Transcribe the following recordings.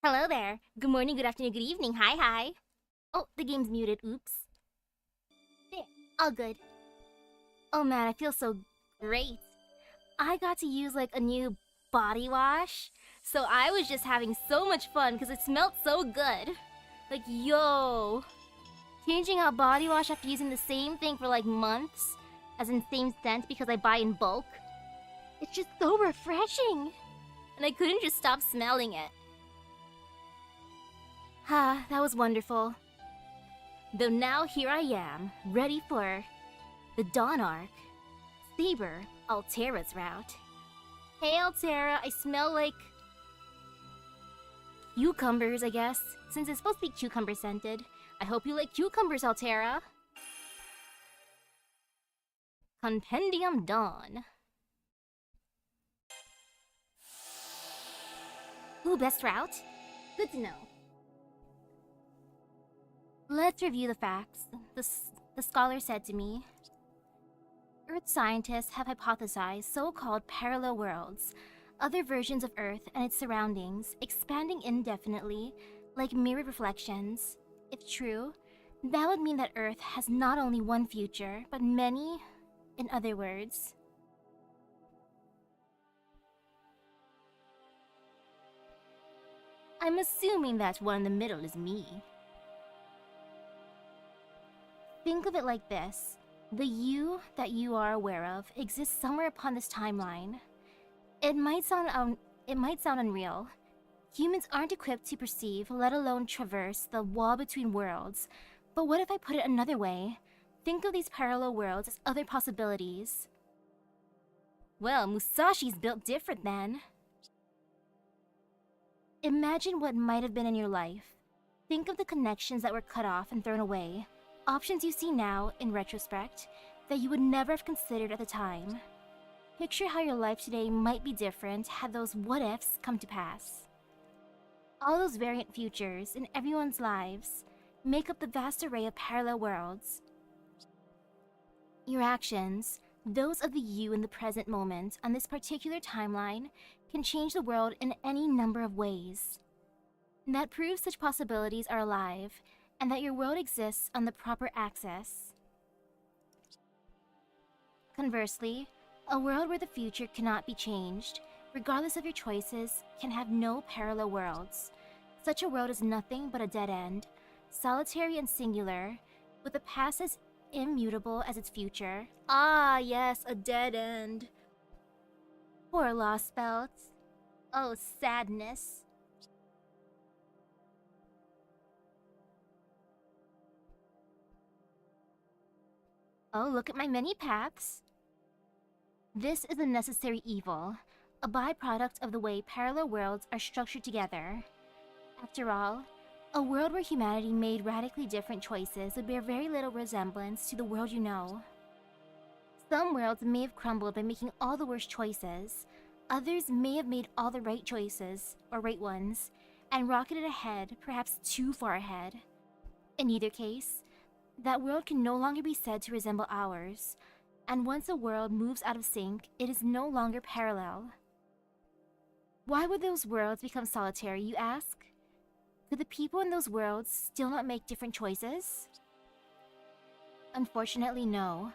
Hello there. Good morning, good afternoon, good evening. Hi, hi. Oh, the game's muted. Oops. There. All good. Oh man, I feel so great. I got to use like a new body wash. So I was just having so much fun because it smelled so good. Like, yo. Changing out body wash after using the same thing for like months, as in same scent because I buy in bulk. It's just so refreshing. And I couldn't just stop smelling it. Ah, that was wonderful. Though now here I am, ready for the Dawn Arc. Saber, Altera's route. Hey Altera, I smell like cucumbers, I guess, since it's supposed to be cucumber scented. I hope you like cucumbers, Altera. Compendium Dawn. Ooh, best route? Good to know. Let's review the facts. The scholar said to me, Earth scientists have hypothesized so-called parallel worlds, other versions of Earth and its surroundings, expanding indefinitely, like mirror reflections. If true, that would mean that Earth has not only one future, but many, in other words. I'm assuming that one in the middle is me. Think of it like this. The you that you are aware of exists somewhere upon this timeline. It might sound unreal. Humans aren't equipped to perceive, let alone traverse, the wall between worlds. But what if I put it another way? Think of these parallel worlds as other possibilities. Well, Musashi's built different then. Imagine what might have been in your life. Think of the connections that were cut off and thrown away. Options you see now, in retrospect, that you would never have considered at the time. Picture how your life today might be different had those what-ifs come to pass. All those variant futures in everyone's lives make up the vast array of parallel worlds. Your actions, those of the you in the present moment on this particular timeline, can change the world in any number of ways. That proves such possibilities are alive, and that your world exists on the proper axis. Conversely, a world where the future cannot be changed, regardless of your choices, can have no parallel worlds. Such a world is nothing but a dead end, solitary and singular, with the past as immutable as its future. Ah, yes, a dead end. Poor lost belt. Oh, sadness. Oh, look at my many paths. This is a necessary evil, a byproduct of the way parallel worlds are structured together. After all, a world where humanity made radically different choices would bear very little resemblance to the world you know. Some worlds may have crumbled by making all the worst choices. Others may have made all the right choices, or right ones, and rocketed ahead, perhaps too far ahead. In either case, that world can no longer be said to resemble ours, and once a world moves out of sync, it is no longer parallel. Why would those worlds become solitary, you ask? Could the people in those worlds still not make different choices? Unfortunately, no.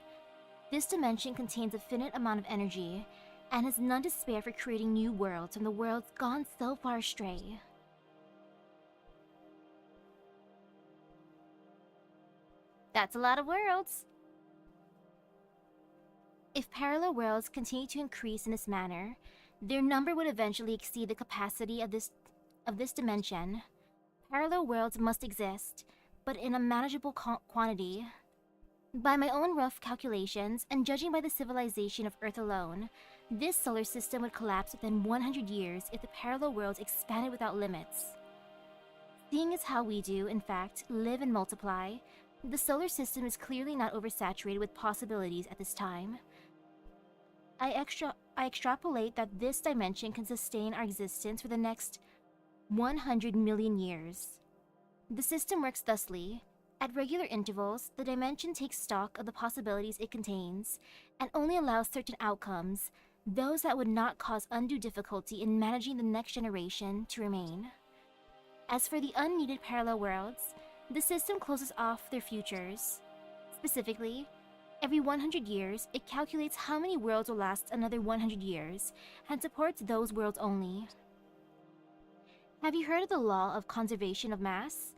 This dimension contains a finite amount of energy, and has none to spare for creating new worlds from the worlds gone so far astray. That's a lot of worlds. If parallel worlds continue to increase in this manner, their number would eventually exceed the capacity of this dimension. Parallel worlds must exist, but in a manageable quantity. By my own rough calculations, and judging by the civilization of Earth alone, this solar system would collapse within 100 years if the parallel worlds expanded without limits. Seeing as how we do, in fact, live and multiply, the solar system is clearly not oversaturated with possibilities at this time. I extrapolate that this dimension can sustain our existence for the next 100 million years. The system works thusly. At regular intervals, the dimension takes stock of the possibilities it contains, and only allows certain outcomes, those that would not cause undue difficulty in managing the next generation, to remain. As for the unneeded parallel worlds, the system closes off their futures. Specifically, every 100 years, it calculates how many worlds will last another 100 years, and supports those worlds only. Have you heard of the law of conservation of mass?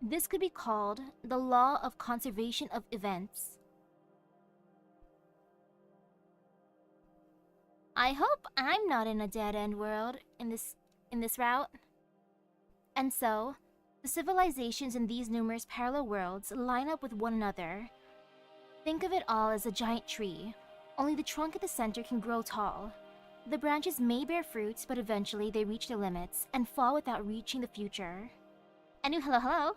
This could be called the law of conservation of events. I hope I'm not in a dead-end world in this route. And so, the civilizations in these numerous parallel worlds line up with one another. Think of it all as a giant tree, only the trunk at the center can grow tall. The branches may bear fruits, but eventually they reach their limits and fall without reaching the future. Anu, hello?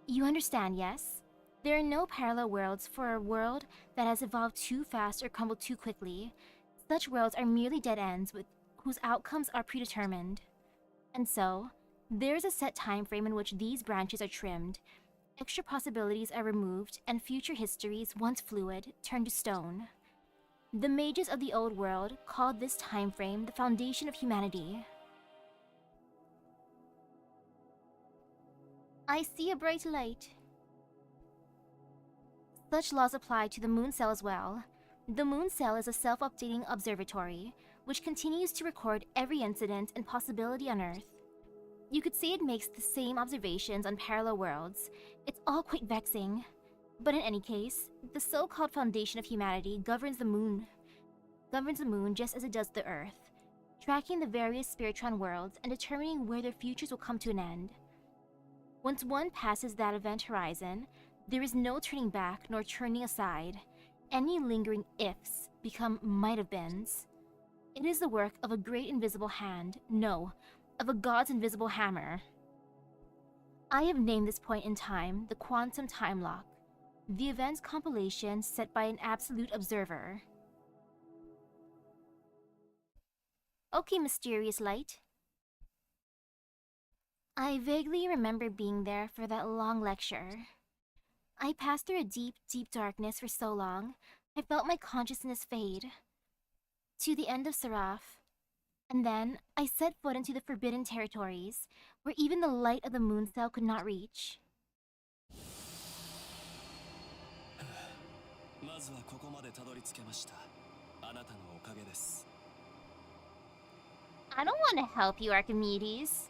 You understand, yes? There are no parallel worlds for a world that has evolved too fast or crumbled too quickly. Such worlds are merely dead ends whose outcomes are predetermined. And so, there is a set time frame in which these branches are trimmed, extra possibilities are removed, and future histories, once fluid, turn to stone. The mages of the old world called this time frame the foundation of humanity. I see a bright light. Such laws apply to the moon cell as well. The moon cell is a self-updating observatory, which continues to record every incident and possibility on Earth. You could say it makes the same observations on parallel worlds. It's all quite vexing. But in any case, the so-called foundation of humanity governs the moon just as it does the Earth, tracking the various spiritron worlds and determining where their futures will come to an end. Once one passes that event horizon, there is no turning back nor turning aside. Any lingering ifs become might-have-beens. It is the work of a great invisible hand, no, of a god's invisible hammer. I have named this point in time the quantum time lock, the event's compilation set by an absolute observer. Okay, mysterious light. I vaguely remember being there for that long lecture. I passed through a deep, deep darkness for so long, I felt my consciousness fade. To the end of Seraph. And then, I set foot into the forbidden territories, where even the light of the moon cell could not reach. I don't want to help you, Archimedes.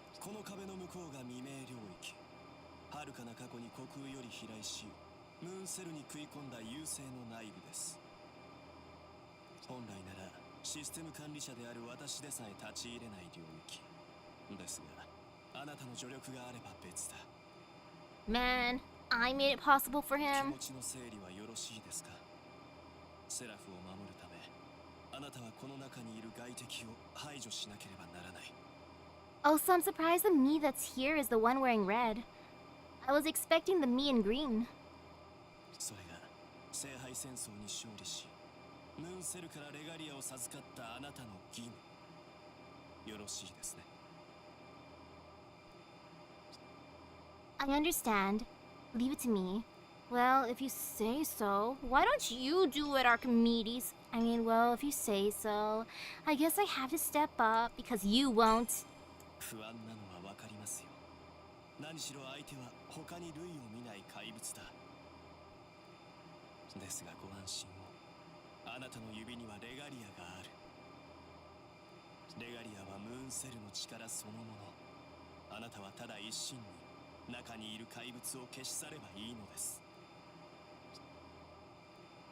Man, I made it possible for him. Oh, so I'm surprised the me that's here is the one wearing red. I was expecting the me in green. I understand. Leave it to me. Well, if you say so. Why don't you do it, Archimedes? I mean, well, if you say so. I guess I have to step up because you won't.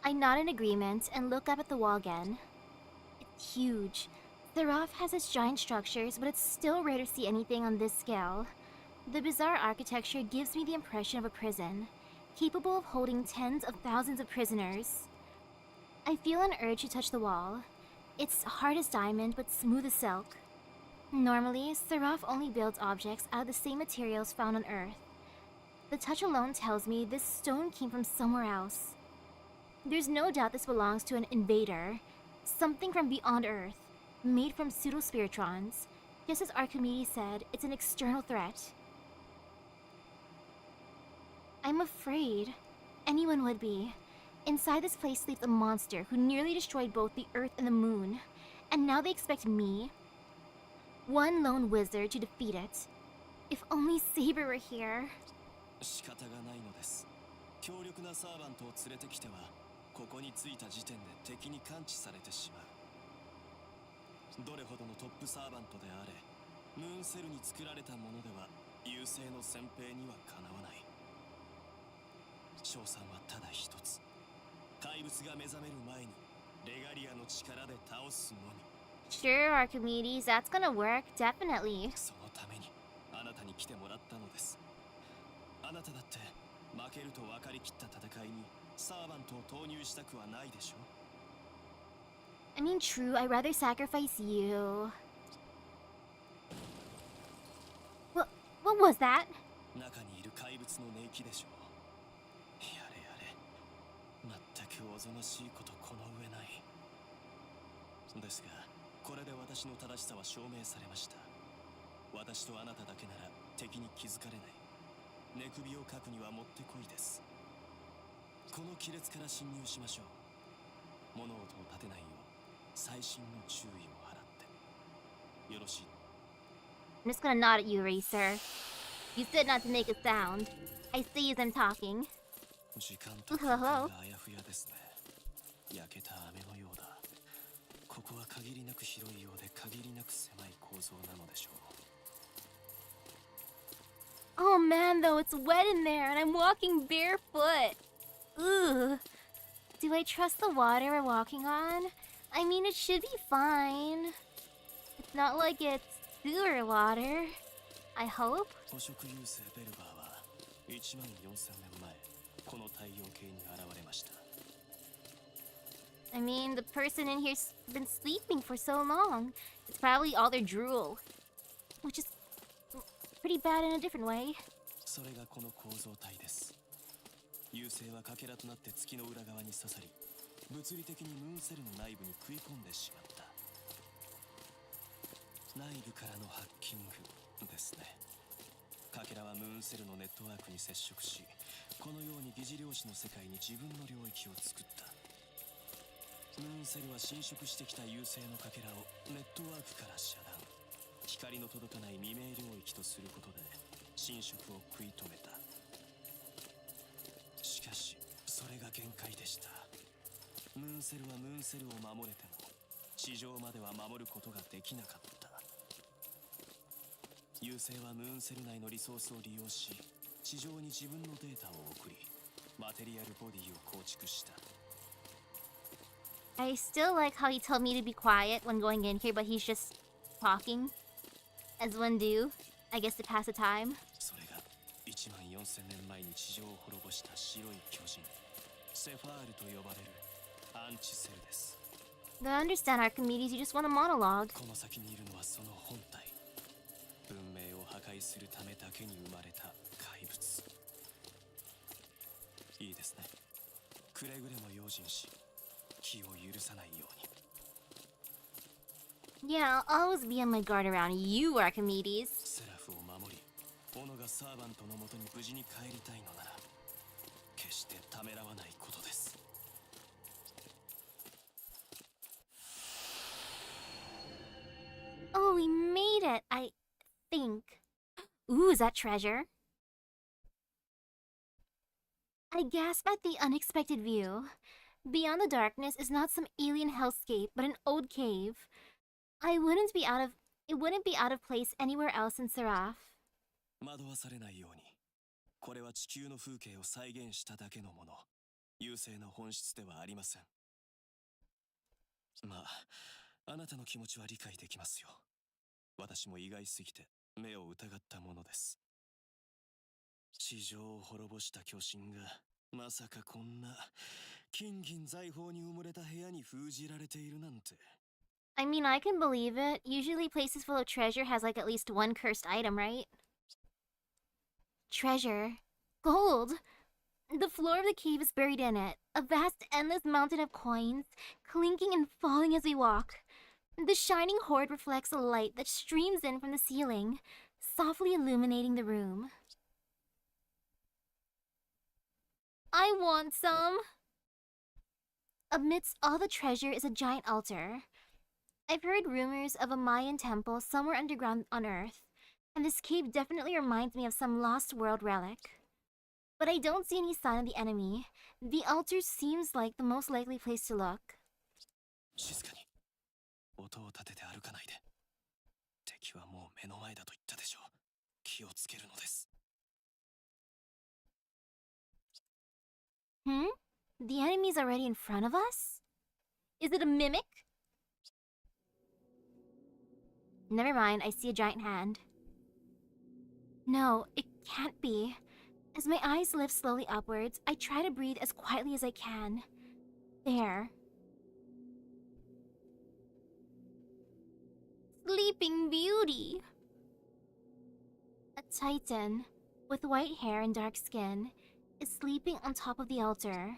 I nod in agreement and look up at the wall again. It's huge. Seraph has its giant structures, but it's still rare to see anything on this scale. The bizarre architecture gives me the impression of a prison, capable of holding tens of thousands of prisoners. I feel an urge to touch the wall. It's hard as diamond, but smooth as silk. Normally, Seraph only builds objects out of the same materials found on Earth. The touch alone tells me this stone came from somewhere else. There's no doubt this belongs to an invader, something from beyond Earth, made from pseudo-spiritrons. Just as Archimedes said, it's an external threat. I'm afraid. Anyone would be. Inside this place sleeps a monster who nearly destroyed both the Earth and the Moon. And now they expect me, one lone wizard, to defeat it. If only Saber were here. 仕方がないのです。強力なサーバントを連れてきては、ここに着いた時点で敵に感知されてしまう。どれほどのトップサーバントであれ、ムーンセルに作られたものでは優勢の先兵にはかなわない。勝算はただ一つ。怪物が目覚める前にレガリアの力で倒すのみ。 Sure, Archimedes, that's gonna work, definitely. そのためにあなたに来てもらったのです。あなただって負けると分かりきった戦いにサーバントを投入したくはないでしょ。 I mean, true, I'd rather sacrifice you. What was that? 中にいる怪物の寝息でしょう。やれやれ、全くおぞましいことこの上ない。ですが、これで私の正しさは証明されました。私とあなただけなら敵に気づかれない。寝首をかくにはもってこいです。この亀裂から侵入しましょう。物音を立てないよう細心の注意を払ってよろしい。 I'm just gonna nod at you, Racer. You said not to make a sound. I see as I'm talking. 時間と空間があやふやですね。焼けた飴のようだ。ここは限りなく広いようで限りなく狭い構造なのでしょう。 Oh man, though, it's wet in there and I'm walking barefoot. Ugh. Do I trust the water we're walking on? I mean, it should be fine. It's not like it's sewer water. I hope. 捕食優勢ベルバーは1万4000年前この太陽系に現れました。 I mean, the person in here's been sleeping for so long. It's probably all their drool. Which is pretty bad in a different way. それがこの構造体です。優勢はかけらとなって月の裏側に刺さり、物理的にムーンセルの内部に食い込んでしまった。内部からのハッキングですね。かけらはムーンセルのネットワークに接触し、このように疑似量子の世界に自分の領域を作った。ムーンセルは侵食してきた優勢のかけらをネットワークから遮断、光の届かない未明領域とすることで侵食を食い止めた。しかしそれが限界でした。ムーンセルはムーンセルを守れても地上までは守ることができなかった。優勢はムーンセル内のリソースを利用し、地上に自分のデータを送り、マテリアルボディを構築した。 I still like how he told me to be quiet when going in here, but he's just talking. As one do, I guess to pass the time. それが1万4000年前に地上を滅ぼした白い巨人、セファールと呼ばれるアンチセルです。 But I understand, Archimedes, you just want a monologue. この先にいるのはその本体。文明を破壊するためだけに生まれた怪物。いいですね。くれぐれも用心し、気を許さないように。 Yeah, I'll always be on my guard around you, Archimedes. セラフを守り、オノがサーバントのもとに無事に帰りたいのなら、決してためらわないことです。 Oh, we made it, I think. Ooh, is that treasure? I gasp at the unexpected view. Beyond the darkness is not some alien hellscape, but an old cave. It wouldn't be out of place anywhere else in Seraph. 惑わされないように。これは地球の風景を再現しただけのもの。優勢の本質ではありません。まあ、あなたの気持ちは理解できますよ。私も意外すぎて目を疑ったものです。地上を滅ぼした巨神がまさかこんな金銀財宝に埋もれた部屋に封じられているなんて。 I mean, I can believe it. Usually places full of treasure has like at least one cursed item, right? Treasure. Gold. The floor of the cave is buried in it. A vast, endless mountain of coins, clinking and falling as we walk. The shining hoard reflects a light that streams in from the ceiling, softly illuminating the room. I want some! Amidst all the treasure is a giant altar. I've heard rumors of a Mayan temple somewhere underground on Earth. And this cave definitely reminds me of some lost world relic. But I don't see any sign of the enemy. The altar seems like the most likely place to look. 静かに音を立てて歩かないで。敵はもう目の前だと言ったでしょう。気をつけるのです。The enemy's already in front of us? Is it a mimic? Never mind, I see a giant hand. No, it can't be. As my eyes lift slowly upwards, I try to breathe as quietly as I can. There. Sleeping Beauty! A titan, with white hair and dark skin, is sleeping on top of the altar.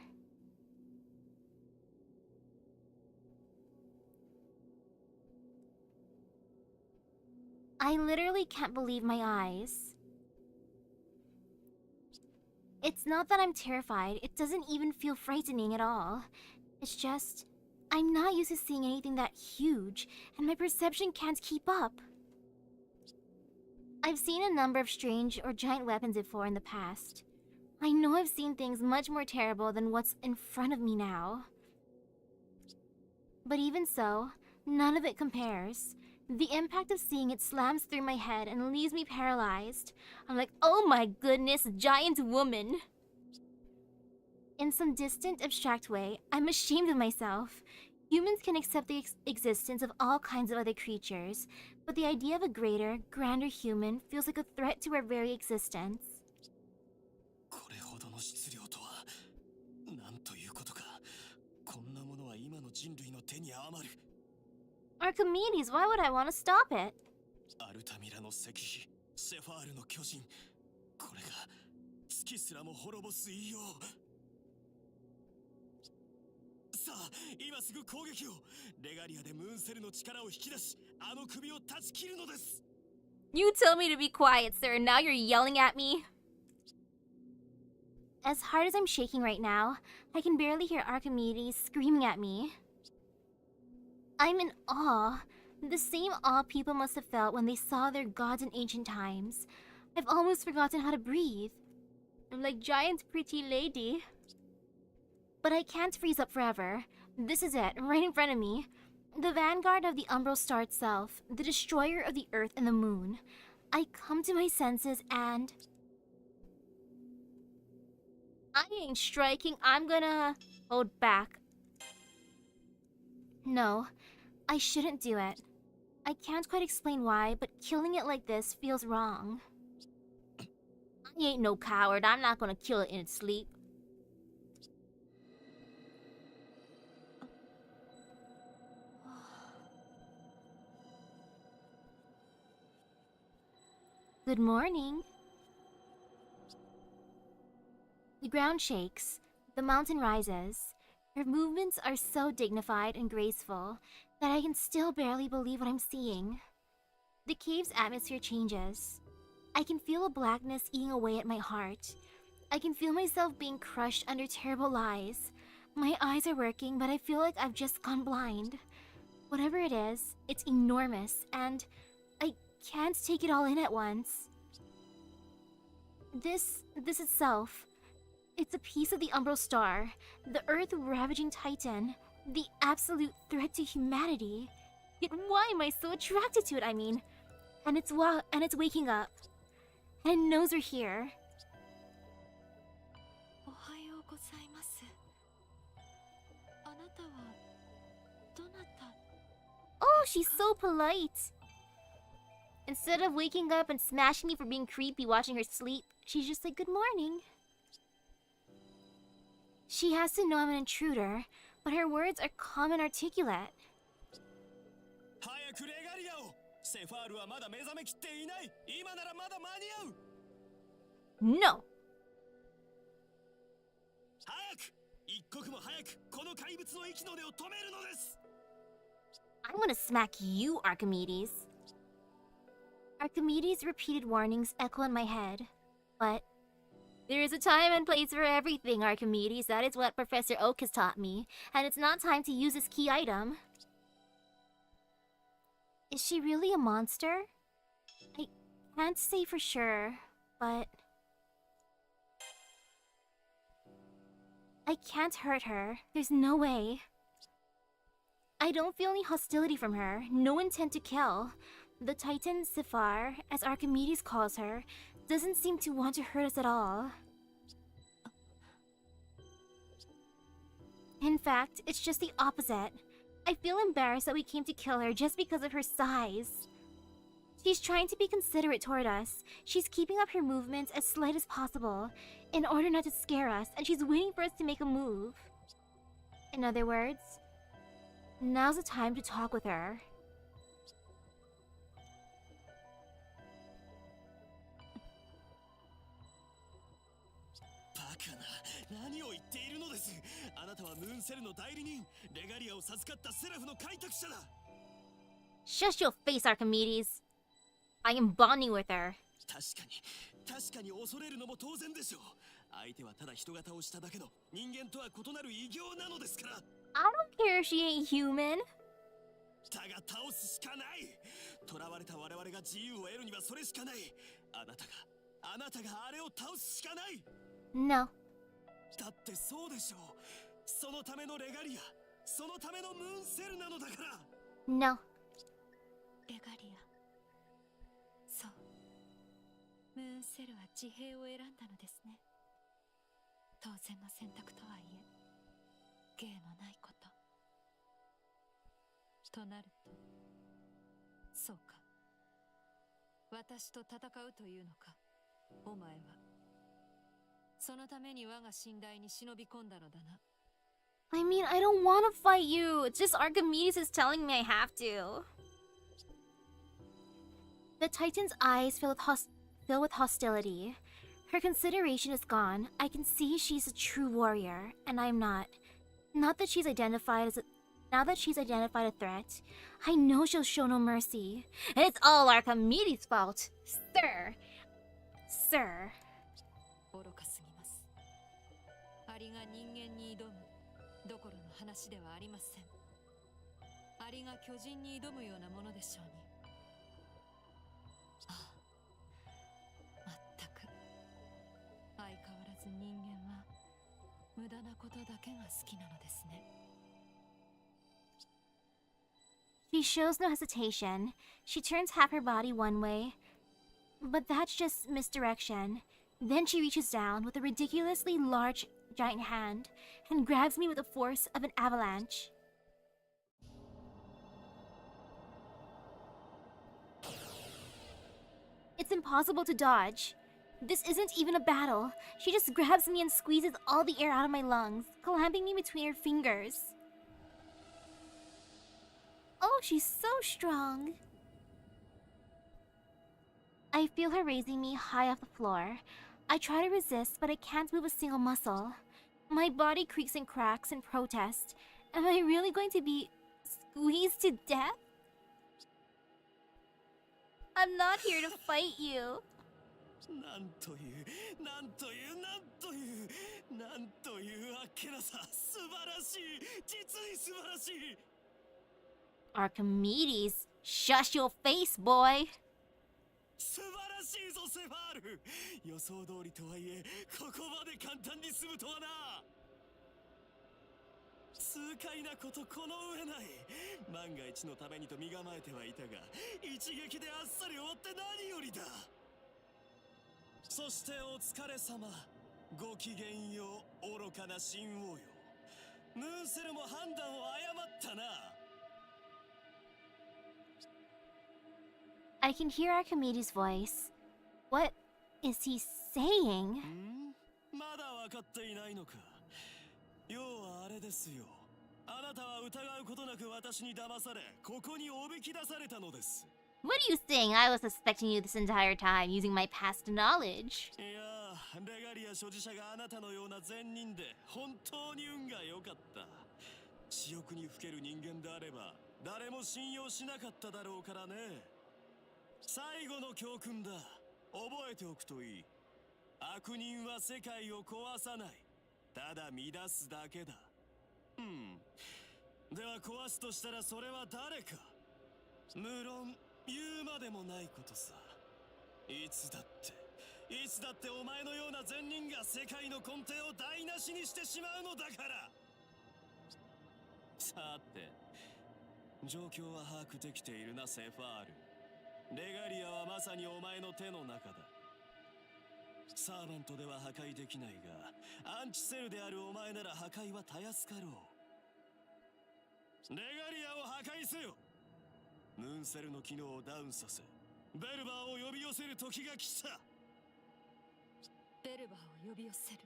I literally can't believe my eyes. It's not that I'm terrified, it doesn't even feel frightening at all. It's just, I'm not used to seeing anything that huge, and my perception can't keep up. I've seen a number of strange or giant weapons before in the past. I know I've seen things much more terrible than what's in front of me now. But even so, none of it compares. The impact of seeing it slams through my head and leaves me paralyzed. I'm like, oh my goodness, giant woman! In some distant, abstract way, I'm ashamed of myself. Humans can accept the existence of all kinds of other creatures, but the idea of a greater, grander human feels like a threat to our very existence. これほどの質量とは、なんということか。こんなものは今の人類の手に余る。Archimedes, why would I want to stop it? アルタミラの石碑、セファールの巨人。これが月すらも滅ぼす異様。さあ、今すぐ攻撃を。レガリアでムーンセルの力を引き出し、あの首を断ち切るのです。You told me to be quiet, sir, and now you're yelling at me? As hard as I'm shaking right now, I can barely hear Archimedes screaming at me. I'm in awe. The same awe people must have felt when they saw their gods in ancient times. I've almost forgotten how to breathe. I'm like giant pretty lady. But I can't freeze up forever. This is it, right in front of me. The vanguard of the umbral star itself, the destroyer of the earth and the moon. I come to my senses and... I ain't striking, I'm gonna... hold back. No, I shouldn't do it. I can't quite explain why, but killing it like this feels wrong. I ain't no coward, I'm not gonna kill it in its sleep. Good morning. The ground shakes, the mountain rises. Her movements are so dignified and graceful that I can still barely believe what I'm seeing. The cave's atmosphere changes. I can feel a blackness eating away at my heart. I can feel myself being crushed under terrible lies. My eyes are working, but I feel like I've just gone blind. Whatever it is, it's enormous, and I can't take it all in at once. This itself, it's a piece of the umbral star, the earth-ravaging titan, the absolute threat to humanity. Yet why am I so attracted to it, I mean? And it's waking up. And it knows we're here. Oh, she's so polite. Instead of waking up and smashing me for being creepy watching her sleep, she's just like, good morning. She has to know I'm an intruder, but her words are calm and articulate. No! I'm gonna smack you, Archimedes. Archimedes' repeated warnings echo in my head, but there is a time and place for everything, Archimedes. That is what Professor Oak has taught me, and it's not time to use this key item. Is she really a monster? I Can't say for sure, but I can't hurt her. There's no way. I don't feel any hostility from her, no intent to kill. The Titan Sifar, as Archimedes calls her, doesn't seem to want to hurt us at all. In fact, it's just the opposite. I feel embarrassed that we came to kill her just because of her size. She's trying to be considerate toward us. She's keeping up her movements as slight as possible, in order not to scare us, and she's waiting for us to make a move. In other words, now's the time to talk with her. Shut your face, Archimedes. I am bonding with her. 確かに恐れるのも当然でしょう。相手はただ人が倒しただけの人間とは異なる異形なのですから。I don't care if she ain't human. だが倒すしかない。囚われた我々が自由を得るにはそれしかない。あなたがあれを倒すしかない。No. だってそうでしょう。そのためのレガリア、そのためのムーンセルなのだから。No. レガリア。そう。ムーンセルは自閉を選んだのですね。当然の選択とはいえ、芸のないこと。となると、そうか。私と戦うというのか、お前は。そのために我が寝台に忍び込んだのだな。I mean, I don't want to fight you. It's just Archimedes is telling me I have to. The Titan's eyes fill with hostility. Her consideration is gone. I can see she's a true warrior, and I'm not. Now that she's identified a threat, I know she'll show no mercy. And it's all Archimedes' fault, sir. Sir. 愚かすぎます。アリが人間に挑むどころの話ではありません。アリが巨人に挑むようなものでしょうに。ああ、まったく。相変わらず人間は無駄なことだけが好きなのですね。She shows no hesitation. She turns half her body one way, but that's just misdirection. Then she reaches down with a ridiculously large giant hand and grabs me with the force of an avalanche. It's impossible to dodge. This isn't even a battle. She just grabs me and squeezes all the air out of my lungs, clamping me between her fingers. Oh, she's so strong. I feel her raising me high off the floor. I try to resist, but I can't move a single muscle. My body creaks and cracks in protest. Am I really going to be squeezed to death? I'm not here to fight you. なんというあっけなさ。素晴らしい。実に素晴らしい。Archimedes, shush your face, boy. 素晴らしいぞ、セファール。予想通りとはいえ、ここまで簡単に済むとはな。痛快なことこの上ない。万が一のためにと身構えてはいたが、一撃であっさり終わって何よりだ。そしてお疲れ様。ごきげんよう、愚かな神王よ。ムーンセルも判断を誤ったな。I can hear Archimedes' voice. What is he saying? まだ分かっていないのか。要はあれですよ。あなたは疑うことなく私に騙され、ここにおびき出されたのです。What are you saying? I was suspecting you this entire time using my past knowledge. いやー、レガリア所持者があなたのような善人で本当に運が良かった。私欲にふける人間であれば誰も信用しなかっただろうからね。最後の教訓だ。覚えておくといい。悪人は世界を壊さない。ただ乱すだけだ。では壊すとしたらそれは誰か。無論言うまでもないことさ。いつだってお前のような善人が世界の根底を台無しにしてしまうのだから。さて、状況は把握できているな、セファール。レガリアはまさにお前の手の中だ。サーバントでは破壊できないが、アンチセルであるお前なら破壊はたやすかろう。レガリアを破壊せよ。ムーンセルの機能をダウンさせ、ベルバーを呼び寄せる時が来た。ベルバーを呼び寄せる。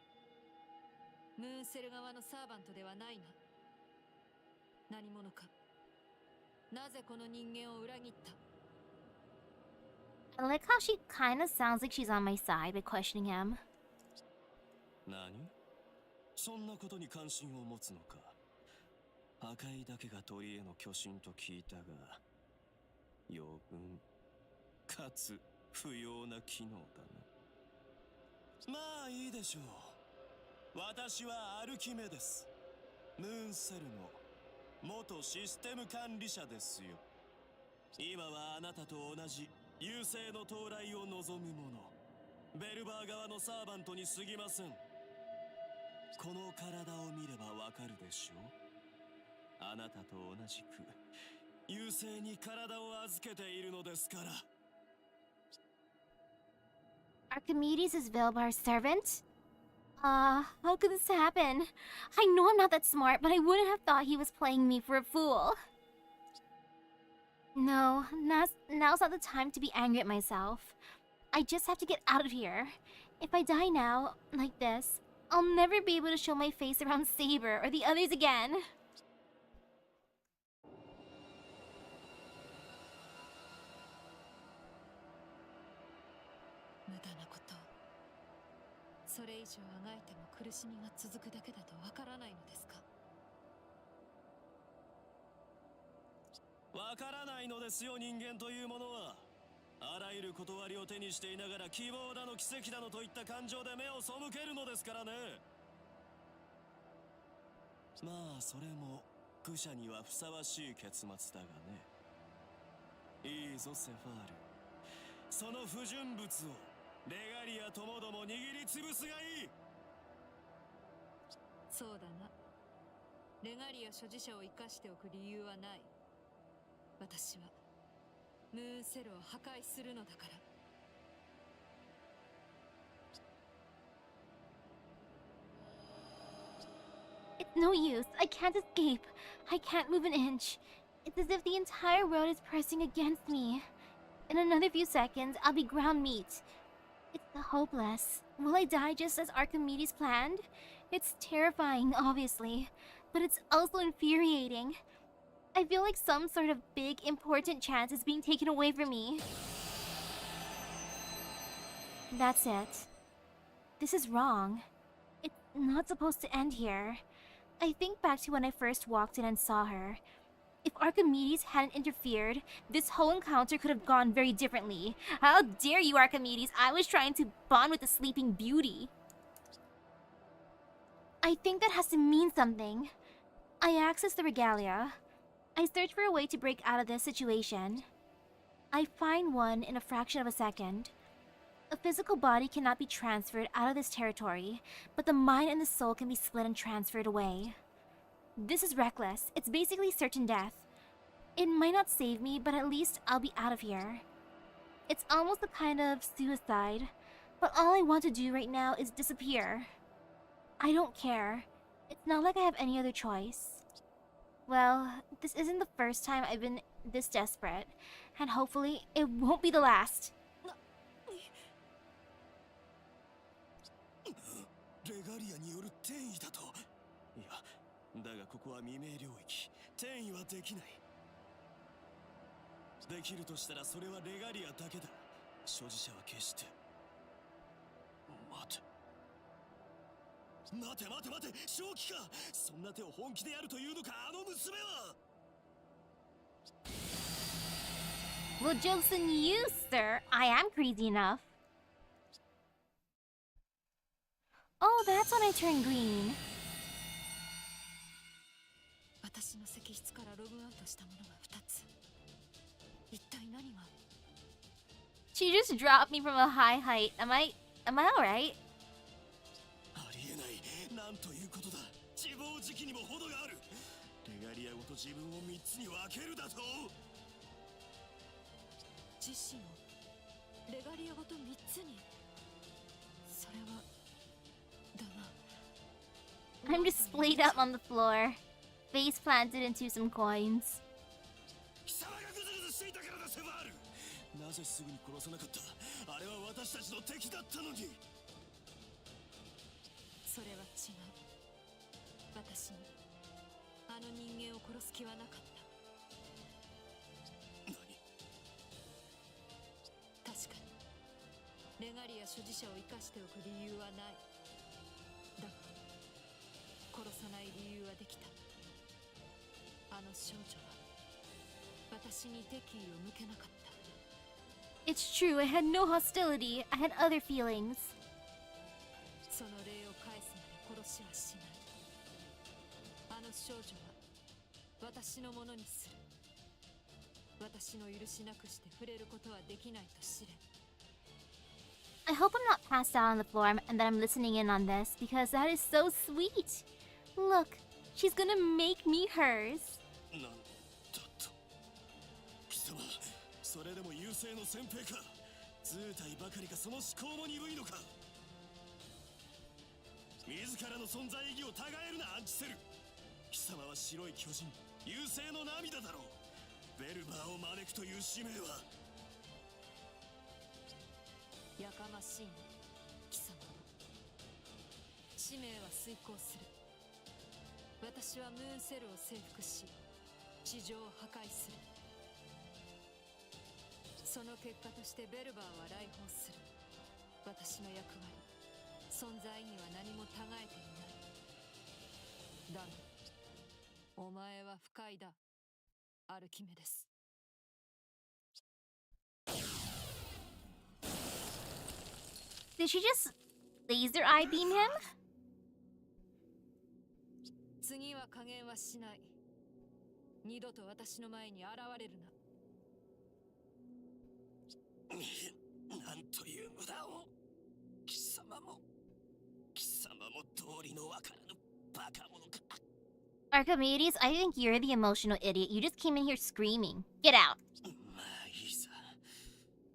ムーンセル側のサーバントではないな。何者か。なぜこの人間を裏切った？ I like how she kind of sounds like she's on my side by questioning him. 何？そんなことに関心を持つのか。破壊だけが鳥への巨神と聞いたが、余分かつ不要な機能だな。まあいいでしょう。私はアルキメデス、ムーンセルの元システム管理者ですよ。今はあなたと同じ優勢の到来を望む者、ベルバー側のサーバントに過ぎません。この体を見ればわかるでしょう。あなたと同じく優勢に体を預けているのですから。Archimedes is Vilbar's servant? How could this happen? I know I'm not that smart, but I wouldn't have thought he was playing me for a fool. No, now's not the time to be angry at myself. I just have to get out of here. If I die now, like this, I'll never be able to show my face around Saber or the others again. 無駄なこと。それ以上あがいても苦しみが続くだけだとわからないのですか？わからないのですよ、人間というものは。あらゆる断りを手にしていながら希望だの奇跡だのといった感情で目を背けるのですからね。まあそれも愚者にはふさわしい結末だがね。いいぞセファール、その不純物をレガリアともども握りつぶすがいい。そうだな。レガリア所持者を生かしておく理由はない。私はムーンセルを破壊するのだから。It's no use. I can't escape. I can't move an inch. It's as if the entire world is pressing against me. In another few seconds, I'll be ground meat. It's hopeless. Will I die just as Archimedes planned? It's terrifying, obviously, but it's also infuriating. I feel like some sort of big, important chance is being taken away from me. That's it. This is wrong. It's not supposed to end here. I think back to when I first walked in and saw her. If Archimedes hadn't interfered, this whole encounter could have gone very differently. How dare you, Archimedes? I was trying to bond with the sleeping beauty. I think that has to mean something. I access the regalia. I search for a way to break out of this situation. I find one in a fraction of a second. A physical body cannot be transferred out of this territory, but the mind and the soul can be split and transferred away. This is reckless. It's basically certain death. It might not save me, but at least I'll be out of here. It's almost a kind of suicide, but all I want to do right now is disappear. I don't care. It's not like I have any other choice. Well, this isn't the first time I've been this desperate, and hopefully it won't be the last. レガリアによる転移だと。いや、だがここは未明領域。転移はできない。できるとしたらそれはレガリアだけだ。所持者は決して。待て正気か。そんな手を本気でやるというのか、あの娘は。Well, joke's on you, sir. I am crazy enough. Oh, that's when I turn green. 私の石室からログアウトしたものが2つ。一体何が？ She just dropped me from a high height. Am I alright? ありえない。なんということだ。自暴自棄にも程がある。レガリアごと自分を3つに分けるだと。自身をレガリアごと3つに。それはだな。 I'm just splayed up on the floor, face planted into some coins. 貴様がグズグズしていたからだ、セバール。なぜすぐに殺さなかった。あれは私たちの敵だったのに。それは違う。私にあの人間を殺す気はなかった。何。確かにレガリア所持者を生かしておく理由はない。だが殺さない理由はできた。あの少女は私に敵意を向けなかった。 It's true, I had no hostility. I had other feelings. その礼を返すまで殺しはしない。あの少女は私のものにする。私の許しなくして触れることはできないと知れ。 I hope I'm not passed out on the floor and that I'm listening in on this, because that is so sweet. Look, she's gonna make me hers. なんだと。貴様、それでも優勢の先兵か。図体ばかりか、その思考も鈍いのか。自らの存在意義をたがえるな、アンチセル。貴様は白い巨人、優勢の涙だろう。ベルバーを招くという使命は。やかましいな、貴様は。使命は遂行する。私はムーンセルを征服し、地上を破壊する。その結果としてベルバーは来訪する。私の役割、存在には何もたがえていない。だがお前は不快だ、アルキメデス。 Did she just laser eye beam him? 次は加減はしない。二度と私の前に現れるな。なんという無駄を。貴様も通りのわからぬバカ者か。 Archimedes, I think you're the emotional idiot. You just came in here screaming. Get out. まあいいさ。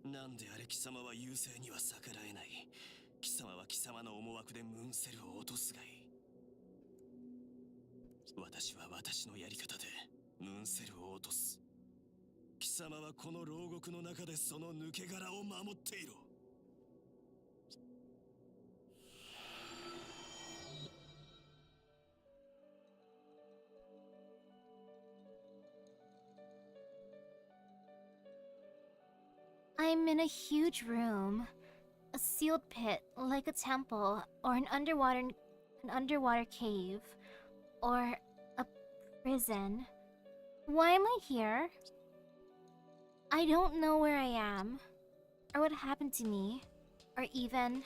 なんであれ貴様は優勢には逆らえない。貴様は貴様の思惑でムーンセルを落とすがいい。私は私のやり方でムーンセルを落とす。貴様はこの牢獄の中でその抜け殻を守っていろ。I'm in a huge room. A sealed pit, like a temple, or an underwater cave, or a prison. Why am I here? I don't know where I am, or what happened to me, or even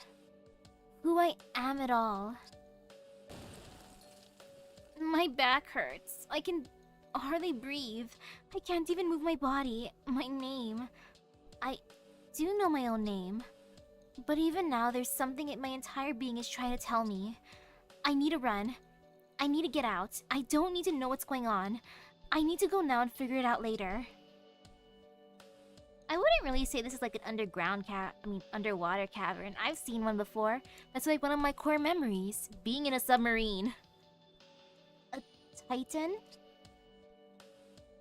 who I am at all. My back hurts. I can hardly breathe. I can't even move my body. My name. I do know my own name. But even now, there's something my entire being is trying to tell me. I need to run. I need to get out. I don't need to know what's going on. I need to go now and figure it out later. I wouldn't really say this is like an underwater cavern. I've seen one before. That's like one of my core memories, being in a submarine. A titan?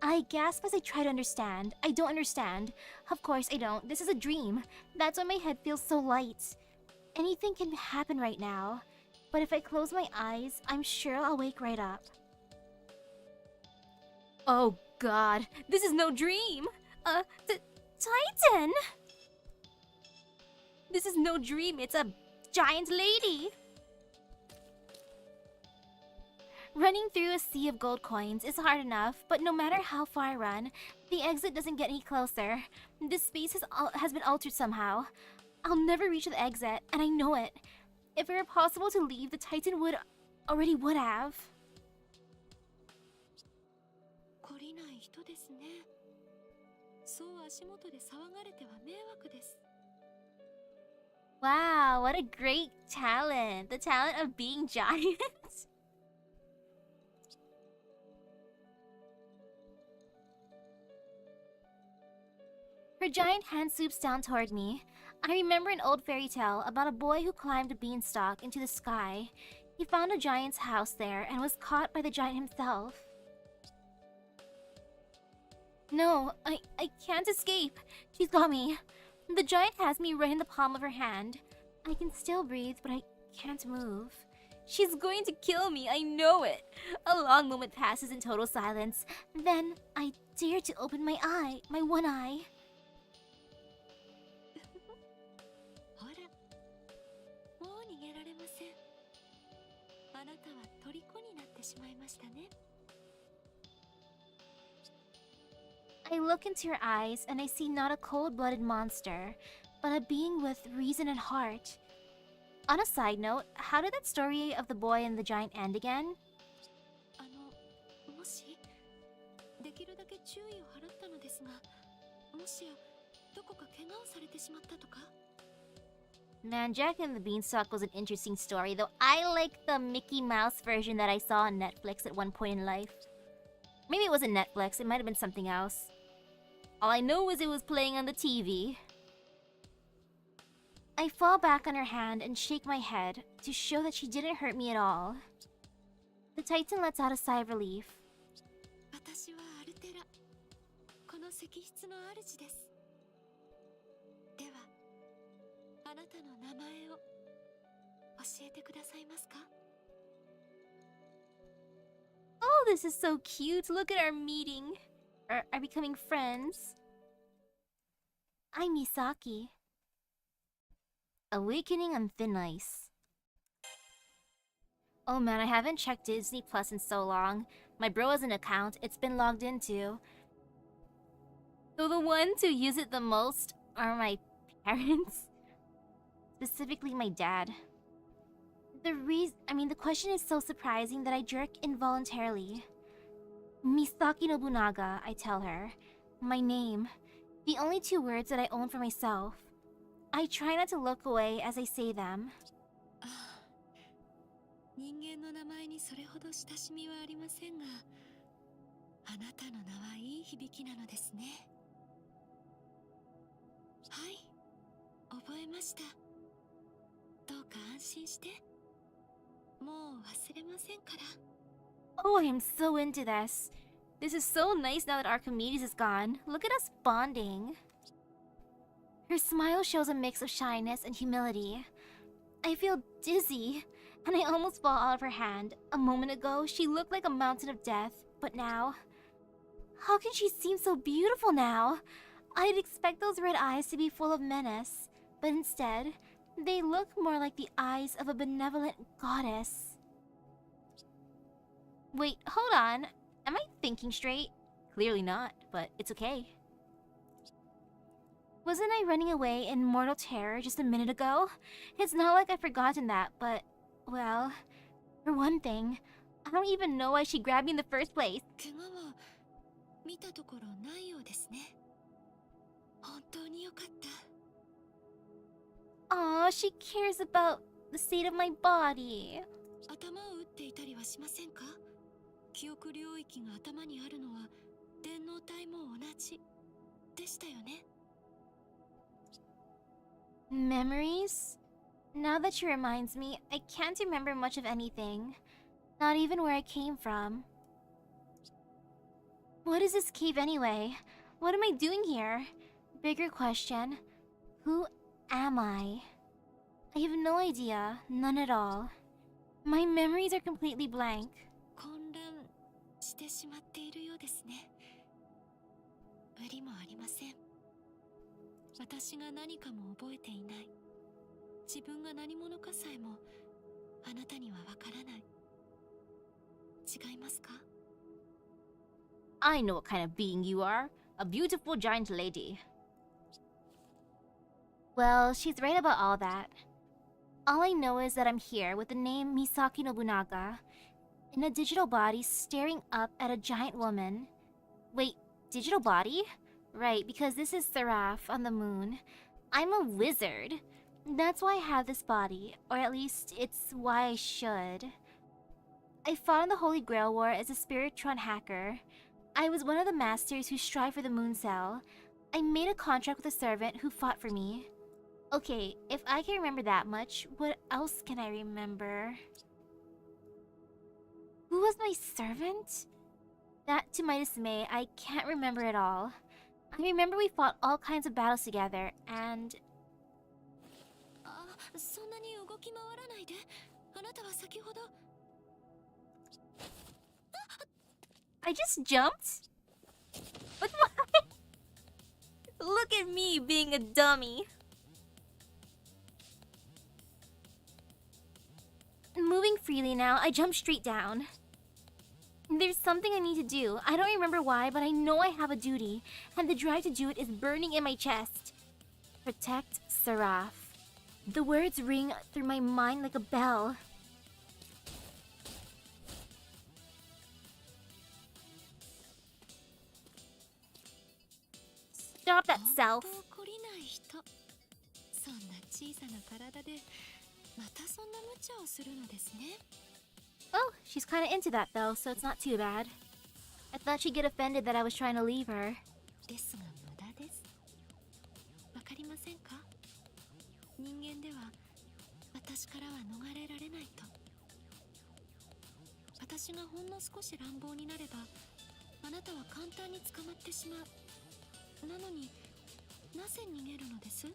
I gasp as I try to understand. I don't understand. Of course I don't. This is a dream. That's why my head feels so light. Anything can happen right now. But if I close my eyes, I'm sure I'll wake right up. Oh god, this is no dream! Titan! This is no dream, it's a giant lady! Running through a sea of gold coins is hard enough, but no matter how far I run, the exit doesn't get any closer. This space has been altered somehow. I'll never reach the exit, and I know it. If it were possible to leave, the Titan would have. 懲りない人ですね。そう足元で騒がれては迷惑です。Wow, what a great talent! The talent of being giant. Her giant hand swoops down toward me. I remember an old fairy tale about a boy who climbed a beanstalk into the sky. He found a giant's house there and was caught by the giant himself. No, I can't escape. She's got me. The giant has me right in the palm of her hand. I can still breathe, but I can't move. She's going to kill me, I know it. A long moment passes in total silence. Then I dare to open my one eye. ほら、もう逃げられません。あなたは虜になってしまいましたね。 I look into her eyes and I see not a cold-blooded monster, but a being with reason and heart. On a side note, how did that story of the boy and the giant end again? もしできるだけ注意を払ったのですが、もしやどこか怪我をされてしまったとか? Man, Jack and the Beanstalk was an interesting story, though I like the Mickey Mouse version that I saw on Netflix at one point in life. Maybe it wasn't Netflix, it might have been something else. All I know is it was playing on the TV. I fall back on her hand and shake my head to show that she didn't hurt me at all. The Titan lets out a sigh of relief. 私はアルテラ、この石室の主です。では、あなたの名前を教えてくださいますか? Oh, this is so cute. Look at our meeting. Are becoming friends. I'm Misaki. Awakening on thin ice. Oh man, I haven't checked Disney Plus in so long. My bro has an account it's been logged into. Though the ones who use it the most are my parents. Specifically my dad. The question is so surprising that I jerk involuntarily. Misaki Nobunaga, I tell her. My name. The only 2 words that I own for myself. I try not to look away as I say them. 人間の名前にそれほど親しみはありませんが、あなたの名はいい響きなのですね。はい、覚えました。どうか安心して。もう忘れませんから。 Oh, I am so into this. This is so nice now that Archimedes is gone. Look at us bonding. Her smile shows a mix of shyness and humility. I feel dizzy, and I almost fall out of her hand. A moment ago, she looked like a mountain of death, but now... How can she seem so beautiful now? I'd expect those red eyes to be full of menace, but instead, they look more like the eyes of a benevolent goddess. Wait, hold on. Am I thinking straight? Clearly not, but it's okay. Wasn't I running away in mortal terror just a minute ago? It's not like I've forgotten that, but, well, for one thing, I don't even know why she grabbed me in the first place. 怪我は見たところないようですね。本当によかった。 Aw, she cares about the state of my body. 頭を打っていたりはしませんか? 記憶領域が頭にあるのは電脳体も同じでしたよね。 Memories? Now that she reminds me, I can't remember much of anything. Not even where I came from. What is this cave anyway? What am I doing here? Bigger question, who am I? I have no idea, none at all. My memories are completely blank. 混乱してしまっているようですね。無理もありません。私が何かも覚えていない。自分が何者かさえもあなたにはわからない。違いますか? I know what kind of being you are. A beautiful giant lady. Well, she's right about all that. All I know is that I'm here with the name Misaki Nobunaga, in a digital body staring up at a giant woman. Wait, digital body? Right, because this is Seraph on the moon. I'm a wizard. That's why I have this body, or at least it's why I should. I fought in the Holy Grail War as a Spiritron hacker. I was one of the masters who strive for the Moon Cell. I made a contract with a servant who fought for me. Okay, if I can remember that much, what else can I remember? Who was my servant? That, to my dismay, I can't remember at all. I remember we fought all kinds of battles together, and... そんなに動き回らないで。あなたは先ほど I just jumped? What? Look at me being a dummy. Moving freely now, I jump straight down. There's something I need to do. I don't remember why, but I know I have a duty, and the drive to do it is burning in my chest. Protect Seraph. The words ring through my mind like a bell. Stop that, Self. 怒りない人。そんな小さな体でまたそんな無茶をするのですね。Oh, she's kinda into that though, so it's not too bad. I thought she'd get offended that I was trying to leave her. ですが無駄です。わかりませんか？人間では私からは逃れられないと。私がほんの少し乱暴になればあなたは簡単に捕まってしまう。なのになぜ逃げるのです？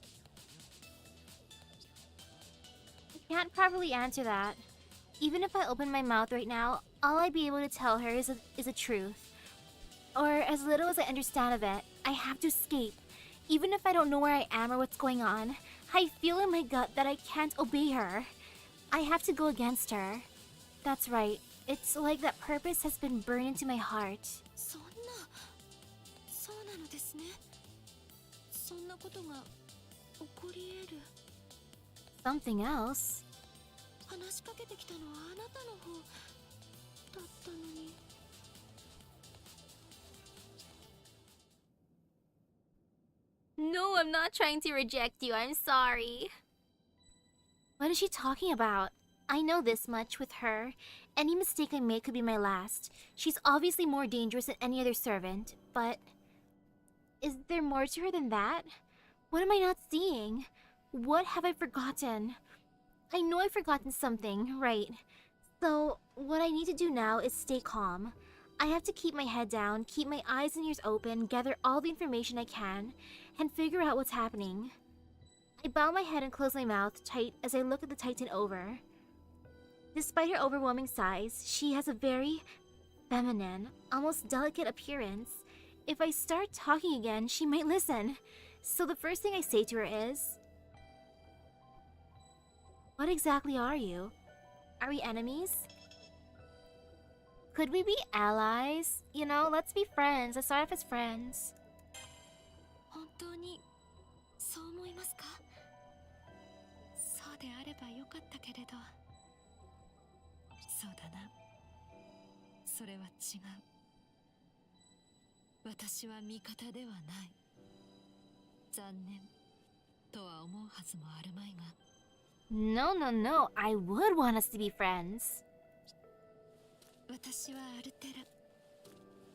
I can't properly answer that. Even if I open my mouth right now, all I'd be able to tell her is a truth. Or as little as I understand of it. I have to escape. Even if I don't know where I am or what's going on, I feel in my gut that I can't obey her. I have to go against her. That's right. It's like that purpose has been burned into my heart. そんな、そうなのですね。そんなことが起こり得る。Something else? 話しかけてきたのはあなたの方だったのに。No, I'm not trying to reject you. I'm sorry. What is she talking about? I know this much with her. Any mistake I make could be my last. She's obviously more dangerous than any other servant, but... Is there more to her than that? What am I not seeing? What have I forgotten? I know I've forgotten something, right. So, what I need to do now is stay calm. I have to keep my head down, keep my eyes and ears open, gather all the information I can, and figure out what's happening. I bow my head and close my mouth tight as I look at the Titan over. Despite her overwhelming size, she has a very feminine, almost delicate appearance. If I start talking again, she might listen. So the first thing I say to her is... What exactly are you? Are we enemies? Could we be allies? You know, let's be friends. Let's start off as friends. 本当にそう思いますか？そうであればよかったけれど。そうだな。それは違う。私は味方ではない。残念とは思うはずもあるまいが。No, no, no. I would want us to be friends. 私はアルテラ。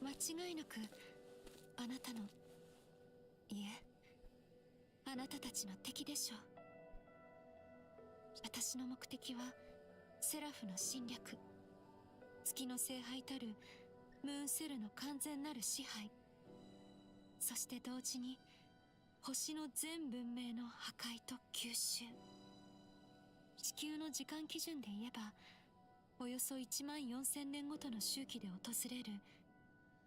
間違いなくあなたの、いえ、あなたたちの敵でしょう。私の目的はセラフの侵略、月の聖杯たるムーンセルの完全なる支配、そして同時に星の全文明の破壊と吸収。地球の時間基準で言えばおよそ14000年ごとの周期で訪れる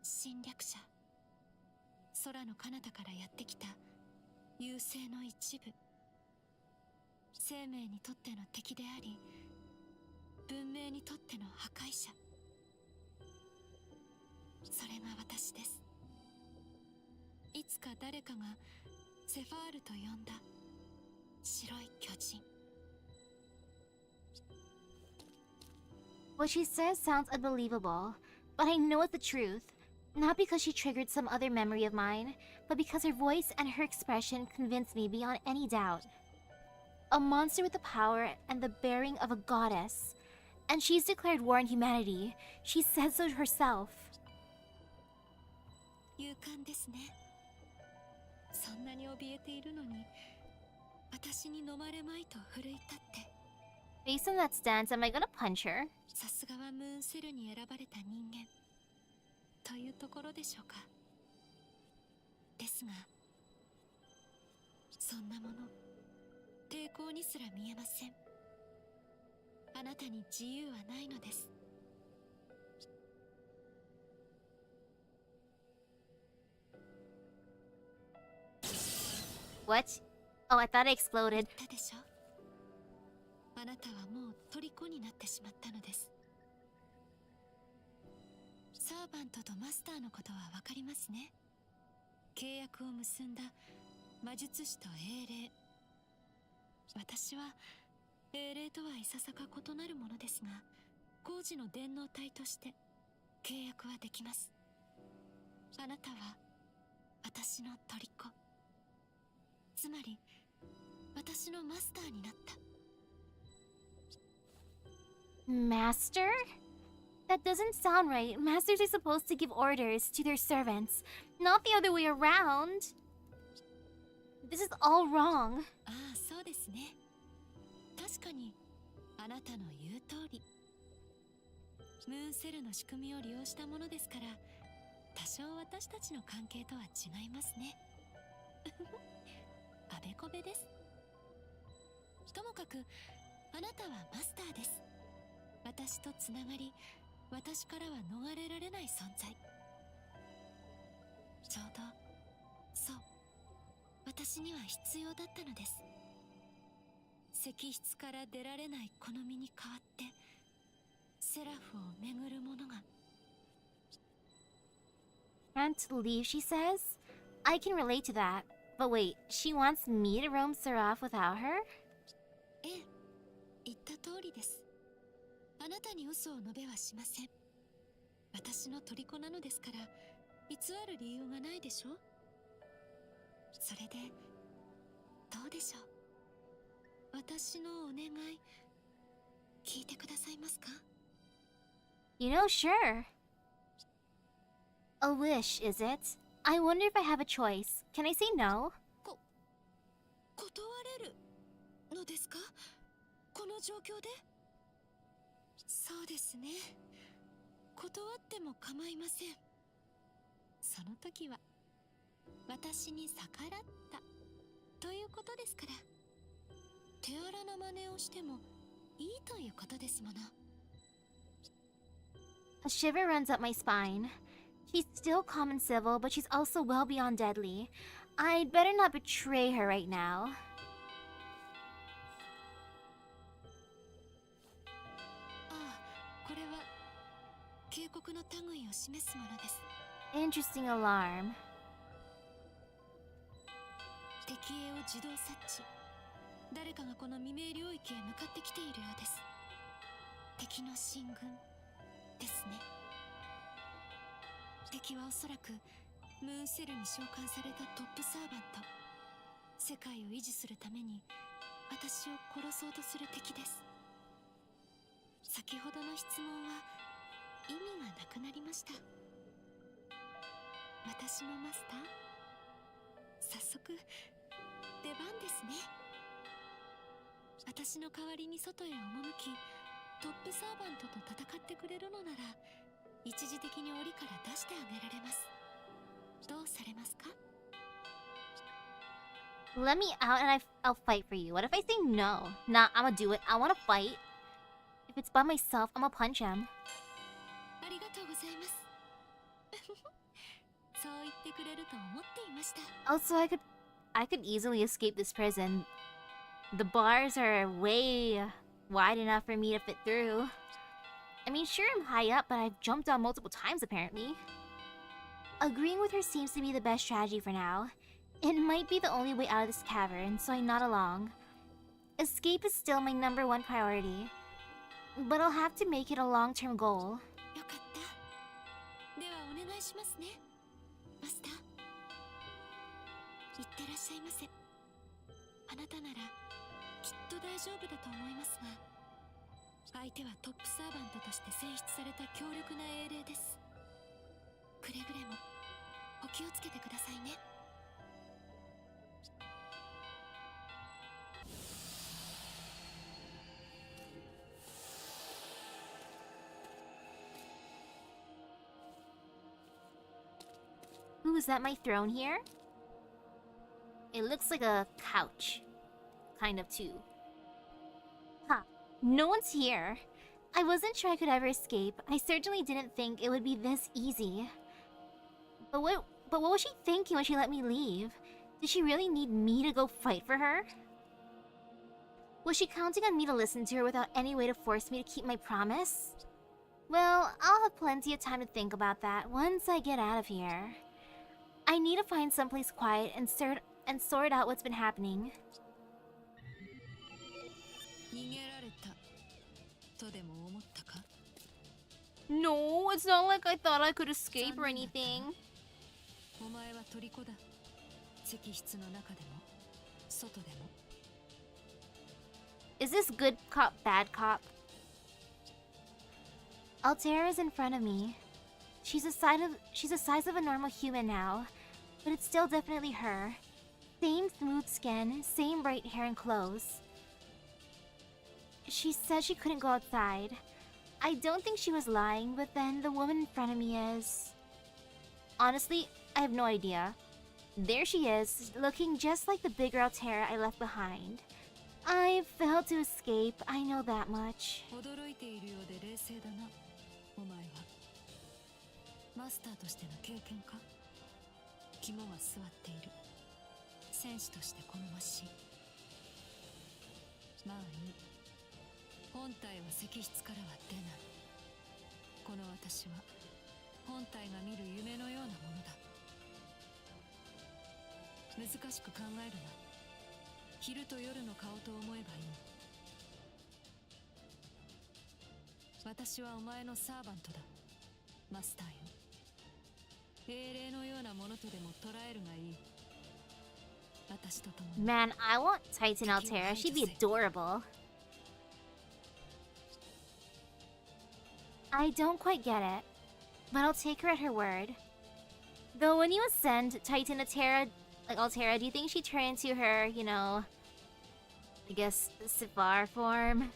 侵略者、空の彼方からやってきた優勢の一部、生命にとっての敵であり文明にとっての破壊者。それが私です。いつか誰かがセファールと呼んだ白い巨人。What she says sounds unbelievable, but I know it's the truth. Not because she triggered some other memory of mine, but because her voice and her expression convinced me beyond any doubt. A monster with the power and the bearing of a goddess. And she's declared war on humanity. She said so herself. 勇敢ですね。そんなに怯えているのに、私に飲まれまいと奮い立って。Based on that stance, am I gonna punch her? さすがはムーンセルに選ばれた人間というところでしょうか。ですが、そんなもの抵抗にすら見えません。あなたに自由はないのです。What? Oh, I thought I exploded. 言ったでしょ。あなたはもう虜になってしまったのです。サーバントとマスターのことはわかりますね。契約を結んだ魔術師と英霊。私は英霊とはいささか異なるものですが、工事の電脳体として契約はできます。あなたは私の虜、つまり私のマスターになった。Master? That doesn't sound right. Masters are supposed to give orders to their servants, not the other way around. This is all wrong. ああ、そうですね。確かにあなたの言う通り、ムーンセルの仕組みを利用したものですから、多少私たちの関係とは違いますね。あべこべです。ともかくあなたはマスターです。私とつながり、私からは逃れられない存在。ちょうどそう、私には必要だったのです。石室から出られないこの身に代わってセラフを巡るものが。 Can't leave, she says? I can relate to that. But wait, she wants me to roam Seraph without her? ええ、言った通りです。あなたに嘘を述べはしません。私の虜なのですから偽る理由がないでしょ。それでどうでしょう。私のお願い聞いてくださいますか？ You know, sure. A wish, is it? I wonder if I have a choice. Can I say no? 断れるのですか？この状況で？そうですね。断っても構いません。その時は私に逆らったということですから。手荒な真似をしてもいいということですもの。A shiver runs up my spine. She's still calm and civil, but she's also well beyond deadly. I'd better not betray her right now. ああ、これは警告の類を示すものです。Interesting alarm. 敵影を自動察知。誰かがこの未明領域へ向かってきているようです。敵の進軍ですね。敵はおそらくムーンセルに召喚されたトップサーバント。世界を維持するために私を殺そうとする敵です。先ほどの質問は意味がなくなりました。私のマスター、早速出番ですね。私の代わりに外へ赴き、トップサーバントと戦ってくれるのなら一時的に檻から出してあげられます。どうされますか？ Let me out and I'll fight for you. What if I say no? Nah, I'ma do it. I wanna fight. If it's by myself, I'ma punch him. ありがとうございます。そう言ってくれると思っていました。Also, I could easily escape this prison. The bars are way wide enough for me to fit through. I mean, sure, I'm high up, but I've jumped down multiple times apparently. Agreeing with her seems to be the best strategy for now. It might be the only way out of this cavern, so I nod along. Escape is still my #1 priority, but I'll have to make it a long-term goal. よかった。ではお願いしますね、マスター。いってらっしゃいませ。あなたならきっと大丈夫だと思いますが、相手はトップサーバントとして選出された強力な英霊です。くれぐれもお気をつけてくださいね。Ooh, is that my throne here? It looks like a couch. Kind of, too. Huh. No one's here. I wasn't sure I could ever escape. I certainly didn't think it would be this easy. But what was she thinking when she let me leave? Did she really need me to go fight for her? Was she counting on me to listen to her without any way to force me to keep my promise? Well, I'll have plenty of time to think about that once I get out of here. I need to find someplace quiet and sort out what's been happening. 逃げられたとでも思ったか? No, it's not like I thought I could escape or anything. お前は虜だ。石室の中でも外でも。 Is this good cop, bad cop? Altera is in front of me. She's the size of a normal human now, but it's still definitely her. Same smooth skin, same bright hair and clothes. She said she couldn't go outside. I don't think she was lying, but then the woman in front of me is... Honestly, I have no idea. There she is, looking just like the bigger Altera I left behind. I failed to escape, I know that much. 驚いているようで冷静だな、お前は。マスターとしての経験か？肝は据わっている。戦士として好ましい。まあいい。本体は石室からは出ない。この私は本体が見る夢のようなものだ。難しく考えるな。昼と夜の顔と思えばいい。私はお前のサーバントだ、マスターよ。英霊のようなものとでも捉えるがいい。私と共に。 Man, I want Titan Altera. She'd be adorable. I don't quite get it, but I'll take her at her word. Though when you ascend Titan Altera, do you think she'd turn into her, you know, I guess, Sifar form?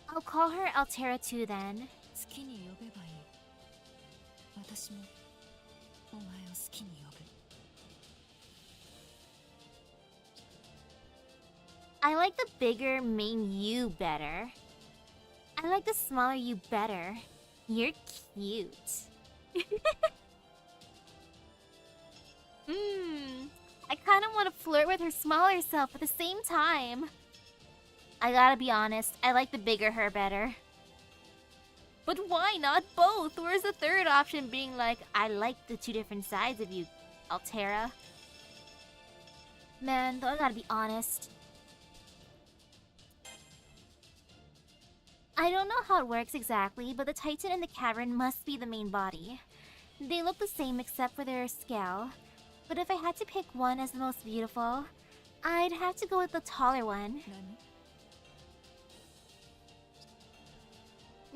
I'll call her Altera too then. 好きに呼べばいい。私もお前を好きに呼ぶ。I like the bigger main you better. I like the smaller you better. You're cute. I kind of want to flirt with her smaller self at the same time. I gotta be honest, I like the bigger her better. But why not both? Where's the third option being like, I like the two different sides of you, Altera? Man, though I gotta be honest. I don't know how it works exactly, but the Titan in the cavern must be the main body. They look the same except for their scale. But if I had to pick one as the most beautiful, I'd have to go with the taller one.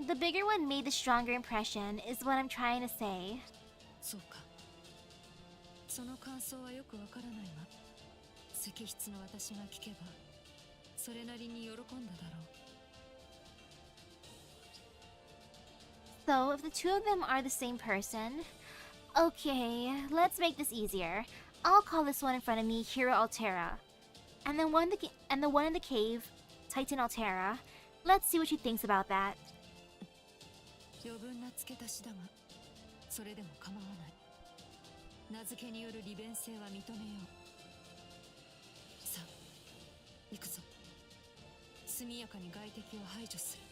The bigger one made the stronger impression, is what I'm trying to say. そうか。その感想はよくわからないが、石室の私が聞けば、それなりに喜んだだろう。So, if the two of them are the same person... Okay, let's make this easier. I'll call this one in front of me Hero Altera. And the one in the cave, Titan Altera. Let's see what she thinks about that. 余分な付け足しだが、それでも構わない。名付けによる利便性は認めよう。さあ、行くぞ。速やかに外敵を排除する。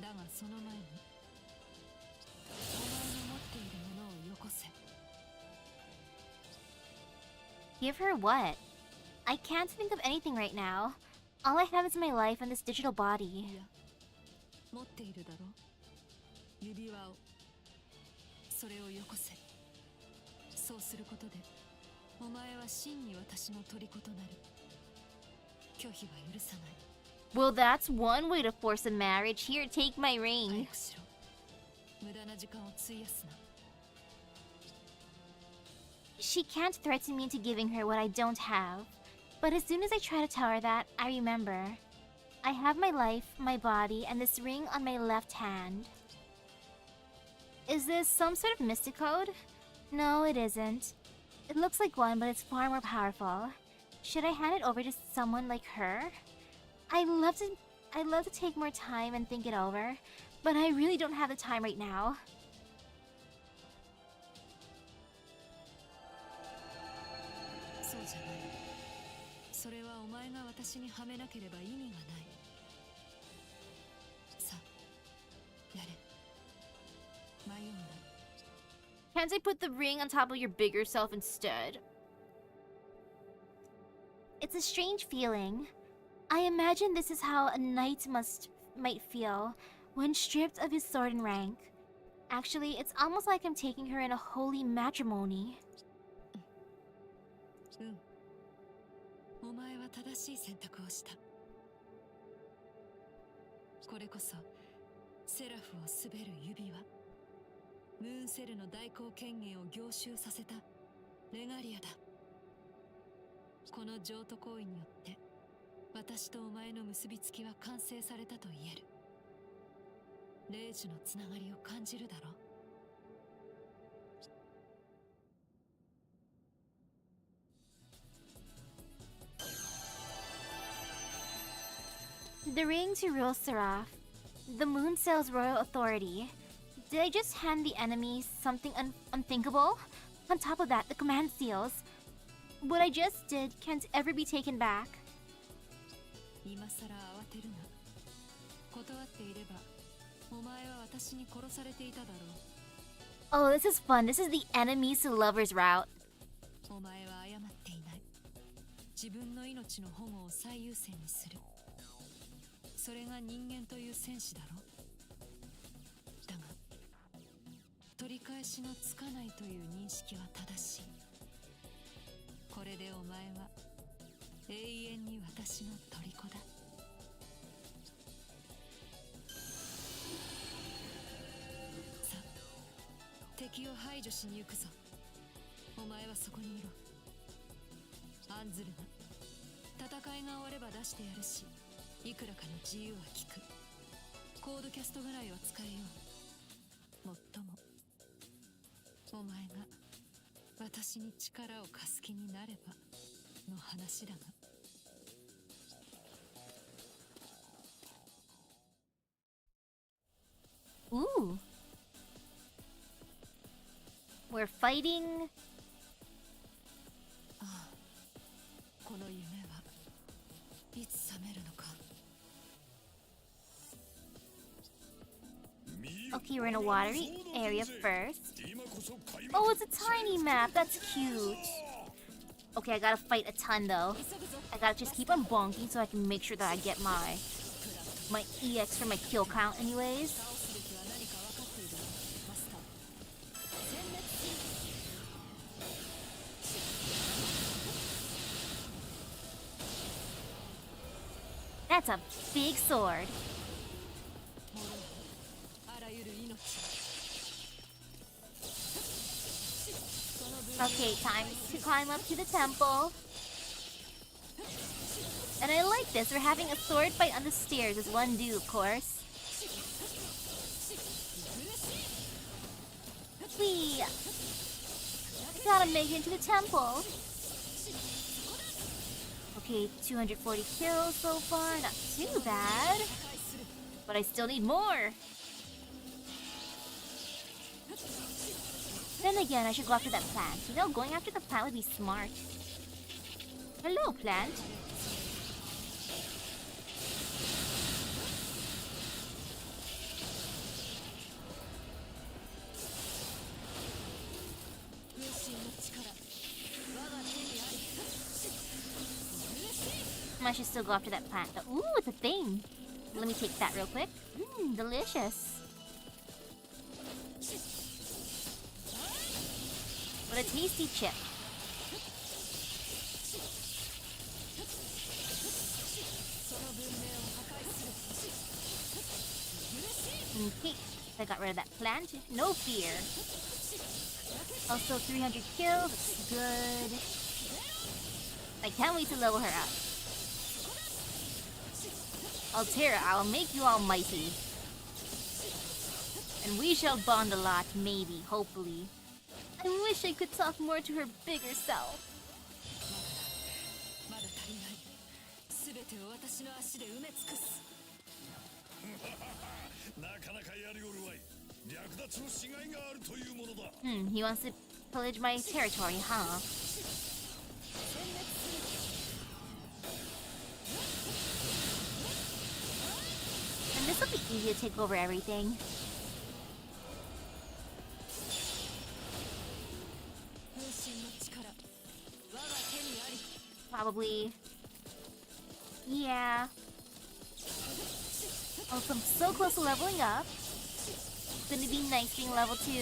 だがその前に、お前の持っているものをよこせ。 Give her what? I can't think of anything right now. All I have is my life and this digital body. いや、持っているだろう。指輪を。それをよこせ。そうすることで、お前は真に私の虜となる。拒否は許さない。 Well, that's one way to force a marriage. Here, take my 早 ring. くしろ。無駄な時間を費やすな。 She can't threaten me into giving her what I don't have. But as soon as I try to tell her that, I remember. I have my life, my body, and this ring on my left hand. Is this some sort of mystic code? No, it isn't. It looks like one, but it's far more powerful. Should I hand it over to someone like her? I'd love to take more time and think it over, but I really don't have the time right now. そうじゃない。それはお前が私にはめなければ意味がない。さあ、やれ。迷うな。 Can't I put the ring on top of your bigger self instead? It's a strange feeling. I imagine this is how a knight might feel when stripped of his sword and rank. Actually, it's almost like I'm taking her in a holy matrimony. うん。お前は正しい選択をした。これこそセラフを滑る指輪。ムーンセルの代行権限を凝集させたレガリアだ。この譲渡行為によって私とお前の結びつきは完成されたと言える。霊樹のつながりを感じるだろう。 The ring to rule Seraph. The Moon Cell's royal authority. Did I just hand the enemy something unthinkable? On top of that, the command seals. What I just did can't ever be taken back. 今さら慌てるな。断っていれば、お前は私に殺されていただろう。 Oh, this is fun. This is the enemies to lovers route. お前は誤っていない。自分の命の保護を最優先にする。それが人間という戦士だろ。だが、取り返しのつかないという認識は正しい。これでお前は永遠に私の虜だ。さあ、敵を排除しに行くぞ。お前はそこにいろ。案ずるな。戦いが終われば出してやるし、いくらかの自由は利く。コードキャストぐらいは使えよう。もっともお前が私に力を貸す気になればの話だが。 Ooh. We're fighting. ああ、この夢はいつ覚めるのか。 Okay, we're in a watery area first. Oh, it's a tiny map. That's cute. Okay, I gotta fight a ton though. I gotta just keep on bonking so I can make sure that I get my EX for my kill count anyways. That's a big sword. Okay, time to climb up to the temple. And I like this. We're having a sword fight on the stairs as one do, of course. Whee! Gotta make it into the temple. Okay, 240 kills so far. Not too bad. But I still need more. Then again, I should go after that plant. You know, going after the plant would be smart. Hello, plant. I should still go after that plant. Ooh, it's a thing. Let me take that real quick. Mmm, delicious. What a tasty chip. in case I got rid of that plant. No fear. Also 300 kills. It's good. I can't wait to level her up. Altera, I'll make you almighty. And we shall bond a lot, maybe, hopefully. I wish I could talk more to her bigger self. まだ足りない。すべてを私の足で埋め尽くす。なかなかやりおるわい。略奪のしがいがあるというものだ。He wants to pillage my territory, huh? And this will be easy to take over everything. Probably. Yeah. Also, I'm so close to leveling up. It's gonna be nice being level 2.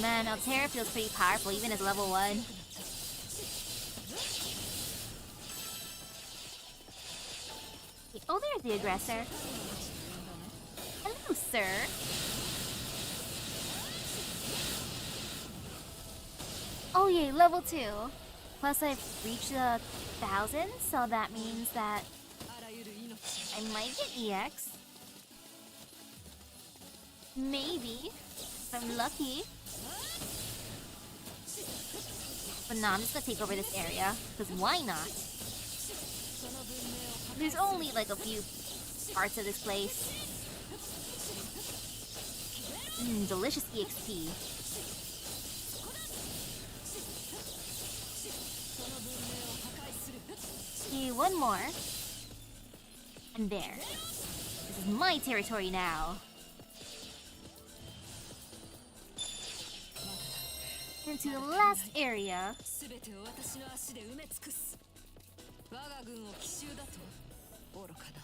Man, Altera feels pretty powerful even as level 1. Oh, there's the aggressor. Hello, sir. Oh yay, level 2. Plus I've reached 1,000, so that means that I might get EX. Maybe, if I'm lucky. But no, I'm just gonna take over this area, because why not? There's only like a few parts of this place. Delicious EXP. Okay, one more. And there. This is my territory now. Into the last area. すべてを私の足で埋め尽くす。我が軍を奇襲だと愚かな。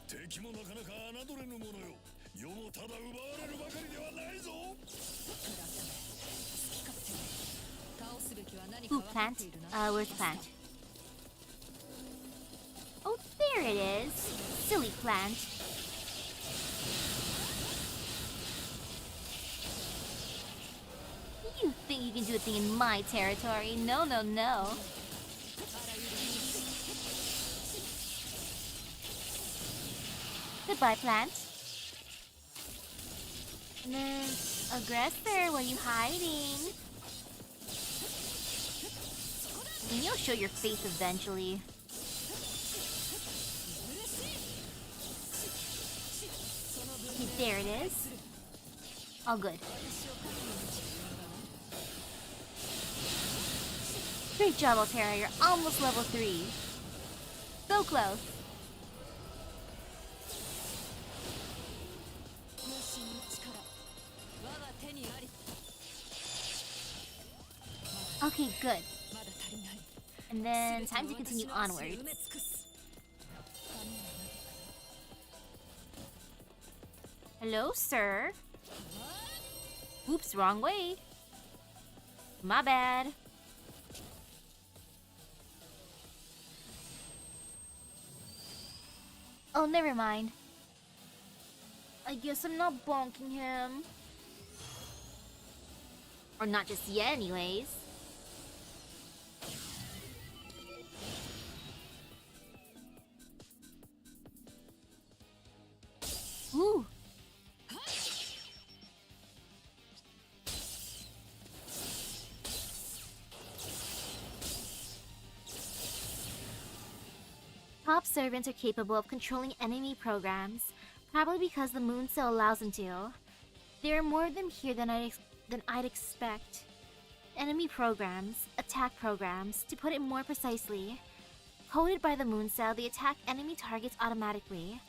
敵もなかなか侮れぬものよ。世もただ奪われるばかりではないぞ。倒すべきは何か Ooh, 分か plant. っているな。 Where's the plant? Oh, there it is. Silly plant. You think you can do a thing in my territory? No, no, no. Goodbye, plant. And then, aggressor, where are you hiding? I mean, you'll show your face eventually. Okay, there it is. All good. Great job, Altera. You're almost level 3. So close. Okay, good. And then time to continue onwards. Hello, sir. Oops, wrong way. My bad. Oh, never mind. I guess I'm not bonking him. Or not just yet, anyways. Ooh. Top servants are capable of controlling enemy programs, probably because the moon cell allows them to. There are more of them here than I'd expect. Enemy programs, attack programs, to put it more precisely. Coded by the moon cell, they attack enemy targets automatically.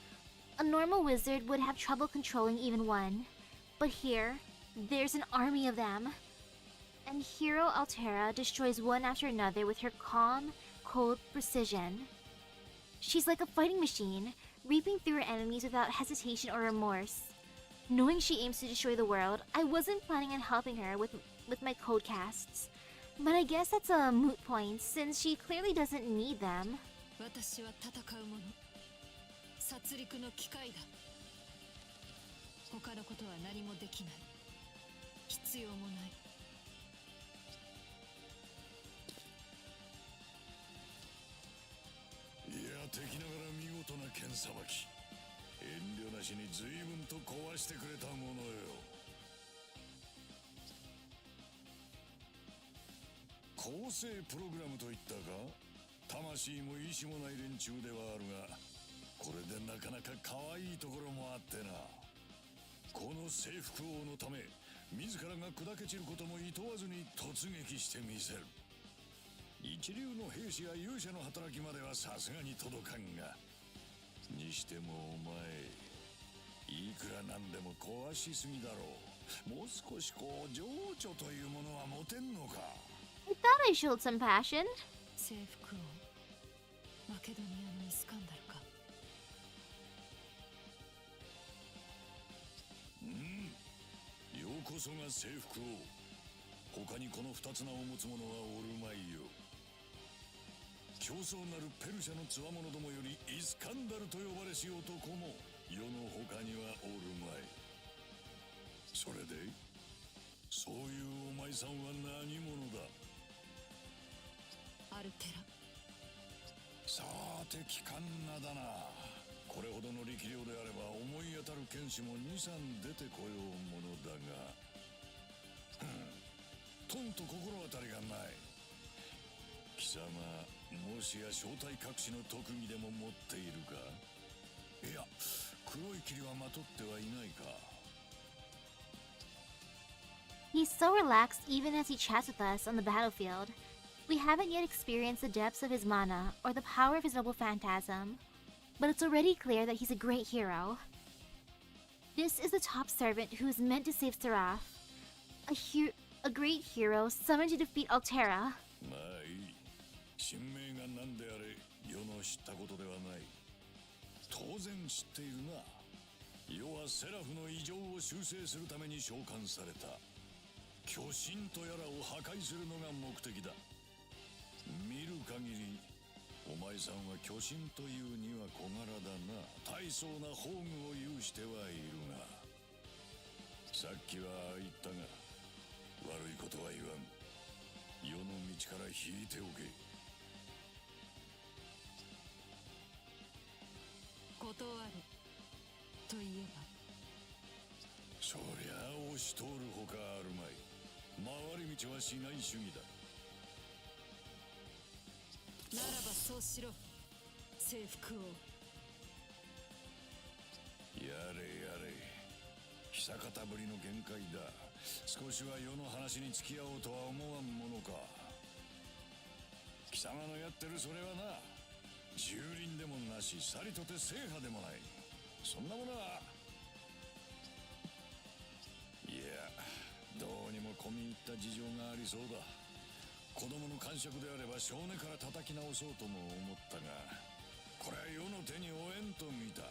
A normal wizard would have trouble controlling even one. But here, there's an army of them. And Hero Altera destroys one after another with her calm, cold precision. She's like a fighting machine, reaping through her enemies without hesitation or remorse. Knowing she aims to destroy the world, I wasn't planning on helping her with my code casts. But I guess that's a moot point, since she clearly doesn't need them. 殺戮の機械だ。他のことは何もできない。必要もない。いや、敵ながら見事な剣さばき。遠慮なしに随分と壊してくれたものよ。構成プログラムといったか。魂も意志もない連中ではあるが、これでなかなか可愛いところもあってな。この征服王のため自らが砕け散ることも厭わずに突撃してみせる。一流の兵士や勇者の働きまではさすがに届かんが、にしてもお前いくらなんでも壊しすぎだろう。もう少しこう情緒というものは持てんのか。 I thought I showed some passion. 征服王、マケドニアのイスカンダルか。ようこそが征服王。他にこの二つ名を持つ者はおるまいよ。競争なるペルシャの強者どもよりイスカンダルと呼ばれし男も世の他にはおるまい。それでそういうお前さんは何者だ。アルテラ。さて機関なだな。これほどの力量であれば思い当たる剣士も 2,3 出てこようものだが、とんと心当たりがない。貴様もしや正体隠しの特技でも持っているか。いや、黒い霧はまとってはいないか。 He's so relaxed even as he chats with us on the battlefield. We haven't yet experienced the depths of his mana or the power of his noble phantasm, but it's already clear that he's a great hero. This is the top servant who is meant to save Seraph, a great hero summoned to defeat Altera. まあいい。神明が何であれ世の知ったことではない。当然知っているな。世はセラフの異常を修正するために召喚された。巨神とやらを破壊するのが目的だ。見る限りお前さんは巨神というには小柄だな。大層な宝具を有してはいるが、さっきは言ったが悪いことは言わん。世の道から引いておけ。断るといえば。そりゃあ押し通るほかあるまい。回り道はしない主義だ。ならばそうしろ、征服王。やれやれ、久方ぶりの限界だ。少しは世の話に付き合おうとは思わんものか。貴様のやってるそれはな、蹂躙でもなし、さりとて制覇でもない。そんなものは、いや、どうにも込み入った事情がありそうだ。子供の感触であれば少年から叩き直そうとも思ったが、これは世の手に負えんと見た。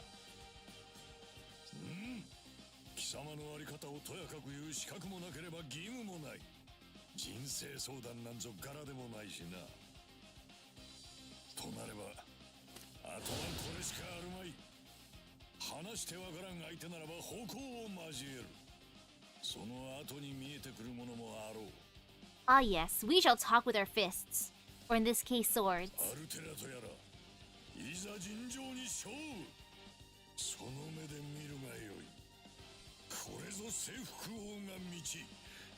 貴様のあり方をとやかく言う資格もなければ義務もない。人生相談なんぞ柄でもないしな。となればあとはこれしかあるまい。話してわからん相手ならば矛を交える。その後に見えてくるものもあろう。Ah yes, we shall talk with our fists, or in this case swords. アルテラとやら、いざ尋常に勝負。その目で見るがよい。これぞ征服王が道、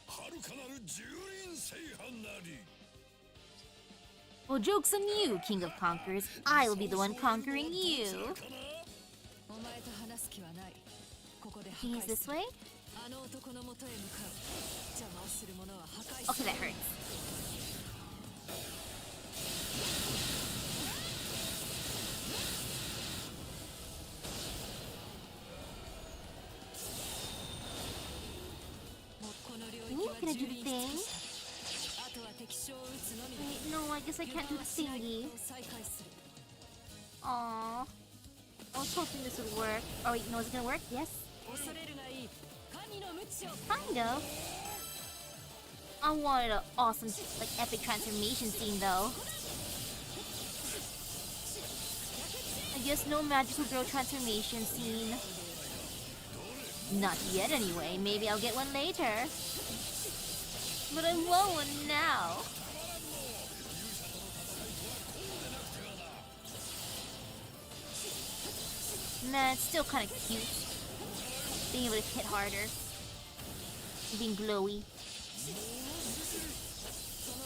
遥かなる蹂躙制覇なり。 Well, joke's on you, King of Conquerors. I will be the one conquering you. お前と話す気はない。ここで破 He's 壊 this する。 way? あの男のもとへ向かう。邪魔をする者は破壊 Okay, する。 that hurts. もうこの領 Ooh, 域は can I 蹂 do 躙 the し thing? 尽くした。あとは敵将を撃つのみだ。 Wait, no, I guess I can't do the 油断はしない thingy. ことを再開する。 Aww. I was hoping this would work. Oh wait, no, is it gonna work? Yes. 恐れるがいい。神の鞭を。 Kind of. I wanted an awesome, like, epic transformation scene, though. I guess no magical girl transformation scene. Not yet anyway, maybe I'll get one later. But I want one now. Nah, it's still kinda cute. Being able to hit harder. Being glowy.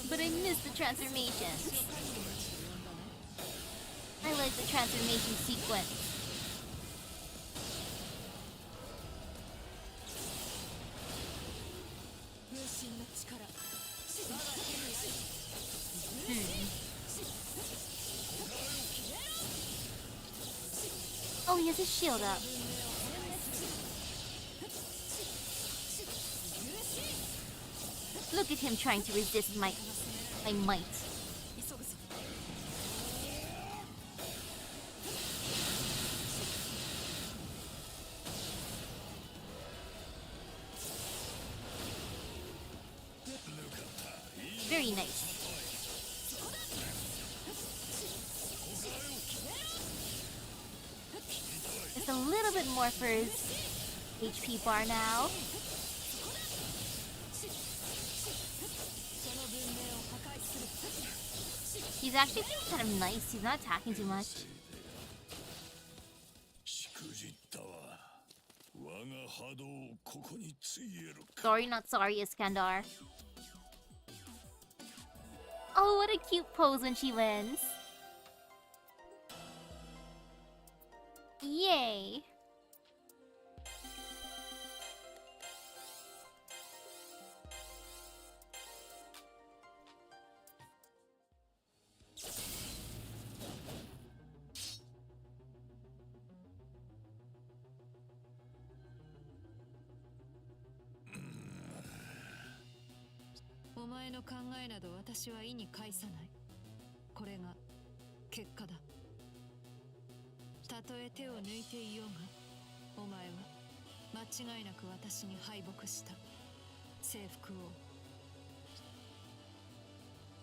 But I miss the transformations. I like the transformation sequence. Oh, he has his shield up. Look at him trying to resist my might. Very nice. It's a little bit more for his HP bar now. He's actually being kind of nice. He's not attacking too much. Sorry, not sorry, Iskandar. Oh, what a cute pose when she wins. Yay.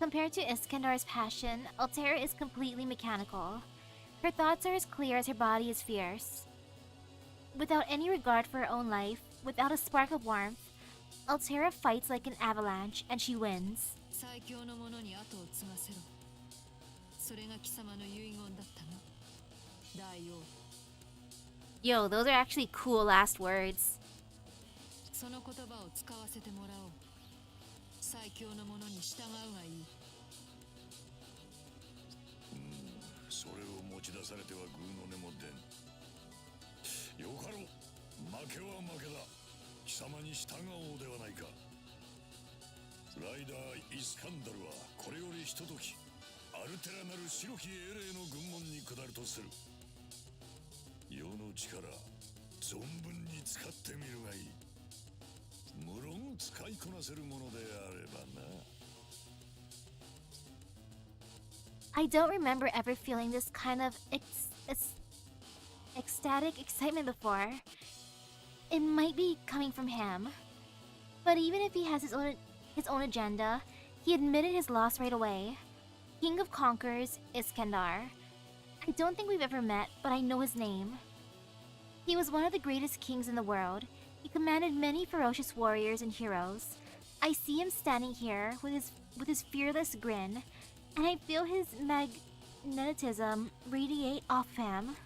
Compared to Iskandar's passion, Altera is completely mechanical. Her thoughts are as clear as her body is fierce. Without any regard for her own life, without a spark of warmth, Altera fights like an avalanche and she wins. Yo, those are actually cool last words. I don't remember ever feeling this kind of ecstatic excitement before. It might be coming from him. But even if he has his own agenda, he admitted his loss right away. King of Conquerors, Iskandar. I don't think we've ever met, but I know his name. He was one of the greatest kings in the world. He commanded many ferocious warriors and heroes. I see him standing here with his fearless grin, and I feel his magnetism radiate off him.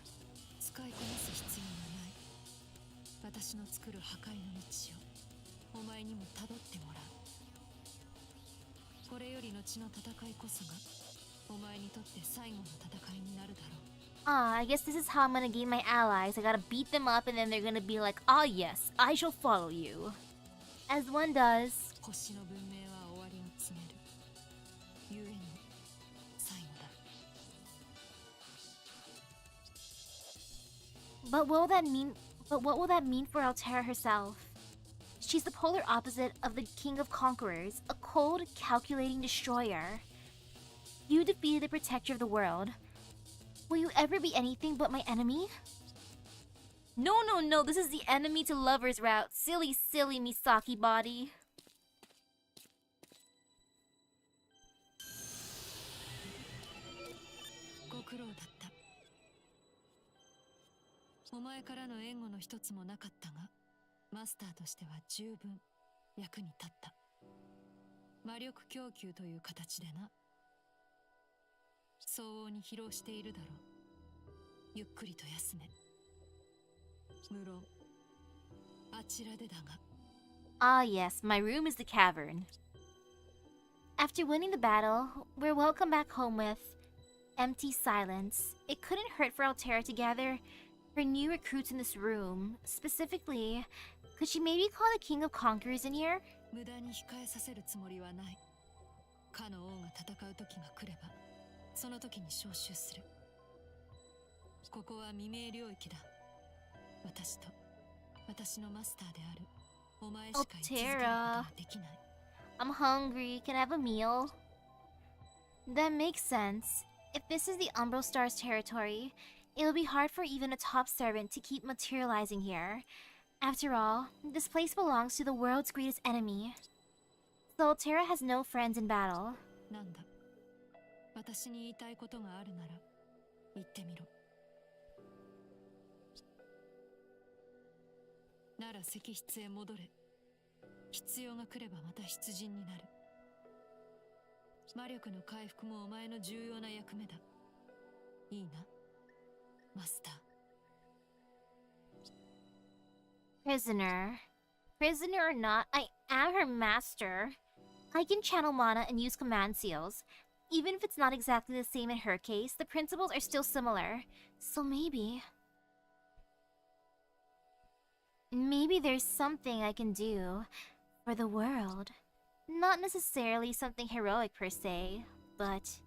I guess this is how I'm gonna gain my allies. I gotta beat them up and then they're gonna be like, ah yes, I shall follow you. As one does. But what will that mean for Altera herself? She's the polar opposite of the King of Conquerors, a cold, calculating destroyer. You defeated the protector of the world. Will you ever be anything but my enemy? No, this is the enemy to lovers route. Silly Misaki body. お前からの援護の一つもなかったが、マスターとしては十分役に立った。魔力供給という形でな。相応に疲労しているだろう。ゆっくりと休め。無論あちらでだが。Ah, yes, my room is the cavern. After winning the battle, we're welcomed back home with empty silence. It couldn't hurt for Altera to gather her new recruits in this room. Specifically, could she maybe call the King of Conquerors in here? 無駄に控えさせるつもりはない。かの王が戦う時が来れば、その時に招集する。ここは未明領域だ。私と私のマスターであるお前しか居続けることはできない。I'm hungry. Can I have a meal? That makes sense. If this is the Umbral Star's territory, it'll be hard for even a top servant to keep materializing here. After all, this place belongs to the world's greatest enemy. So Altera has no friends in battle. なんだ。私に言いたいことがあるなら言ってみろ。なら石室へ戻れ。必要が来ればまた出陣になる。魔力の回復もお前の重要な役目だ。いいな、マスター。Prisoner. Prisoner or not, I am her master. I can channel mana and use command seals. Even if it's not exactly the same in her case, the principles are still similar. So maybe there's something I can do for the world. Not necessarily something heroic per se, but...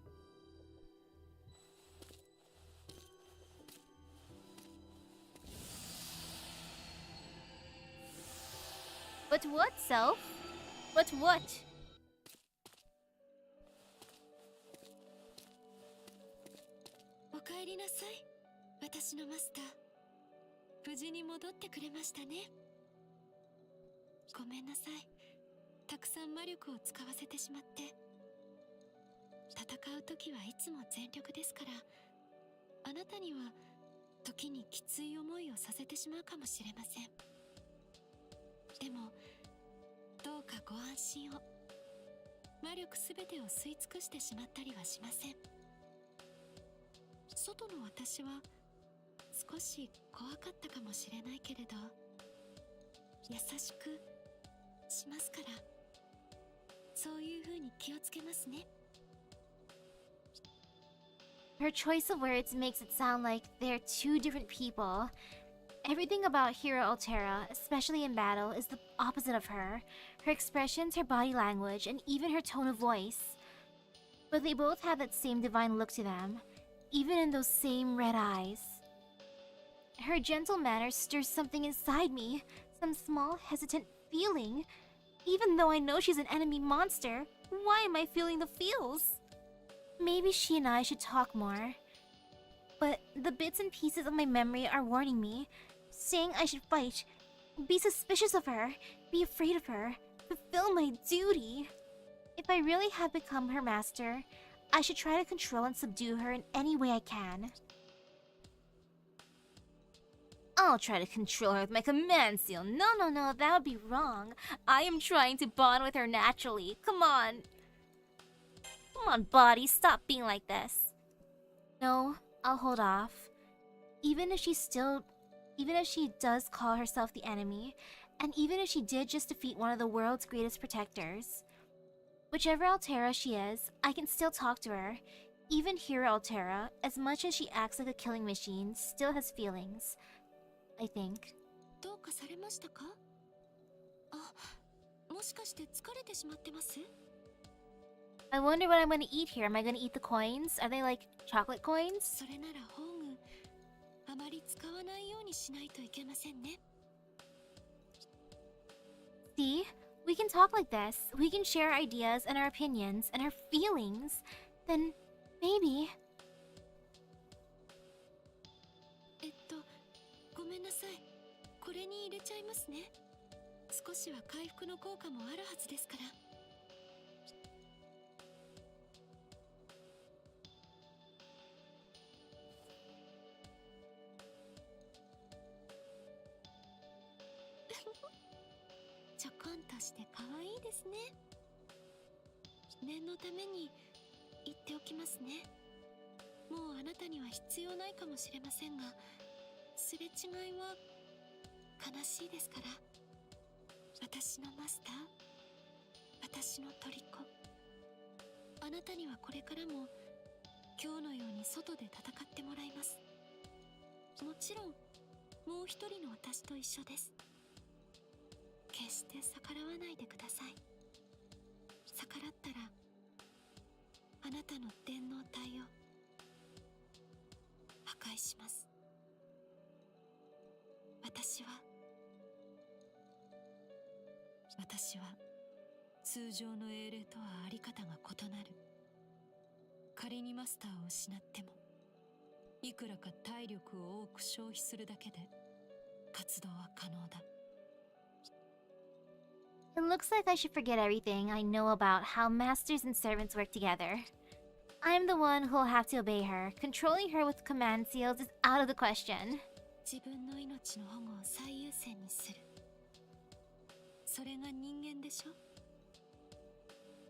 But what, Self? But what? おかえりなさい、私のマスター。無事に戻ってくれましたね。ごめんなさい。たくさん魔力を使わせてしまって。戦う時はいつも全力ですから、あなたには時にきつい思いをさせてしまうかもしれません。でもどうかご安心を。魔力すべてを吸い尽くしてしまったりはしません。外の私は少し怖かったかもしれないけれど、優しくしますから。そういう風に気をつけますね。Her choice of words makes it sound like they're two different people. Everything about Hero Altera, especially in battle, is the opposite of her. Her expressions, her body language, and even her tone of voice. But they both have that same divine look to them, even in those same red eyes. Her gentle manner stirs something inside me, some small, hesitant feeling. Even though I know she's an enemy monster, why am I feeling the feels? Maybe she and I should talk more. But the bits and pieces of my memory are warning me, saying I should fight, be suspicious of her, be afraid of her, fulfill my duty. If I really have become her master, I should try to control and subdue her in any way I can. I'll try to control her with my command seal. No, that would be wrong. I am trying to bond with her naturally. Come on. Come on, body, stop being like this. No, I'll hold off. Even if she does call herself the enemy, and even if she did just defeat one of the world's greatest protectors. Whichever Altera she is, I can still talk to her. Even Hero Altera, as much as she acts like a killing machine, still has feelings. I think. どうかされましたか？あ、もしかして疲れてしまってます？ I wonder what I'm gonna eat here. Am I gonna eat the coins? Are they like chocolate coins? それなら宝具、あまり使わないようにしないといけませんね。See? We can talk like this. We can share our ideas and our opinions and our feelings. Then maybe... ごめんなさい。これに入れちゃいますね。少しは回復の効果もあるはずですから。ちょこんとして可愛いですね。念のために言っておきますね。もうあなたには必要ないかもしれませんが、すれ違いは悲しいですから。私のマスター、私の虜、あなたにはこれからも今日のように外で戦ってもらいます。もちろんもう一人の私と一緒です。決して逆らわないでください。逆らったらあなたの電脳体を破壊します。私は通常の英霊とはあり方が異なる。仮にマスターを失っても、いくらか体力を多く消費するだけで活動は可能だ。It looks like I should forget everything I know about how masters and servants work together. I'm the one who'll have to obey her. Controlling her with command seals is out of the question. 自分の命の保護を最優先にする。それが人間でしょ。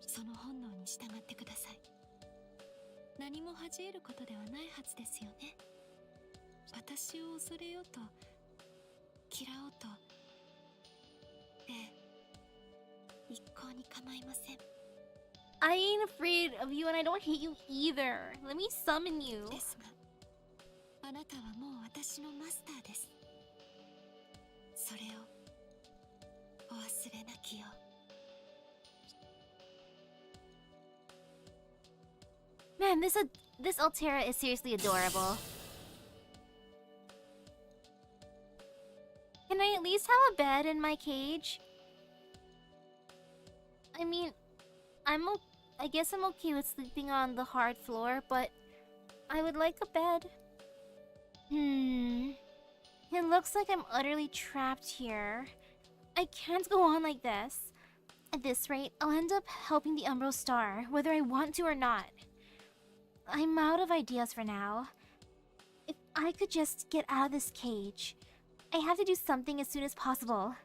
その本能に従ってください。何も恥じ得ることではないはずですよね。私を恐れようと嫌おうと、一向に構いません。I ain't afraid of you and I don't hate you either. Let me summon you. ですが、あなたはもう私のマスターです。それをお忘れなきよう。 Man, this Altera is seriously adorable. Can I at least have a bed in my cage? I mean, I guess I'm okay with sleeping on the hard floor, but I would like a bed. It looks like I'm utterly trapped here. I can't go on like this. At this rate, I'll end up helping the Umbral Star, whether I want to or not. I'm out of ideas for now. If I could just get out of this cage. I have to do something as soon as possible.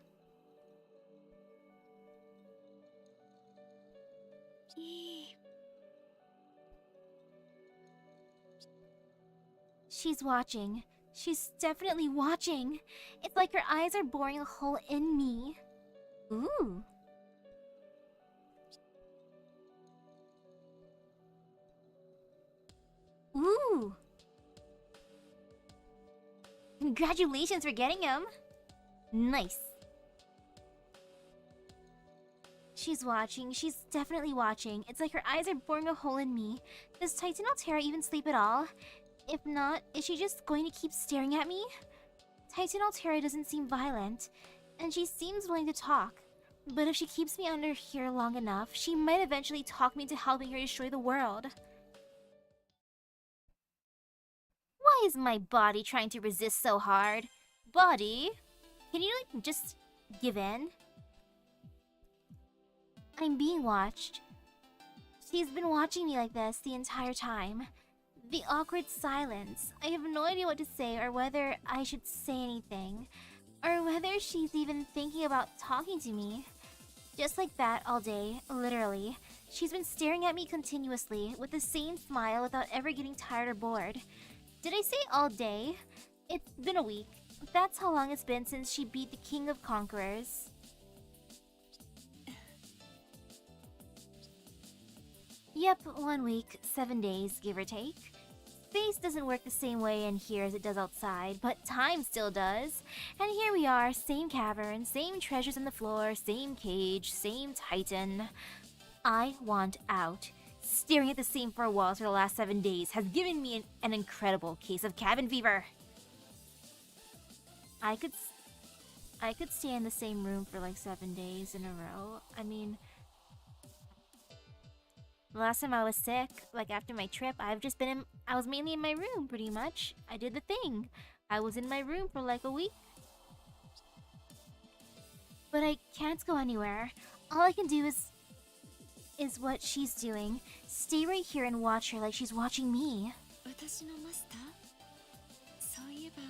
She's watching. She's definitely watching. It's like her eyes are boring a hole in me. Ooh. Ooh. Congratulations for getting him. Nice. She's watching. She's definitely watching. It's like her eyes are boring a hole in me. Does Titan Altera even sleep at all? If not, is she just going to keep staring at me? Titan Altera doesn't seem violent, and she seems willing to talk. But if she keeps me under here long enough, she might eventually talk me into helping her destroy the world. Why is my body trying to resist so hard? Body? Can you, just give in? I'm being watched. She's been watching me like this the entire time. The awkward silence. I have no idea what to say or whether I should say anything. Or whether she's even thinking about talking to me. Just like that all day, literally. She's been staring at me continuously with the same smile without ever getting tired or bored. Did I say all day? It's been a week. That's how long it's been since she beat the King of Conquerors. Yep, 1 week, 7 days, give or take. Space doesn't work the same way in here as it does outside, but time still does. And here we are, same cavern, same treasures on the floor, same cage, same Titan. I want out. Staring at the same 4 walls for the last 7 days has given me an incredible case of cabin fever. I could stay in the same room for like 7 days in a row. I mean, the last time I was sick, like after my trip, I was mainly in my room pretty much. I did the thing. I was in my room for like a week. But I can't go anywhere. All I can do is what she's doing. Stay right here and watch her like she's watching me. 私のマスター？そういえば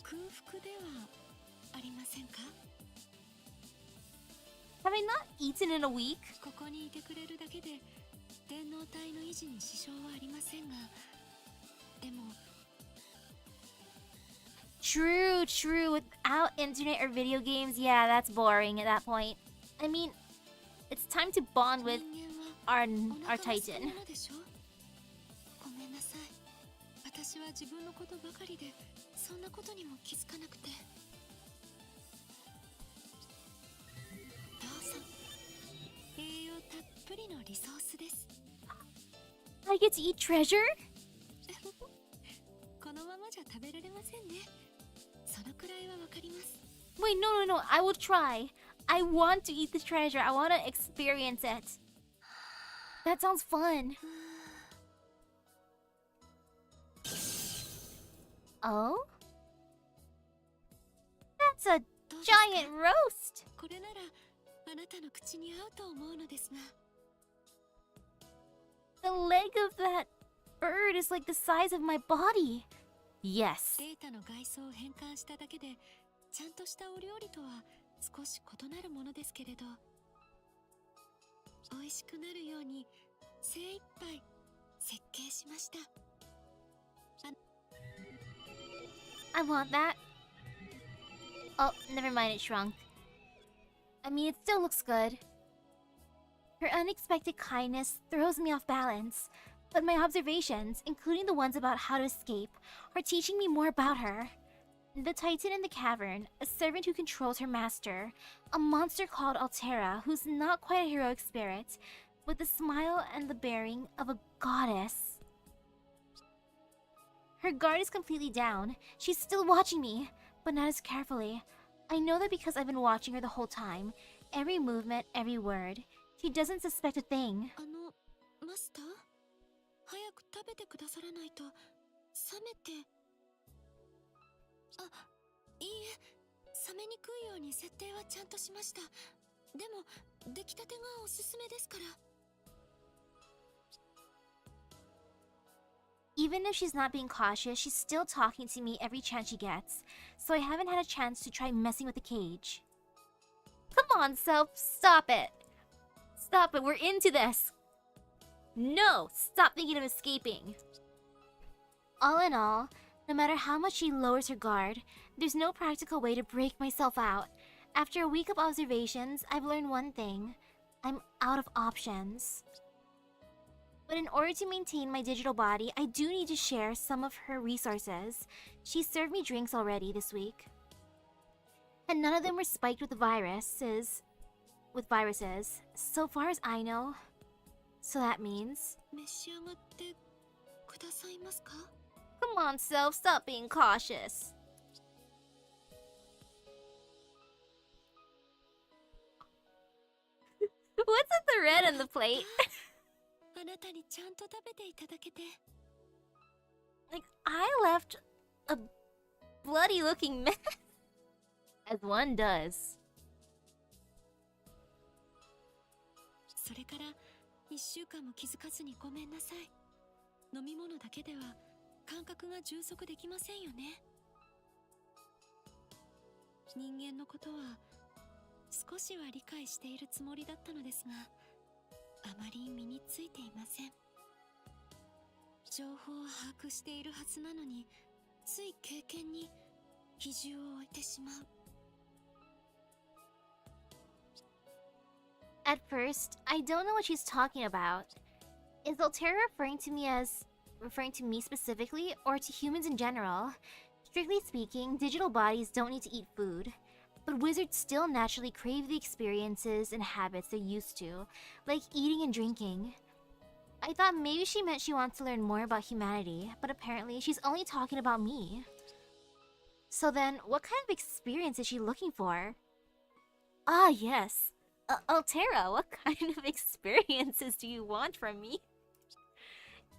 空腹ではありませんか？ Have I not eaten in a week? ここにいてくれるだけで電脳体の維持に支障はありませんが、でも True, true. Without internet or video games, yeah, that's boring at that point. I mean, it's time to bond with 人間は our Titan. お腹が空くものでしょ？ごめんなさい。私は自分のことばかりでそんなことにも気づかなくて。どうぞ。栄養たっぷりのリソースです。I get to eat treasure? このままじゃ食べられませんね。そのくらいはわかります。 Wait, no, no, no. I will try. I want to eat the treasure. I want to experience it. That sounds fun. Oh? That's a どうですか？ giant roast. これならあなたの口に合うと思うのですが。 The leg of that bird is like the size of my body. Yes. データの外装を変換しただけでちゃんとしたお料理とは少し異なるものですけれど、美味しくなるように精一杯設計しました。 I want that. Oh, never mind, it shrunk. I mean, it still looks good. Her unexpected kindness throws me off balance, but my observations, including the ones about how to escape, are teaching me more about her. The Titan in the cavern, a servant who controls her master, a monster called Altera, who's not quite a heroic spirit, with the smile and the bearing of a goddess. Her guard is completely down. She's still watching me, but not as carefully. I know that because I've been watching her the whole time, every movement, every word. She doesn't suspect a thing. マスター、早く食べてくださらないと冷めて。あ、いいえ、冷めにくいように設定はちゃんとしました。でも出来たてがおすすめですから。 Even if she's not being cautious, she's still talking to me every chance she gets, so I haven't had a chance to try messing with the cage. Come on, Self, stop it! Stop it, we're into this! No! Stop thinking of escaping! All in all, no matter how much she lowers her guard, there's no practical way to break myself out. After a week of observations, I've learned one thing. I'm out of options. But in order to maintain my digital body, I do need to share some of her resources. She served me drinks already this week. And none of them were spiked with viruses, so far as I know. So that means... 召し上がってくださいますか？ Come on, Self, stop being cautious. What's with the red on the plate? あなたにちゃんと食べていただけて。 Like, I left a bloody-looking mess. As one does. それから1週間も気づかずにごめんなさい。飲み物だけでは感覚が充足できませんよね。人間のことは少しは理解しているつもりだったのですが、あまり身についていません。情報を把握しているはずなのに、つい経験に比重を置いてしまう。 At first, I don't know what she's talking about. Is Altera referring to me specifically, or to humans in general? Strictly speaking, digital bodies don't need to eat food. But wizards still naturally crave the experiences and habits they're used to, like eating and drinking. I thought maybe she meant she wants to learn more about humanity, but apparently she's only talking about me. So then, what kind of experience is she looking for? Ah, yes. Altera, what kind of experiences do you want from me?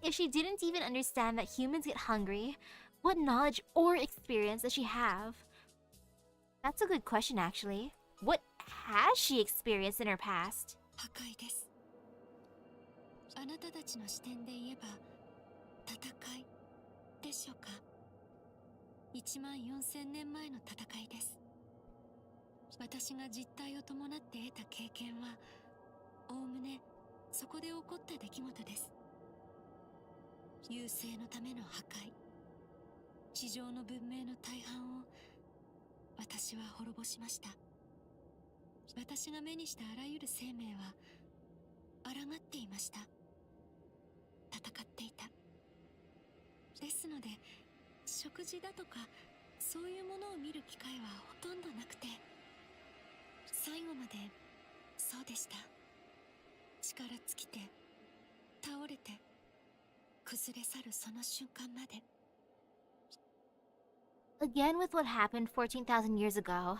If she didn't even understand that humans get hungry, what knowledge or experience does she have? That's a good question, actually. What has she experienced in her past? 破壊です。あなたたちの視点で言えば戦いでしょうか。1万4000年前の戦いです。私が実体を伴って得た経験はおおむねそこで起こった出来事です。優勢のための破壊、地上の文明の大半を私は滅ぼしました。私が目にしたあらゆる生命は抗っていました。戦っていた。ですので食事だとかそういうものを見る機会はほとんどなくて、最後までそうでした。力尽きて倒れて崩れ去るその瞬間まで。 Again with what happened 14,000 years ago.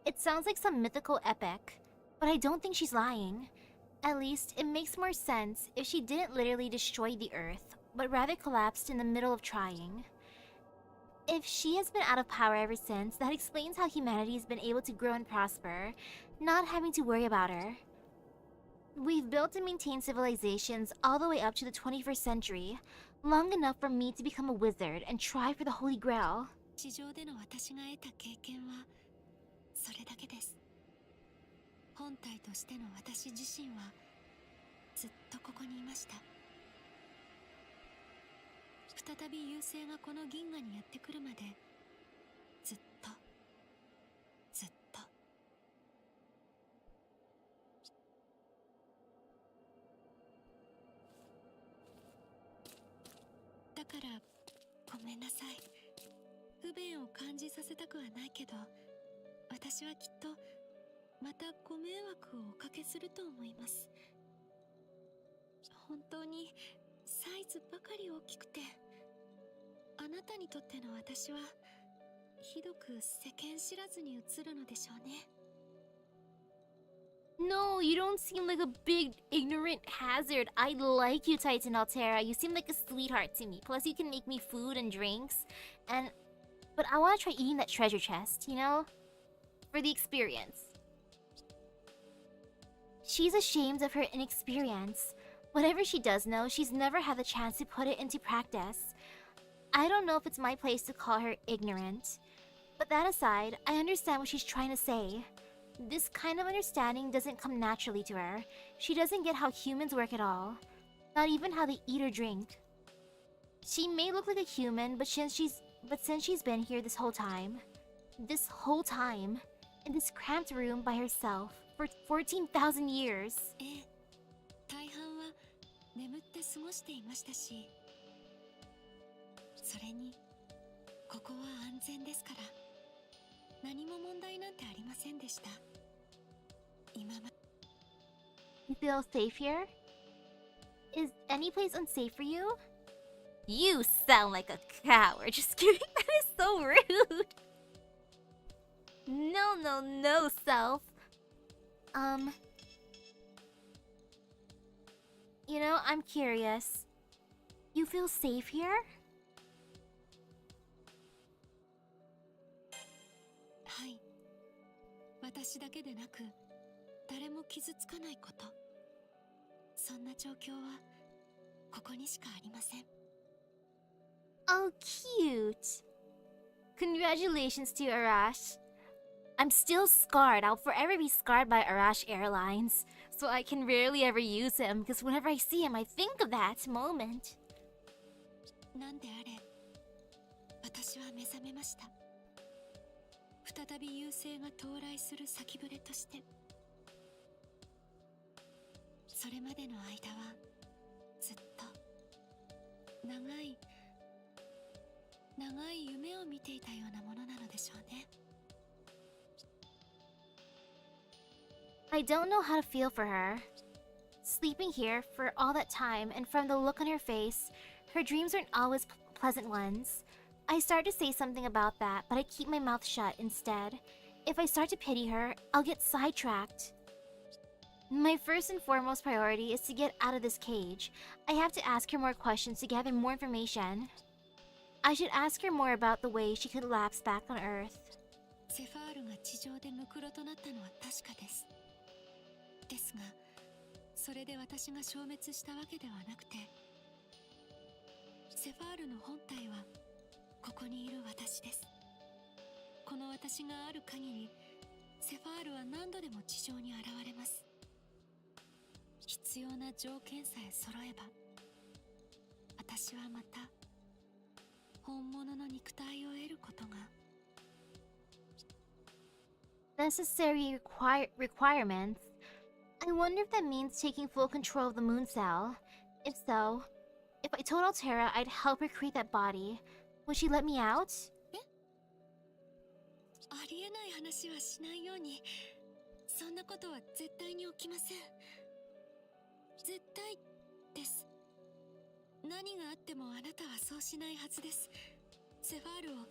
It sounds like some mythical epic, but I don't think she's lying. At least, it makes more sense if she didn't literally destroy the Earth, but rather collapsed in the middle of trying. If she has been out of power ever since, that explains how humanity has been able to grow and prosper, not having to worry about her. We've built and maintained civilizations all the way up to the 21st century, long enough for me to become a wizard and try for the Holy Grail. 地上での私が得た経験はそれだけです。本体としての私自身はずっとここにいました。再び優勢がこの銀河にやってくるまでずっとずっと。だからごめんなさい。不便を感じさせたくはないけど、私はきっとまたご迷惑をおかけすると思います。本当にサイズばかり大きくて、あなたにとっての私はひどく世間知らずに映るのでしょうね。 No, you don't seem like a big, ignorant hazard. I like you, Titan Altera. You seem like a sweetheart to me. Plus, you can make me food and drinks. But I want to try eating that treasure chest, you know? For the experience. She's ashamed of her inexperience. Whatever she does know, she's never had the chance to put it into practice. I don't know if it's my place to call her ignorant. But that aside, I understand what she's trying to say. This kind of understanding doesn't come naturally to her. She doesn't get how humans work at all. Not even how they eat or drink. She may look like a human, but since she's been here this whole time, in this cramped room by herself for 14,000 years. ええ、大半は眠って過ごしていましたし、それにここは安全ですから、何も問題なんてありませんでした。今ま You feel safe here? Is any place unsafe for you? You sound like a coward. Just kidding. That is so rude. No, self. You know, I'm curious. You feel safe here? はい。私だけでなく、誰も傷つかないこと。そんな状況はここにしかありません。Oh, cute. Congratulations to Arash. I'm still scarred. I'll forever be scarred by Arash Airlines. So I can rarely ever use him because whenever I see him, I think of that moment. なんであれ、私は目覚めました。再び優勢が到来する先触れとして。それまでの間はずっと長い夢を見ていたようなものなのでしょうね。I don't know how to feel for her. Sleeping here for all that time, and from the look on her face, her dreams aren't always pleasant ones. I start to say something about that, but I keep my mouth shut instead. If I start to pity her, I'll get sidetracked. My first and foremost priority is to get out of this cage. I have to ask her more questions to gather more information. I should ask her more about the way she could lapse back on Earth. セファールが地上でムクロとなったのは確かです。ですが、それで私が消滅したわけではなくて、セファールの本体はここにいる私です。この私がある限り、セファールは何度でも地上に現れます。必要な条件さえ揃えば、私はまた本物の肉体を得ることが。Necessary requirements? I wonder if that means taking full control of the moon cell. If so, if I told Altera I'd help her create that body, would she let me out? ありえない話はしないように。そんなことは絶対に起きません。絶対です。何があってもあなたはそうしないはずです。セファールを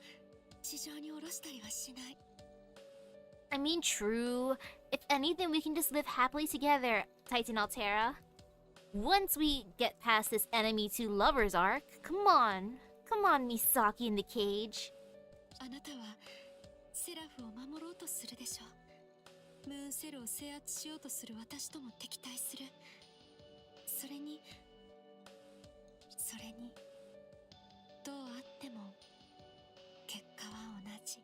地上に下ろしたりはしない。I mean, true. If anything, we can just live happily together, Titan Altera. Once we get past this enemy to lovers arc, come on. Come on, Misaki in the cage. あなたはセラフを守ろうとするでしょう。ムーンセルを制圧しようとする私とも敵対する。それにどうあっても結果は同じ。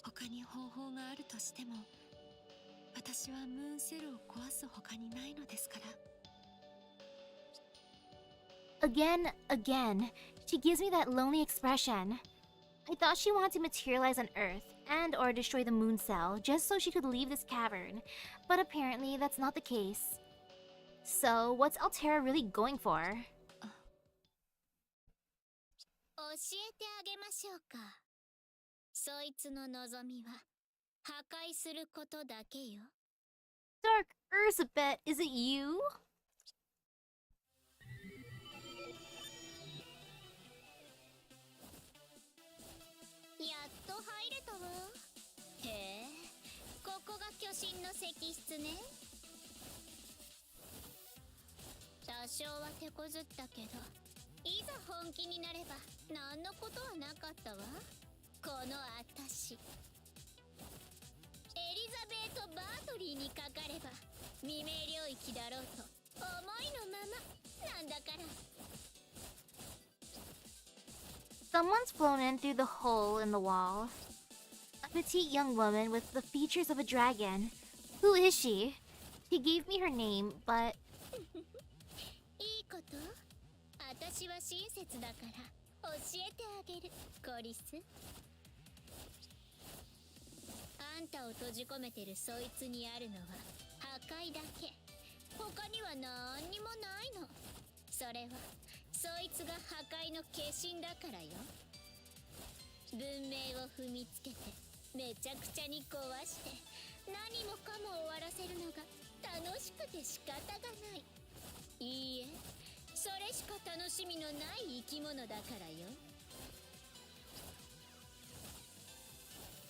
他に方法があるとしても、私はムーンセルを壊す他にないのですから。 Again, she gives me that lonely expression. I thought she wanted to materialize on Earth and or destroy the moon cell just so she could leave this cavern, but apparently that's not the case. So, what's Altera really going for? 教えてあげましょうか。そいつの望みは破壊することだけよ。Dark Urzabet, is it you? やっと入れたわ。へえ、ここが巨神の石室ね。多少は手こずったけど、いざ本気になれば何のことはなかったわ。このあたしエリザベート・バートリーにかかれば未明領域だろうと思いのままなんだから。 Someone's flown in through the hole in the wall. A petite young woman with the features of a dragon. Who is she? She gave me her name, but いいこと。私は親切だから教えてあげる、コリス。あんたを閉じ込めてるそいつにあるのは破壊だけ。他には何にもないの。それはそいつが破壊の化身だからよ。文明を踏みつけてめちゃくちゃに壊して何もかも終わらせるのが楽しくて仕方がない。いいえ、それしか楽しみのない生き物だからよ。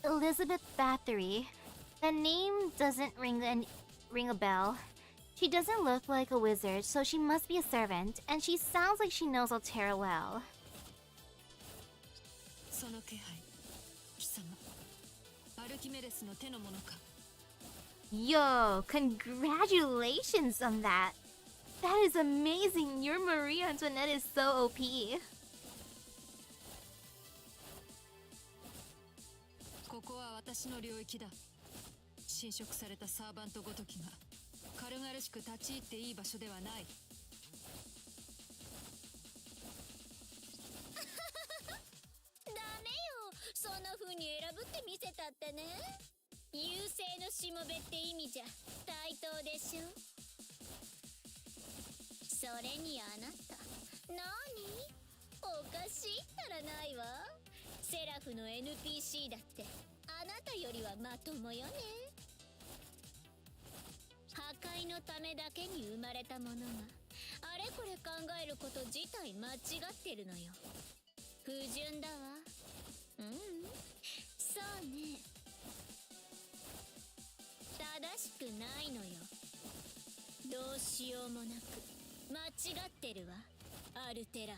Elizabeth Bathory. That name doesn't ring a bell. She doesn't look like a wizard, so she must be a servant, and she sounds like she knows Altera well. その気配、貴様、アルキメデスの手のものか。 Yo, congratulations on that! That is amazing! Your Marie Antoinette is so OP. ここは私の領域だ。侵食されたサーバントごときが軽々しく立ち入っていい場所ではない。ダメよ、そんな風に選ぶって見せたってね。優勢のしもべって意味じゃ対等でしょ。それにあなた、何？おかしいったらないわ。セラフの NPC だってあなたよりはまともよね。破壊のためだけに生まれたものがあれこれ考えること自体間違ってるのよ。不純だわ。そうね。正しくないのよ。どうしようもなく間違ってるわ、アルテラ。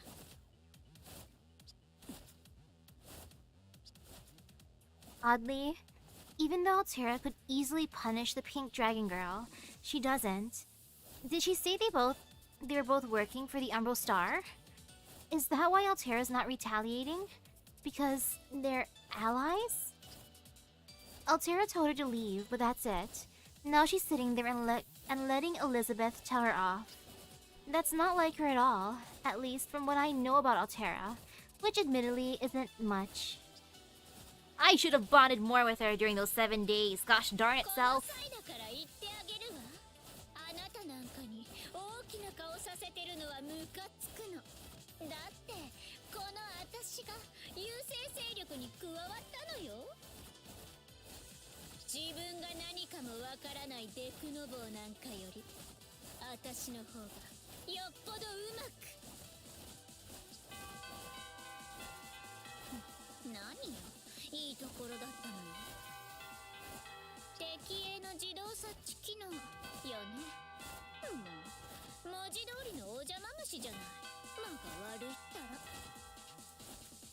Oddly, even though Altera could easily punish the pink dragon girl, she doesn't. Did she say they were both working for the Umbral Star? Is that why Altera's not retaliating? Because they're allies? Altera told her to leave, but that's it. Now she's sitting there and letting Elizabeth tell her off. That's not like her at all, at least from what I know about Altera, which admittedly isn't much. I should have bonded more with her during those 7 days, gosh darn it, self. この際だから言ってあげるわ。あなたなんかに大きな顔させてるのはムカつくの。だってこの私が優勢勢力に加わったのよ。自分が何かもわからないデクノボーなんかより私の方がよっぽどうまく。何よ、いいところだったのよ。敵への自動察知機能よね。もう文字通りのお邪魔虫じゃない。間が悪いったら。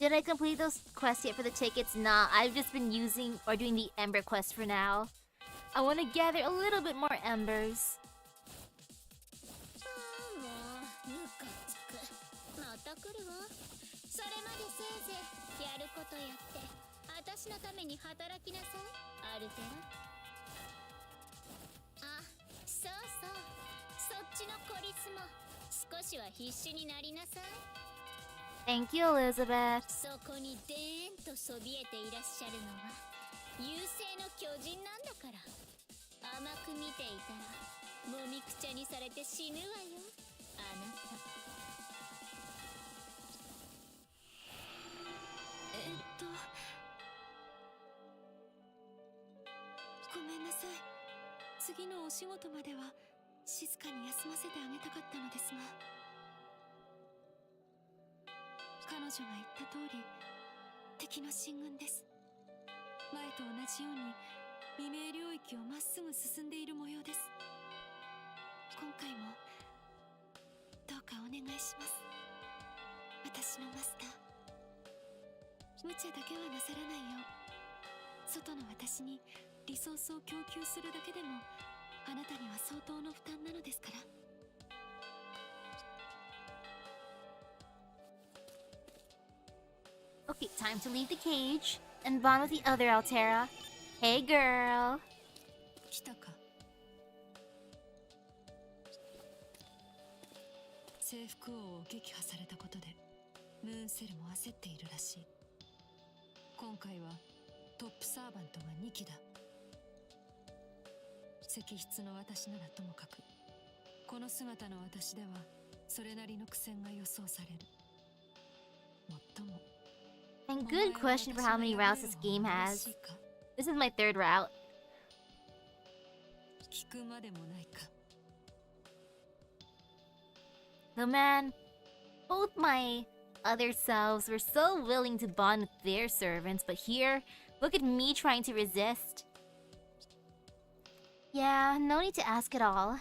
Did I complete those quests yet for the tickets? Nah, I've just been using or doing the Ember quest for now. I want to gather a little bit more embers. もうムカつく。また来るわ。それまでせいぜいやることやって私のために働きなさい、アルテラ。あ、そうそう、そっちのコリスも少しは必死になりなさい。 Thank you, Elizabeth. そこにでーんとそびえていらっしゃるのは優勢の巨人なんだから。甘く見ていたらもみくちゃにされて死ぬわよ、あなた。ごめんなさい。次のお仕事までは静かに休ませてあげたかったのですが、彼女が言った通り敵の進軍です。前と同じように未明領域をまっすぐ進んでいる模様です。今回もどうかお願いします、私のマスター。無茶だけはなさらないよう、外の私にリソースを供給するだけでもあなたには相当の負担なのですから。Okay, time to leave the cage and bond with the other Altera. Hey, girl. 来たか。征服王を撃破されたことでムーンセルも焦っているらしい。今回はトップサーバントが2機だ。石筆の私ならともかく、この姿の私ではそれなりの苦戦が予想される。もっとも And good question for how many routes this game has. This is my 3rd route. 聞くまでもないか。 Though man, both my other selves were so willing to bond with their servants, but here, look at me trying to resist. Yeah, no need to ask at all.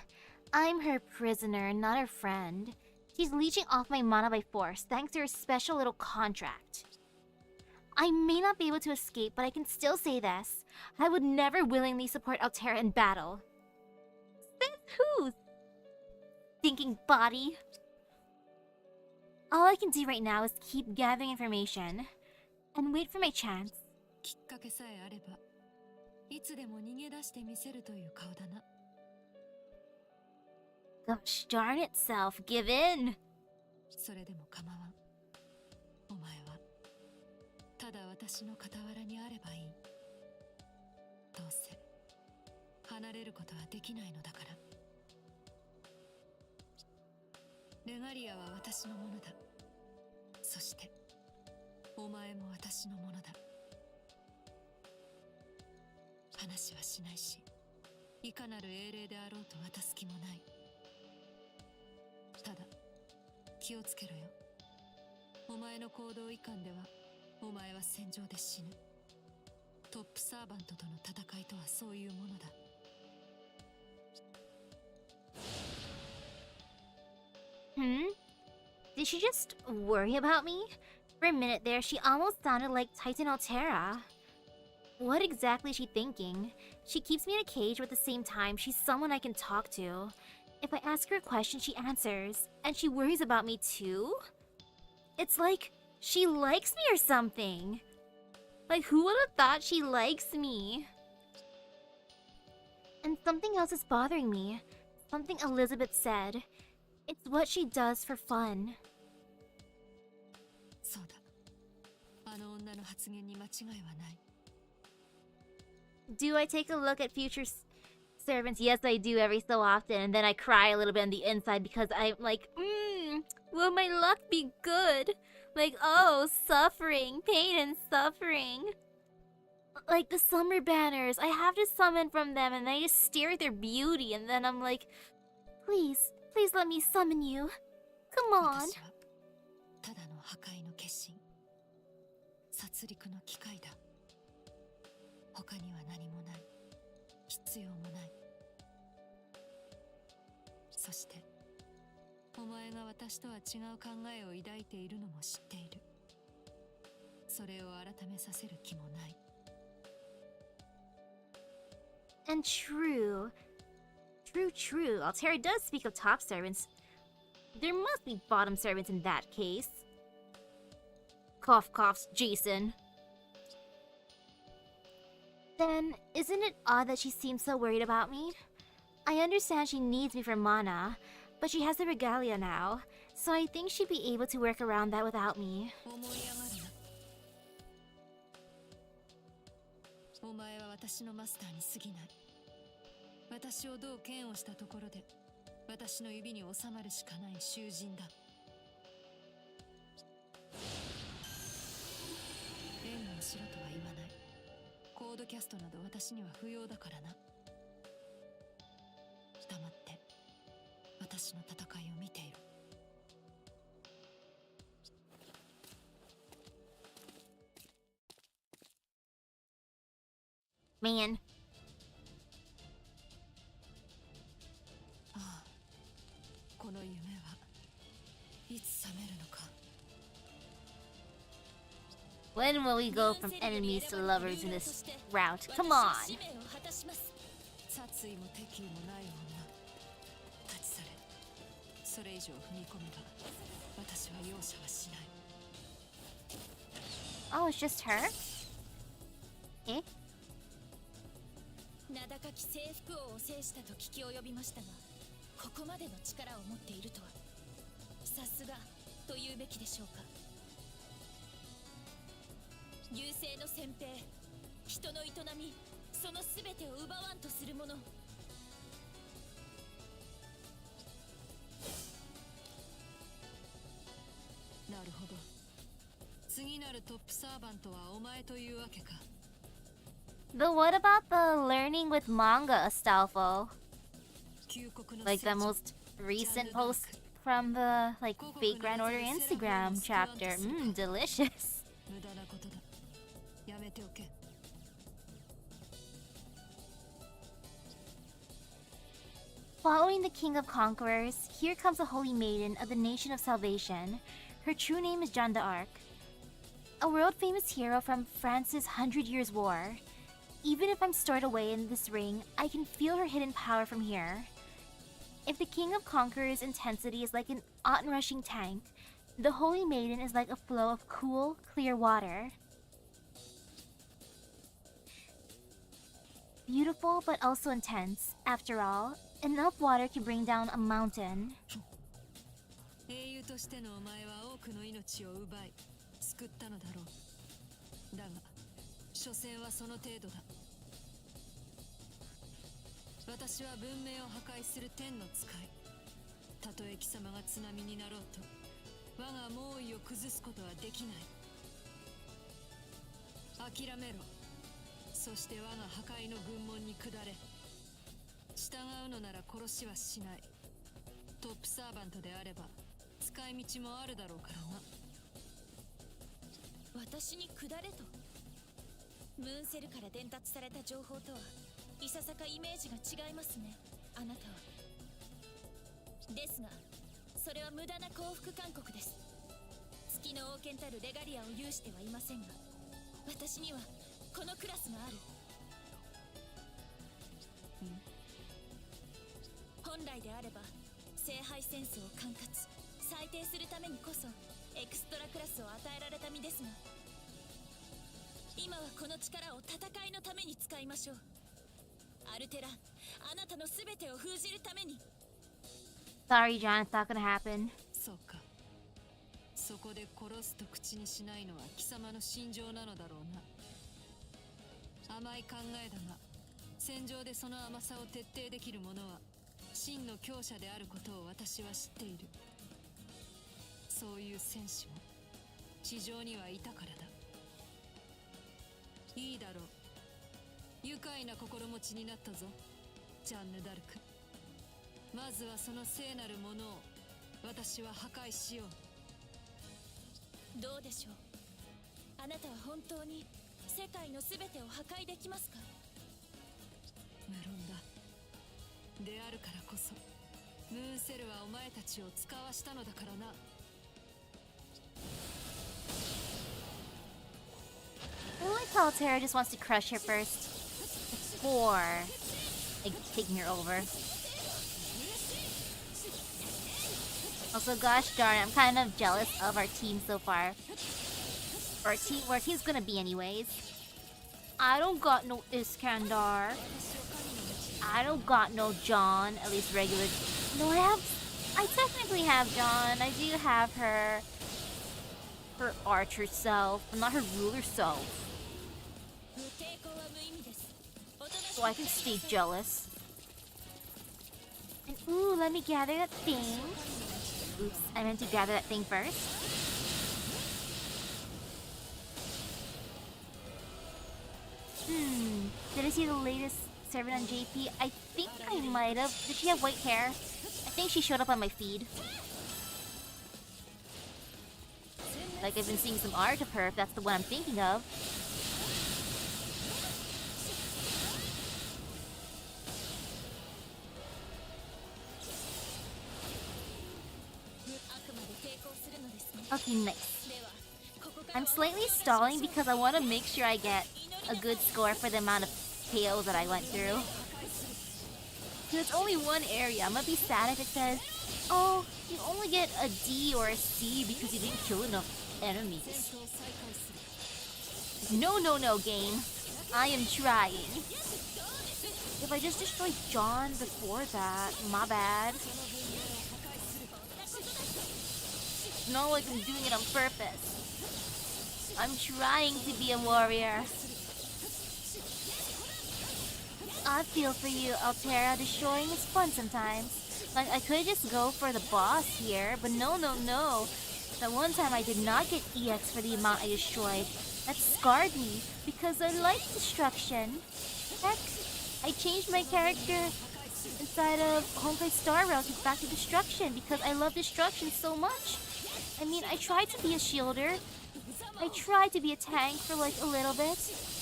I'm her prisoner, not her friend. She's leeching off my mana by force, thanks to her special little contract. I may not be able to escape, but I can still say this. I would never willingly support Altera in battle. Says who? Thinking body. All I can do right now is keep gathering information and wait for my chance. きっかけさえあればいつでも逃げ出してみせるという顔だな。 Gosh darn it, self, give in. それでも構わん。お前はただ私の傍らにあればいい。どうせ離れることはできないのだから。レガリアは私のものだ。そしてお前も私のものだ。話はしないし、いかなる英霊であろうと渡す気もない。ただ気をつけろよ。お前の行動いかんではお前は戦場で死ぬ。トップサーバントとの戦いとはそういうものだ。Did she just worry about me? For a minute there, she almost sounded like Titan Altera. What exactly is she thinking? She keeps me in a cage, but at the same time, she's someone I can talk to. If I ask her a question, she answers. And she worries about me too? It's like she likes me or something. Like, who would have thought she likes me? And something else is bothering me. Something Elizabeth said. It's what she does for fun. そうだ。あの女の発言に間違いはない。Do I take a look at future servants? Yes, I do every so often, and then I cry a little bit on the inside because I'm like, will my luck be good? Like, oh, suffering, pain and suffering. Like the summer banners, I have to summon from them and I just stare at their beauty and then I'm like, please, please let me summon you. Come on. 私はただの破壊の決心。殺戮の機械だ。他には何もない。必要もない。そして、お前が私とは違う考えを抱いているのも知っている。それを改めさせる気もない。And true. Altera does speak of top servants. There must be bottom servants in that case. Cough coughs, Jason. Then, isn't it odd that she seems so worried about me? I understand she needs me for mana, but she has the regalia now, so I think she'd be able to work around that without me. 思い上がるな。お前は私のマスターに過ぎない。私をどう嫌悪したところで、私の指に収まるしかない囚人だ。縁をしろとは言わない。コードキャストなど私には不要だからな。黙って私の戦いを見ている。Man. ああ、この夢はいつ覚めるのか。When will we go from enemies to lovers in this route? Come on! 殺意も敵意もない女。立ち去れ。それ以上踏み込めば、私は容赦はしない。Oh, it's just her? Eh? 名高き征服王を制したと聞き及びましたが、ここまでの力を持っているとはさすがと言うべきでしょうか。優勢の先兵、人の営み、その全てを奪わんとする者。なるほど。次なるトップサーバントはお前というわけか。But what about the learning with manga, Astolfo? 旧国の Like the most recent post from the Fate Grand Order Instagram chapter. Delicious. 無駄なことだ。やめておけ。Following the King of Conquerors, here comes a holy maiden of the Nation of Salvation. Her true name is Jeanne d'Arc, a world-famous hero from France's 100 Years' War. Even if I'm stored away in this ring, I can feel her hidden power from here. If the King of Conquerors' intensity is like an onrushing tank, the Holy Maiden is like a flow of cool, clear water. Beautiful but also intense. After all, enough water can bring down a mountain. 英雄としてのお前は多くの命を奪い、救ったのだろう。だが、所詮はその程度だ。私は文明を破壊する天の使い。たとえ貴様が津波になろうと、我が猛威を崩すことはできない。諦めろ。そして我が破壊の軍門に下れ。従うのなら殺しはしない。トップサーバントであれば使い道もあるだろうからな。私に下れと。ムーンセルから伝達された情報とはいささかイメージが違いますね、あなたは。ですがそれは無駄な降伏勧告です。月の王権たるレガリアを有してはいませんが、私にはこのクラスがある。本来であれば聖杯センスを管轄裁定するためにこそエクストラクラスを与えられた身ですが、今はこの力を戦いのために使いましょう。アルテラ、あなたの全てを封じるために。 Sorry, John, it's not gonna happen. そうか。そこで殺すと口にしないのは貴様の心情なのだろうな。甘い考えだが、戦場でその甘さを徹底できる者は真の強者であることを私は知っている。そういう戦士も地上にはいたからだ。いいだろう。愉快な心持ちになったぞ、ジャンヌ・ダルク。まずはその聖なるものを私は破壊しよう。どうでしょう。あなたは本当に世界の全てを破壊できますか。無論だ。であるからこそムーンセルはお前たちを使わしたのだからな。I like how Altera just wants to crush her first before like taking her over. Also, gosh darn, I'm kind of jealous of our team so far. Or our team's gonna be anyways. I don't got no Iskandar. I don't got no John, at least regular. No, I technically have John. I do have her archer self, but not her ruler self. So I can stay jealous. And ooh, let me gather that thing. Oops, I meant to gather that thing first. Did I see the latest servant on JP? I think I might have. Did she have white hair? I think she showed up on my feed. Like I've been seeing some art of her, if that's the one I'm thinking of. Okay, nice. I'm slightly stalling because I want to make sure I get a good score for the amount of KOs that I went through. Because it's only one area. I'm gonna be sad if it says, oh, you only get a D or a C because you didn't kill enough enemies. No, no, no, game. I am trying. If I just destroyed John before that, my bad. It's not like I'm doing it on purpose. I'm trying to be a warrior. I feel for you, Altera. Destroying is fun sometimes. Like, I could just go for the boss here, but no, no, no. That one time I did not get EX for the amount I destroyed. That scarred me, because I like destruction. Heck, I changed my character inside of Honkai Star Rail back to destruction, because I love destruction so much. I mean, I tried to be a shielder. I tried to be a tank for like a little bit.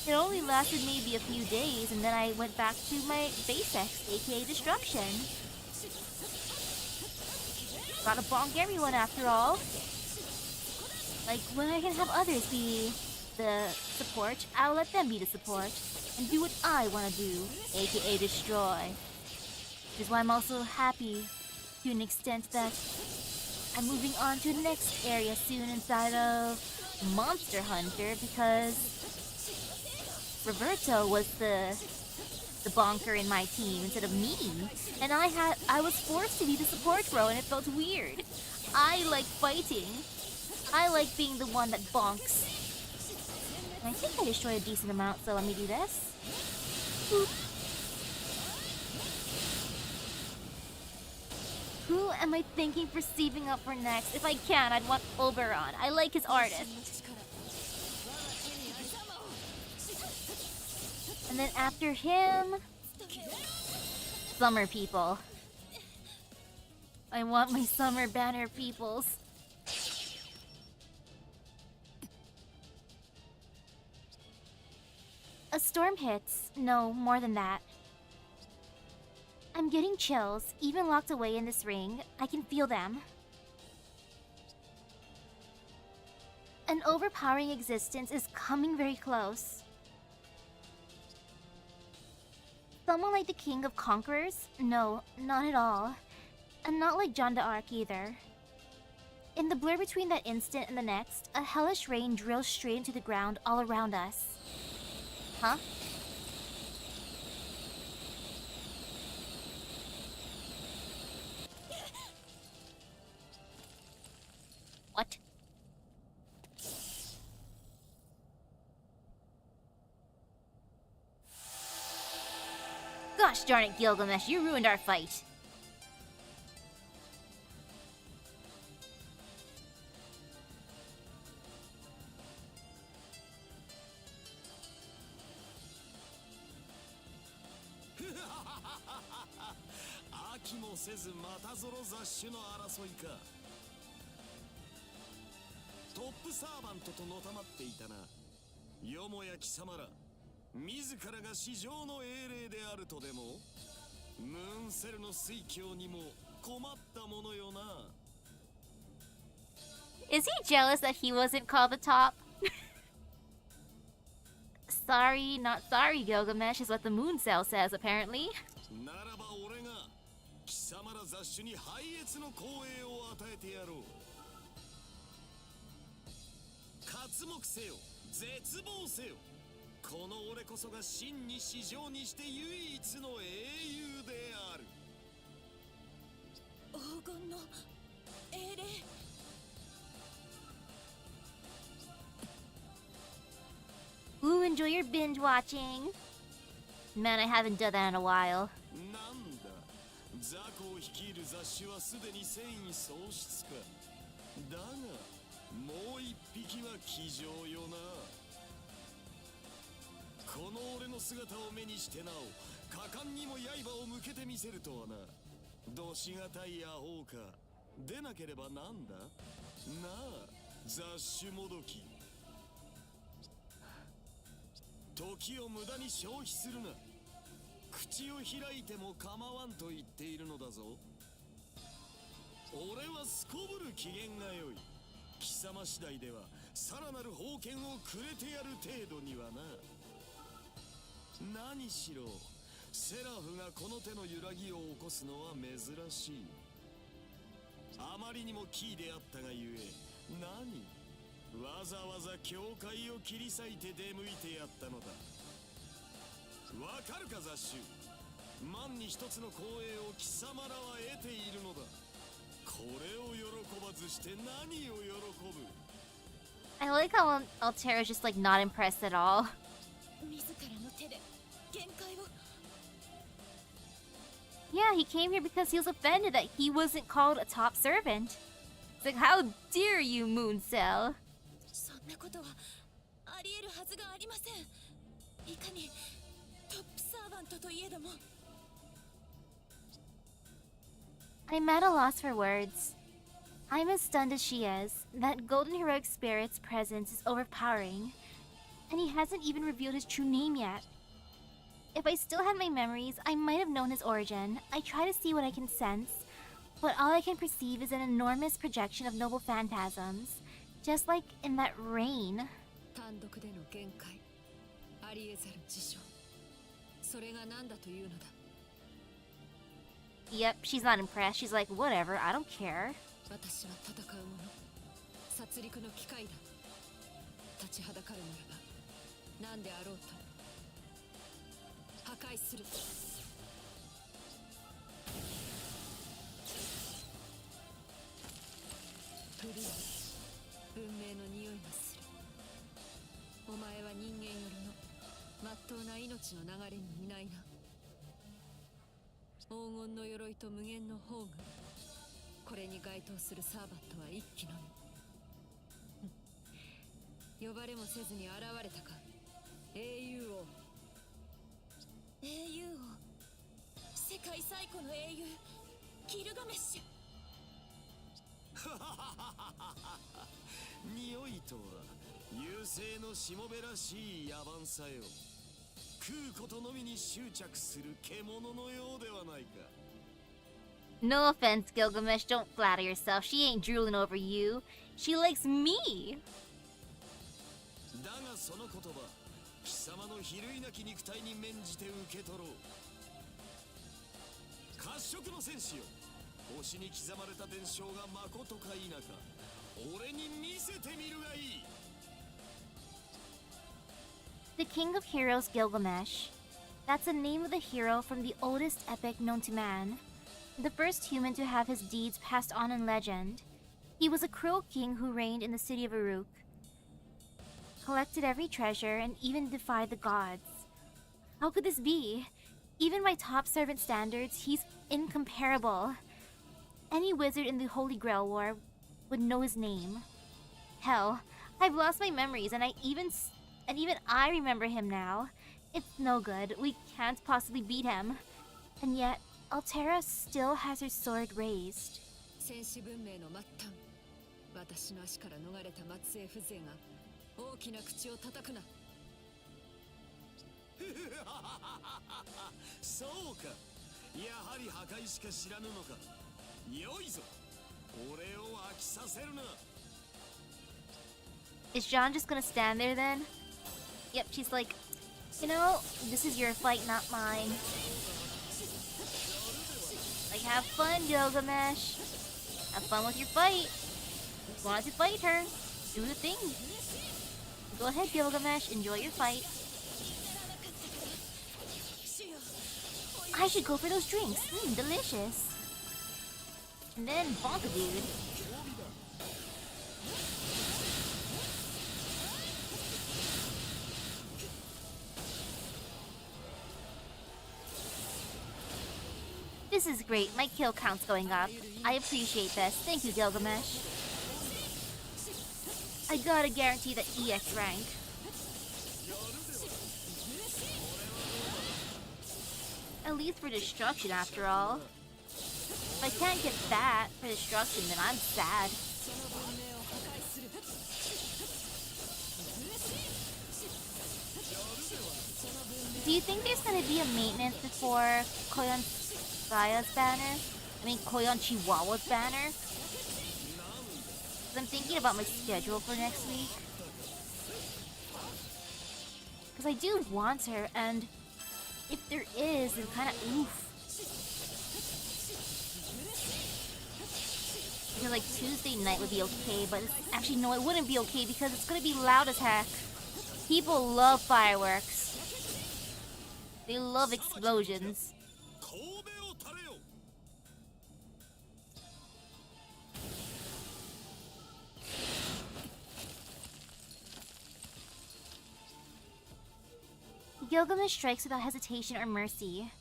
It only lasted maybe a few days, and then I went back to my basics, aka destruction. Gotta bonk everyone after all. Like, when I can have others be the support, I'll let them be the support, and do what I want to do, aka destroy. Which is why I'm also happy, to an extent, that I'm moving on to the next area soon inside of Monster Hunter, because Roberto was the bonker in my team instead of me, and I was forced to be the support bro, and it felt weird. I like fighting. I like being the one that bonks. And I think I destroyed a decent amount, so let me do this. Boop. Who am I thinking for stepping up for next? If I can, I'd want Oberon. I like his artist. And then after him, Summer People. I want my Summer Banner peoples. A storm hits. No, more than that. I'm getting chills. Even locked away in this ring, I can feel them. An overpowering existence is coming very close. Someone like the King of Conquerors? No, not at all. And not like John d'Arc either. In the blur between that instant and the next, a hellish rain drills straight into the ground all around us. Huh? What? Gosh darn it, Gilgamesh, you ruined our fight. Is he jealous that he wasn't called the top? Sorry, not sorry, Gilgamesh, is what the moon cell says, apparently. Ooh, enjoy your binge watching. Man, I haven't done that in a while. I like how Altera's just like not impressed at all. Yeah, he came here because he was offended that he wasn't called a top servant. It's like, how dare you, Moon Cell? I'm at a loss for words. I'm as stunned as she is. That golden heroic spirit's presence is overpowering. And he hasn't even revealed his true name yet. If I still had my memories, I might have known his origin. I try to see what I can sense, but all I can perceive is an enormous projection of noble phantasms. Just like in that rain. Yep, she's not impressed. She's like, whatever, I don't care. No offense, Gilgamesh, don't flatter yourself. She ain't drooling over you. She likes me. The King of Heroes, Gilgamesh. That's the name of the hero from the oldest epic known to man. The first human to have his deeds passed on in legend. He was a cruel king who reigned in the city of Uruk, collected every treasure, and even defied the gods. How could this be? Even by top servant standards, he's incomparable. Any wizard in the Holy Grail War would know his name. Hell, I've lost my memories, and even I remember him now. It's no good. We can't possibly beat him. And yet, Altera still has her sword raised. 戦士文明の末端、私の足から逃れた末裔風情が大きな口を叩くな。そうか、やはり破壊しか知らぬのか。よいぞ、俺を飽きさせるな。 Is Jean just gonna stand there then? Yep, she's like, you know, this is your fight, not mine. Like, have fun, Gilgamesh. Have fun with your fight. You wanted to fight her. Do the thing. Go ahead, Gilgamesh. Enjoy your fight. I should go for those drinks. Delicious. And then bonk a dude. This is great. My kill count's going up. I appreciate this. Thank you, Gilgamesh. I gotta guarantee the EX rank. At least for destruction, after all. If I can't get that for destruction, then I'm sad. Do you think there's gonna be a maintenance before Koyon Saya's banner? I mean, Koyon Chihuahua's banner? 'Cause I'm thinking about my schedule for next week. Because I do want her, and if there is, then kind of oof. I feel like Tuesday night would be okay, but actually no, it wouldn't be okay because it's gonna be loud as heck. People love fireworks. They love explosions. Gilgamesh strikes without hesitation or mercy.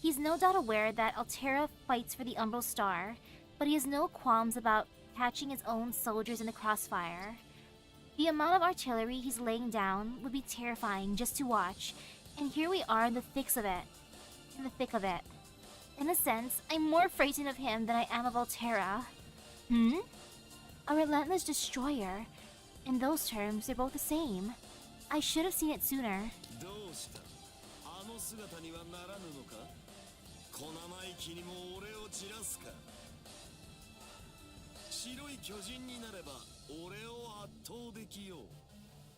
He's no doubt aware that Altera fights for the Umbral Star, but he has no qualms about catching his own soldiers in the crossfire. The amount of artillery he's laying down would be terrifying just to watch, and here we are in the thick of it. In a sense, I'm more frightened of him than I am of Altera. A relentless destroyer. In those terms, they're both the same. I should have seen it sooner. どうした？あの姿にはならぬのか？小生意気にも俺を散らすか？白い巨人になれば俺を圧倒できよう。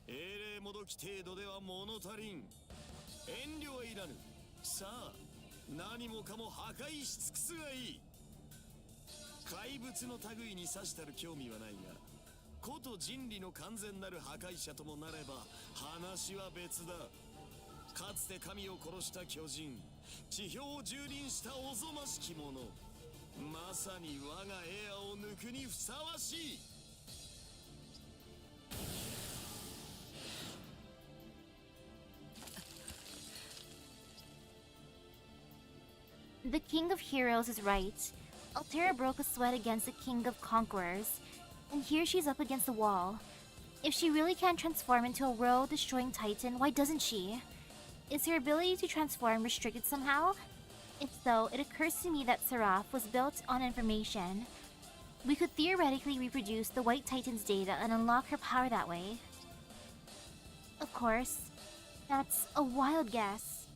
英霊もどき程度では物足りん。遠慮はいらぬ。さあ、何もかも破壊し尽くすがいい。怪物の類に刺したる興味はないが、こと人理の完全なる破壊者ともなれば話は別だ。かつて神を殺した巨人、地表を蹂躙したおぞましき者、まさに我がエアを抜くにふさわしい。The King of Heroes is right. Altera broke a sweat against the King of Conquerors, and here she's up against the wall. If she really can transform into a world-destroying titan, why doesn't she? Is her ability to transform restricted somehow? If so, it occurs to me that Seraph was built on information. We could theoretically reproduce the White Titan's data and unlock her power that way. Of course, that's a wild guess.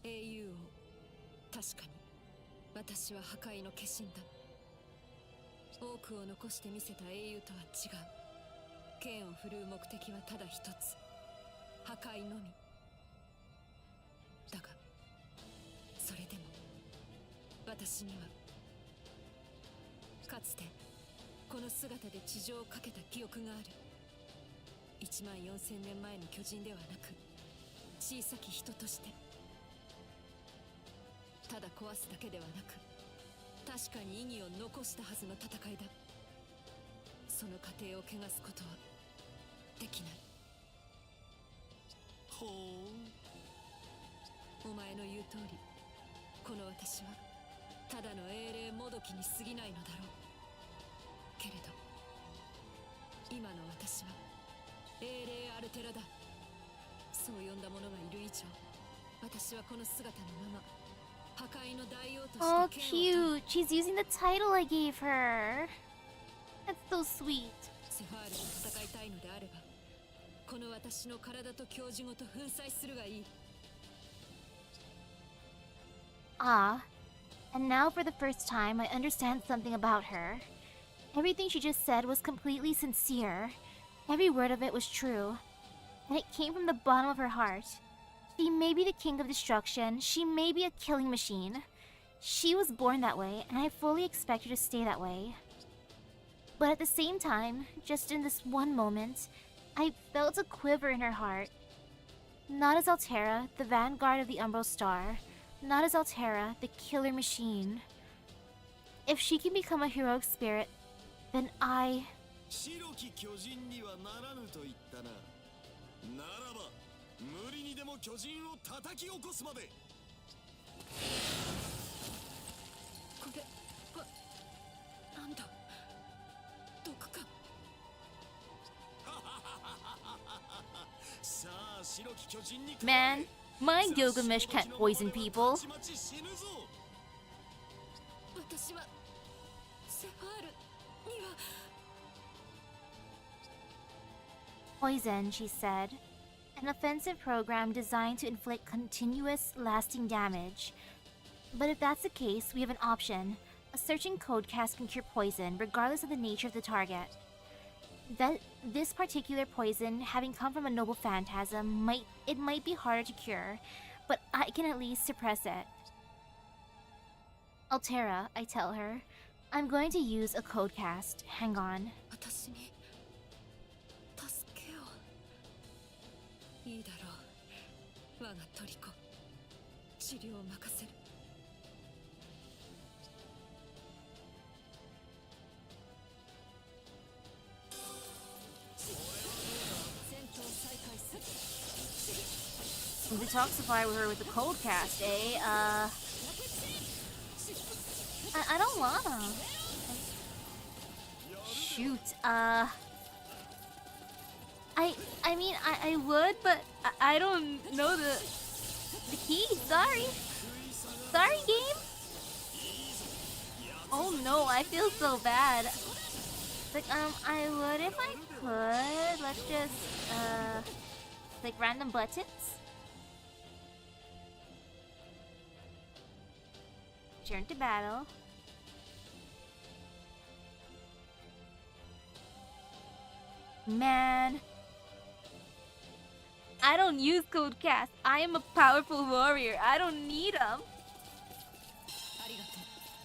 英雄王、確かに私は破壊の化身だ。多くを残してみせた英雄とは違う。剣を振るう目的はただ一つ、破壊のみ。だがそれでも私にはかつてこの姿で地上をかけた記憶がある。14000年前の巨人ではなく小さき人として、ただ壊すだけではなく確かに意義を残したはずの戦いだ。その過程を汚すことはできない。ほう。お前の言う通り、この私はただの英霊もどきに過ぎないのだろう。けれど今の私は英霊アルテラだ。そう呼んだ者がいる以上、私はこの姿のまま破壊の大王と Oh, して剣を取る。 cute. She's using the title I gave her. That's so sweet. セファールと戦いたいのであれば、この私の体と教授ごと粉砕するがいい。 Ah, and now for the first time I understand something about her. Everything she just said was completely sincere. Every word of it was true. And it came from the bottom of her heart. She may be the king of destruction, she may be a killing machine. She was born that way, and I fully expect her to stay that way. But at the same time, just in this one moment, I felt a quiver in her heart. Not as Altera, the vanguard of the Umbral Star. Not as Altera, the killer machine. If she can become a heroic spirit, then I... 白き巨人にはならぬと言ったな。ならば無理にでも巨人を叩き起こすまで。これはなんだ、毒か。さあ白き巨人に Man, my Gilgamesh can't poison people. たちまち死ぬぞ。私はセファールには。 Poison, she said. An offensive program designed to inflict continuous, lasting damage. But if that's the case, we have an option. A searching codecast can cure poison, regardless of the nature of the target. This particular poison, having come from a noble phantasm, might be harder to cure, but I can at least suppress it. Altera, I tell her, I'm going to use a codecast. Hang on. 私に助けを。いいだろう、我がトリコ。治療を任せる。戦闘再開する。 Detoxify her with the codecast, eh? I don't wanna. Shoot, I mean, I would, but I don't know the key. Sorry. Sorry, game. Oh no, I feel so bad. Like, I would if I could. Let's just, like random buttons. Turn to battle. Man, I don't use codecast. I am a powerful warrior. I don't need them.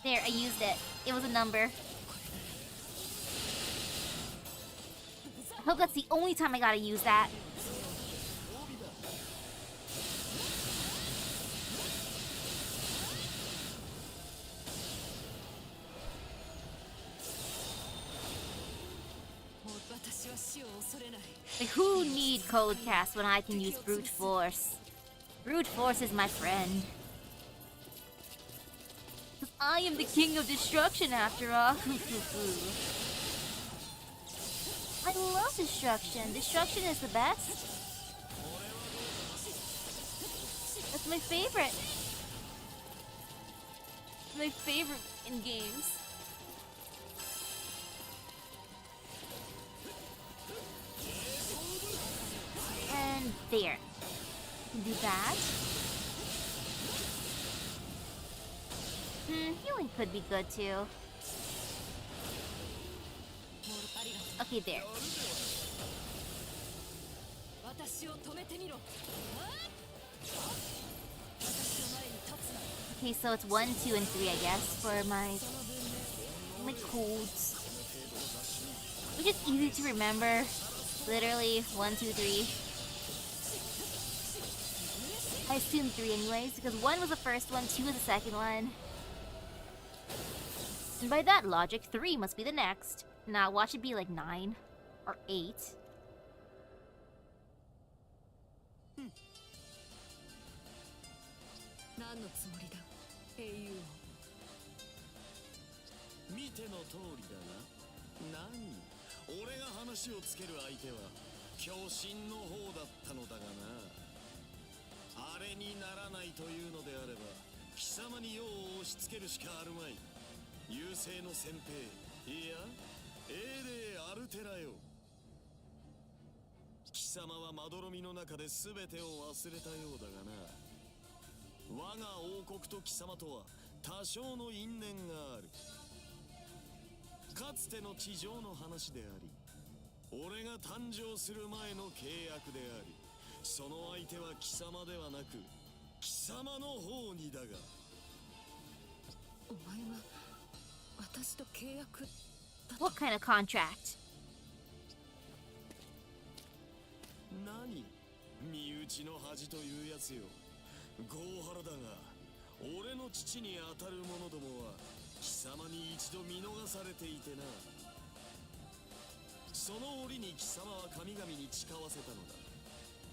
There, I used it. It was a number. I hope that's the only time I gotta use that. Like, who need codecast when I can use brute force? Brute force is my friend. 'Cause I am the king of destruction after all. I love destruction. Destruction is the best. That's my favorite. My favorite in games. And there. Do that. Healing could be good too. Okay, there. Okay, so it's 1, 2, and 3, I guess, for my codes. Which is easy to remember. Literally 1, 2, 3. I assume 3 anyways, because 1 was the first one, 2 was the second one. And by that logic, 3 must be the next. Nah, watch it be like 9 or 8. 何のつもりだ英雄王。見ての通りだな。何、俺が話をつける相手は巨神の方だったのだがな。あれにならないというのであれば貴様に用を押し付けるしかあるまい。優勢の先兵、いや英霊アルテラよ。貴様はまどろみの中で全てを忘れたようだがな。我が王国と貴様とは多少の因縁がある。かつての地上の話であり、俺が誕生する前の契約であり、その相手は貴様ではなく貴様の方にだが。お前は私と契約だと。 What kind of contract? 何、身内の恥というやつよ。ゴーハラだが、俺の父に当たる者どもは貴様に一度見逃されていてな。その折に貴様は神々に誓わせたのだ。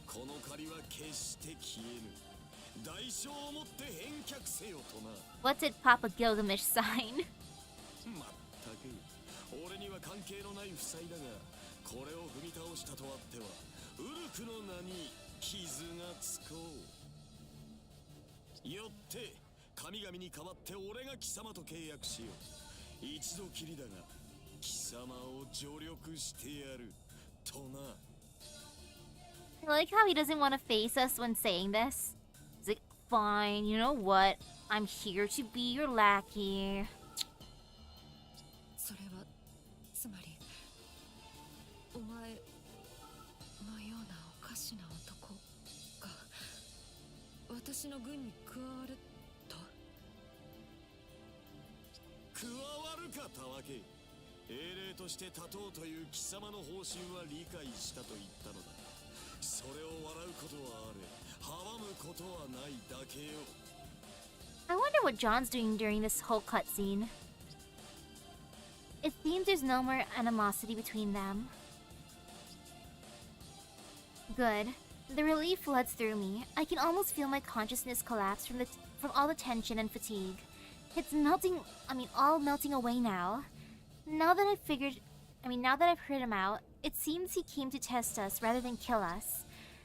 この借りは決して消えぬ。代償をもって返却せよとな。 What did Papa Gilgamesh sign? まったく俺には関係のない負債だが、これを踏み倒したとあってはウルクの名に傷がつこう。よって神々に代わって俺が貴様と契約しよう。一度きりだが貴様を助力してやるとな。 I like how he doesn't want to face us when saying this. He's like, fine, you know what? I'm here to be your lackey. それはつまりお前のようなおかしな男が私の軍に加わると。加わるかたわけ。英霊として立とうという貴様の方針は理解したと言ったのだ。それを笑うことはあれ、阻むことはないだけよ。 I wonder what John's doing during this whole cutscene. It seems there's no more animosity between them. Good. The relief floods through me. I can almost feel my consciousness collapse from all the tension and fatigue. It's all melting away now. Now that I've heard him out, it seems he came to test us rather than kill us.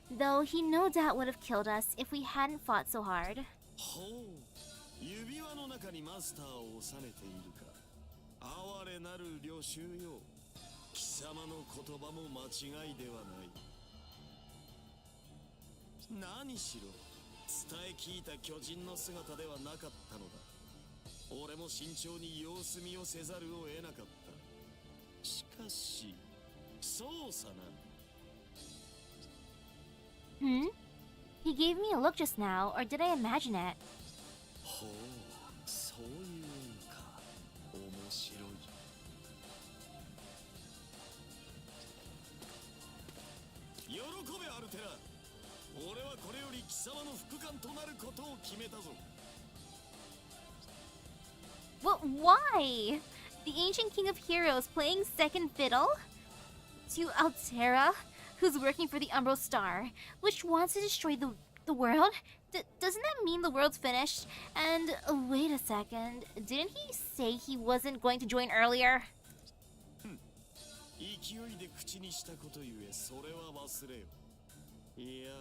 Though he no doubt would have killed us if we hadn't fought so hard. ほう、指輪の中にマスターを収めているか。哀れなる領主よ。貴様の言葉も間違いではない。何しろ伝え聞いた巨人の姿ではなかったのだ。俺も慎重に様子見をせざるを得なかった。しかしそうさな。 Hmm? He gave me a look just now, or did I imagine it? ほう、そういうんか。面白い。喜べアルテラ。俺はこれより貴様の副官となることを決めたぞ。 But why? The ancient king of heroes playing second fiddle? To Altera, who's working for the Umbral Star, which wants to destroy the world? Doesn't that mean the world's finished? And wait a second, didn't he say he wasn't going to join earlier? 勢いで口にしたことゆえそれは忘れよ。いや、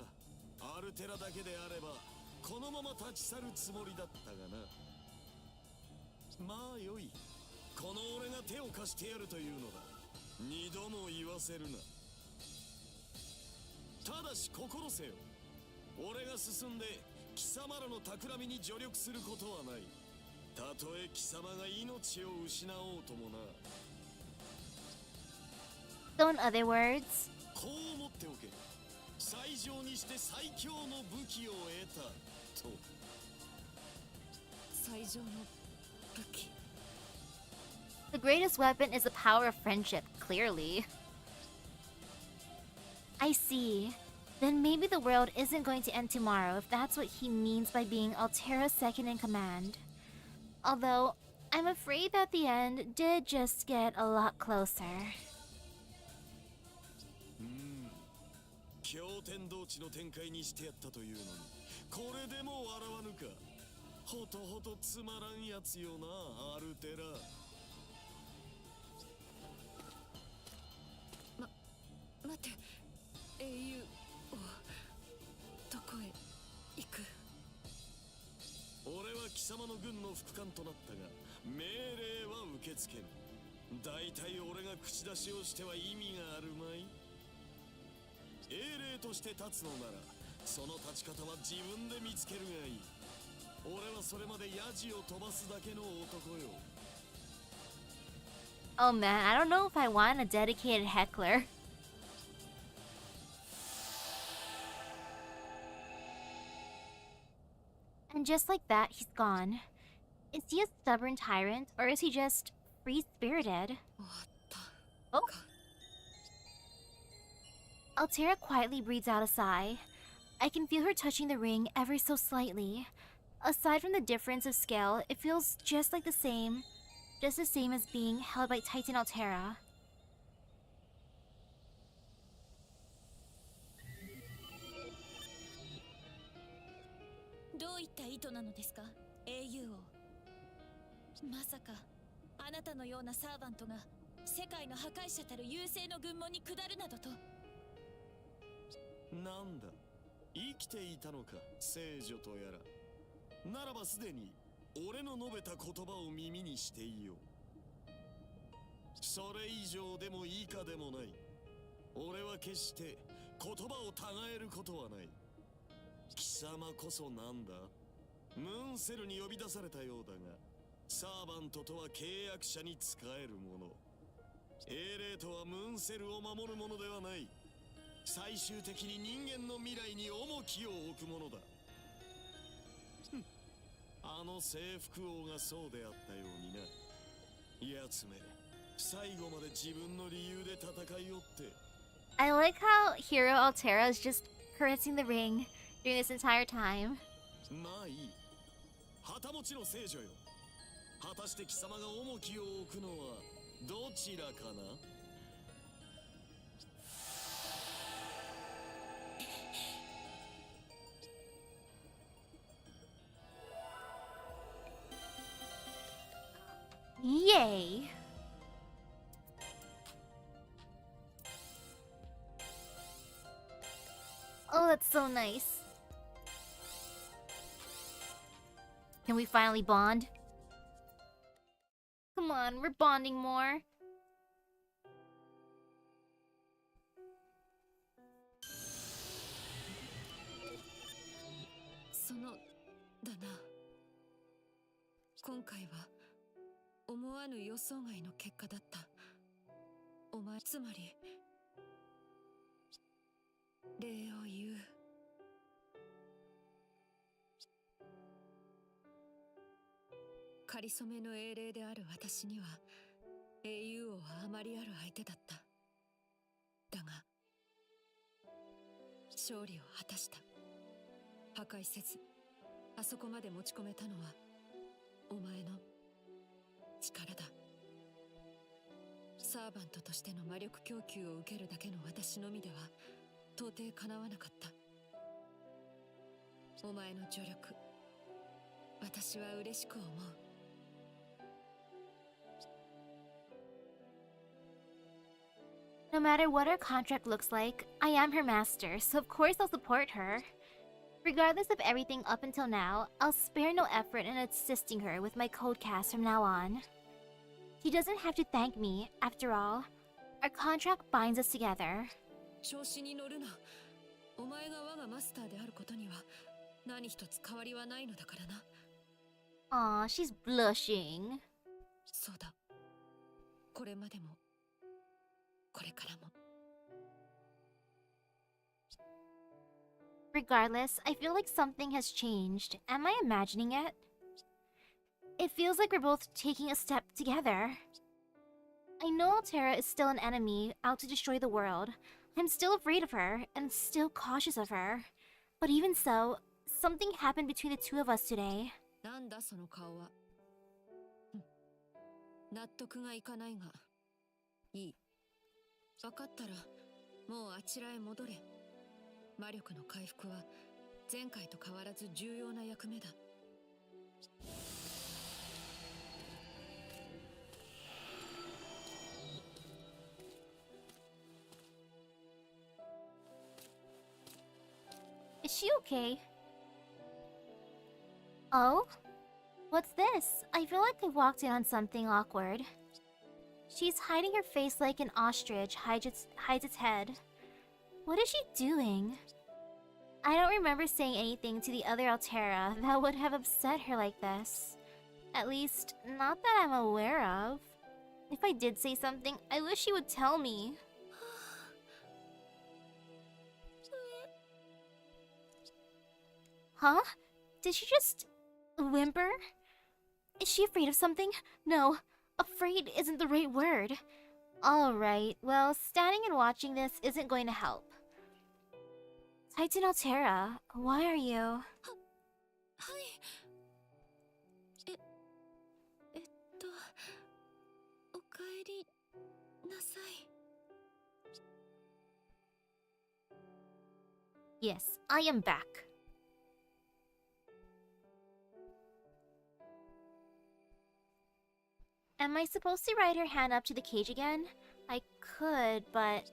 アルテラだけであればこのまま立ち去るつもりだったがな。まあよい、この俺が手を貸してやるというのだ。二度も言わせるな。ただし心せよ。俺が進んで貴様らの企みに助力することはない。たとえ貴様が命を失おうともな。 So in other words, こう思っておけ。最上にして最強の武器を得たと。最上の武器。 the greatest weapon is the power of friendship, clearly. I see. Then maybe the world isn't going to end tomorrow if that's what he means by being Altera's second in command. Although, I'm afraid that the end did just get a lot closer. 驚天動地の展開にしてやったというのに、これでも笑わぬか。ほとほとつまらんやつよな、アルテラ。待って、英雄をどこへ行く？俺は貴様の軍の副官となったが、命令は受け付けぬ。大体俺が口出しをしては意味があるまい。英霊として立つのなら、その立ち方は自分で見つけるがいい。俺はそれまでヤジを飛ばすだけの男よ。Oh man, I don't know if I want a dedicated heckler. And just like that, he's gone. Is he a stubborn tyrant, or is he just free-spirited? Oh. Altera quietly breathes out a sigh. I can feel her touching the ring ever so slightly. Aside from the difference of scale, it feels just the same as being held by Titan Altera. どういった意図なのですか、英雄王。まさかあなたのようなサーバントが世界の破壊者たる優勢の軍門に下るなどと。なんだ、生きていたのか、聖女とやら。ならばすでに俺の述べた言葉を耳にしていよう。それ以上でも以下でもない。俺は決して言葉をたがえることはない。貴様こそなんだ、ムーンセルに呼び出されたようだが、サーバントとは契約者に仕える者。英霊とはムーンセルを守る者ではない。最終的に人間の未来に重きを置くものだ。あの征服王がそうであったようにな。奴め、最後まで自分の理由で戦いよって。I like how Hero Altera is just caressing the ring during this entire time. まあいい。旗持ちの聖女よ。果たして貴様が重きを置くのはどちらかな。Yay! Oh, that's so nice. Can we finally bond? Come on, we're bonding more. そのだな。今回は思わぬ予想外の結果だった。お前、つまり礼を言う。かりそめの英霊である私には英雄王はあまりある相手だった。だが勝利を果たした。破壊せずあそこまで持ち込めたのはお前の力だ。サーバントとしての魔力供給を受けるだけの私のみでは到底かなわなかった。お前の助力、私は嬉しく思う。No matter what her contract looks like, I am her master, so of course I'll support her. Regardless of everything up until now, I'll spare no effort in assisting her with my codecast from now on. She doesn't have to thank me, after all. Our contract binds us together. 調子に乗るな。お前が我がマスターであることには何一つ変わりはないのだからな。Aw, she's blushing. そうだ。これまでもこれからも。Regardless, I feel like something has changed. Am I imagining it? It feels like we're both taking a step together. I know Altera is still an enemy out to destroy the world. I'm still afraid of her and still cautious of her. But even so, something happened between the two of us today. なんだその顔は。納得がいかないが、いい。分かったらもうあちらへ戻れ。魔力の回復は前回と変わらず重要な役目だ。Is she okay? Oh? What's this? I feel like I walked in on something awkward. She's hiding her face like an ostrich hides its head. What is she doing? I don't remember saying anything to the other Altera that would have upset her like this. At least, not that I'm aware of. If I did say something, I wish she would tell me. Huh? Did she just whimper? Is she afraid of something? No, afraid isn't the right word. Alright, well, standing and watching this isn't going to help. Titan Altera, why are you? はい。おかえりなさい。Yes, I am back. Am I supposed to ride her hand up to the cage again? I could, but...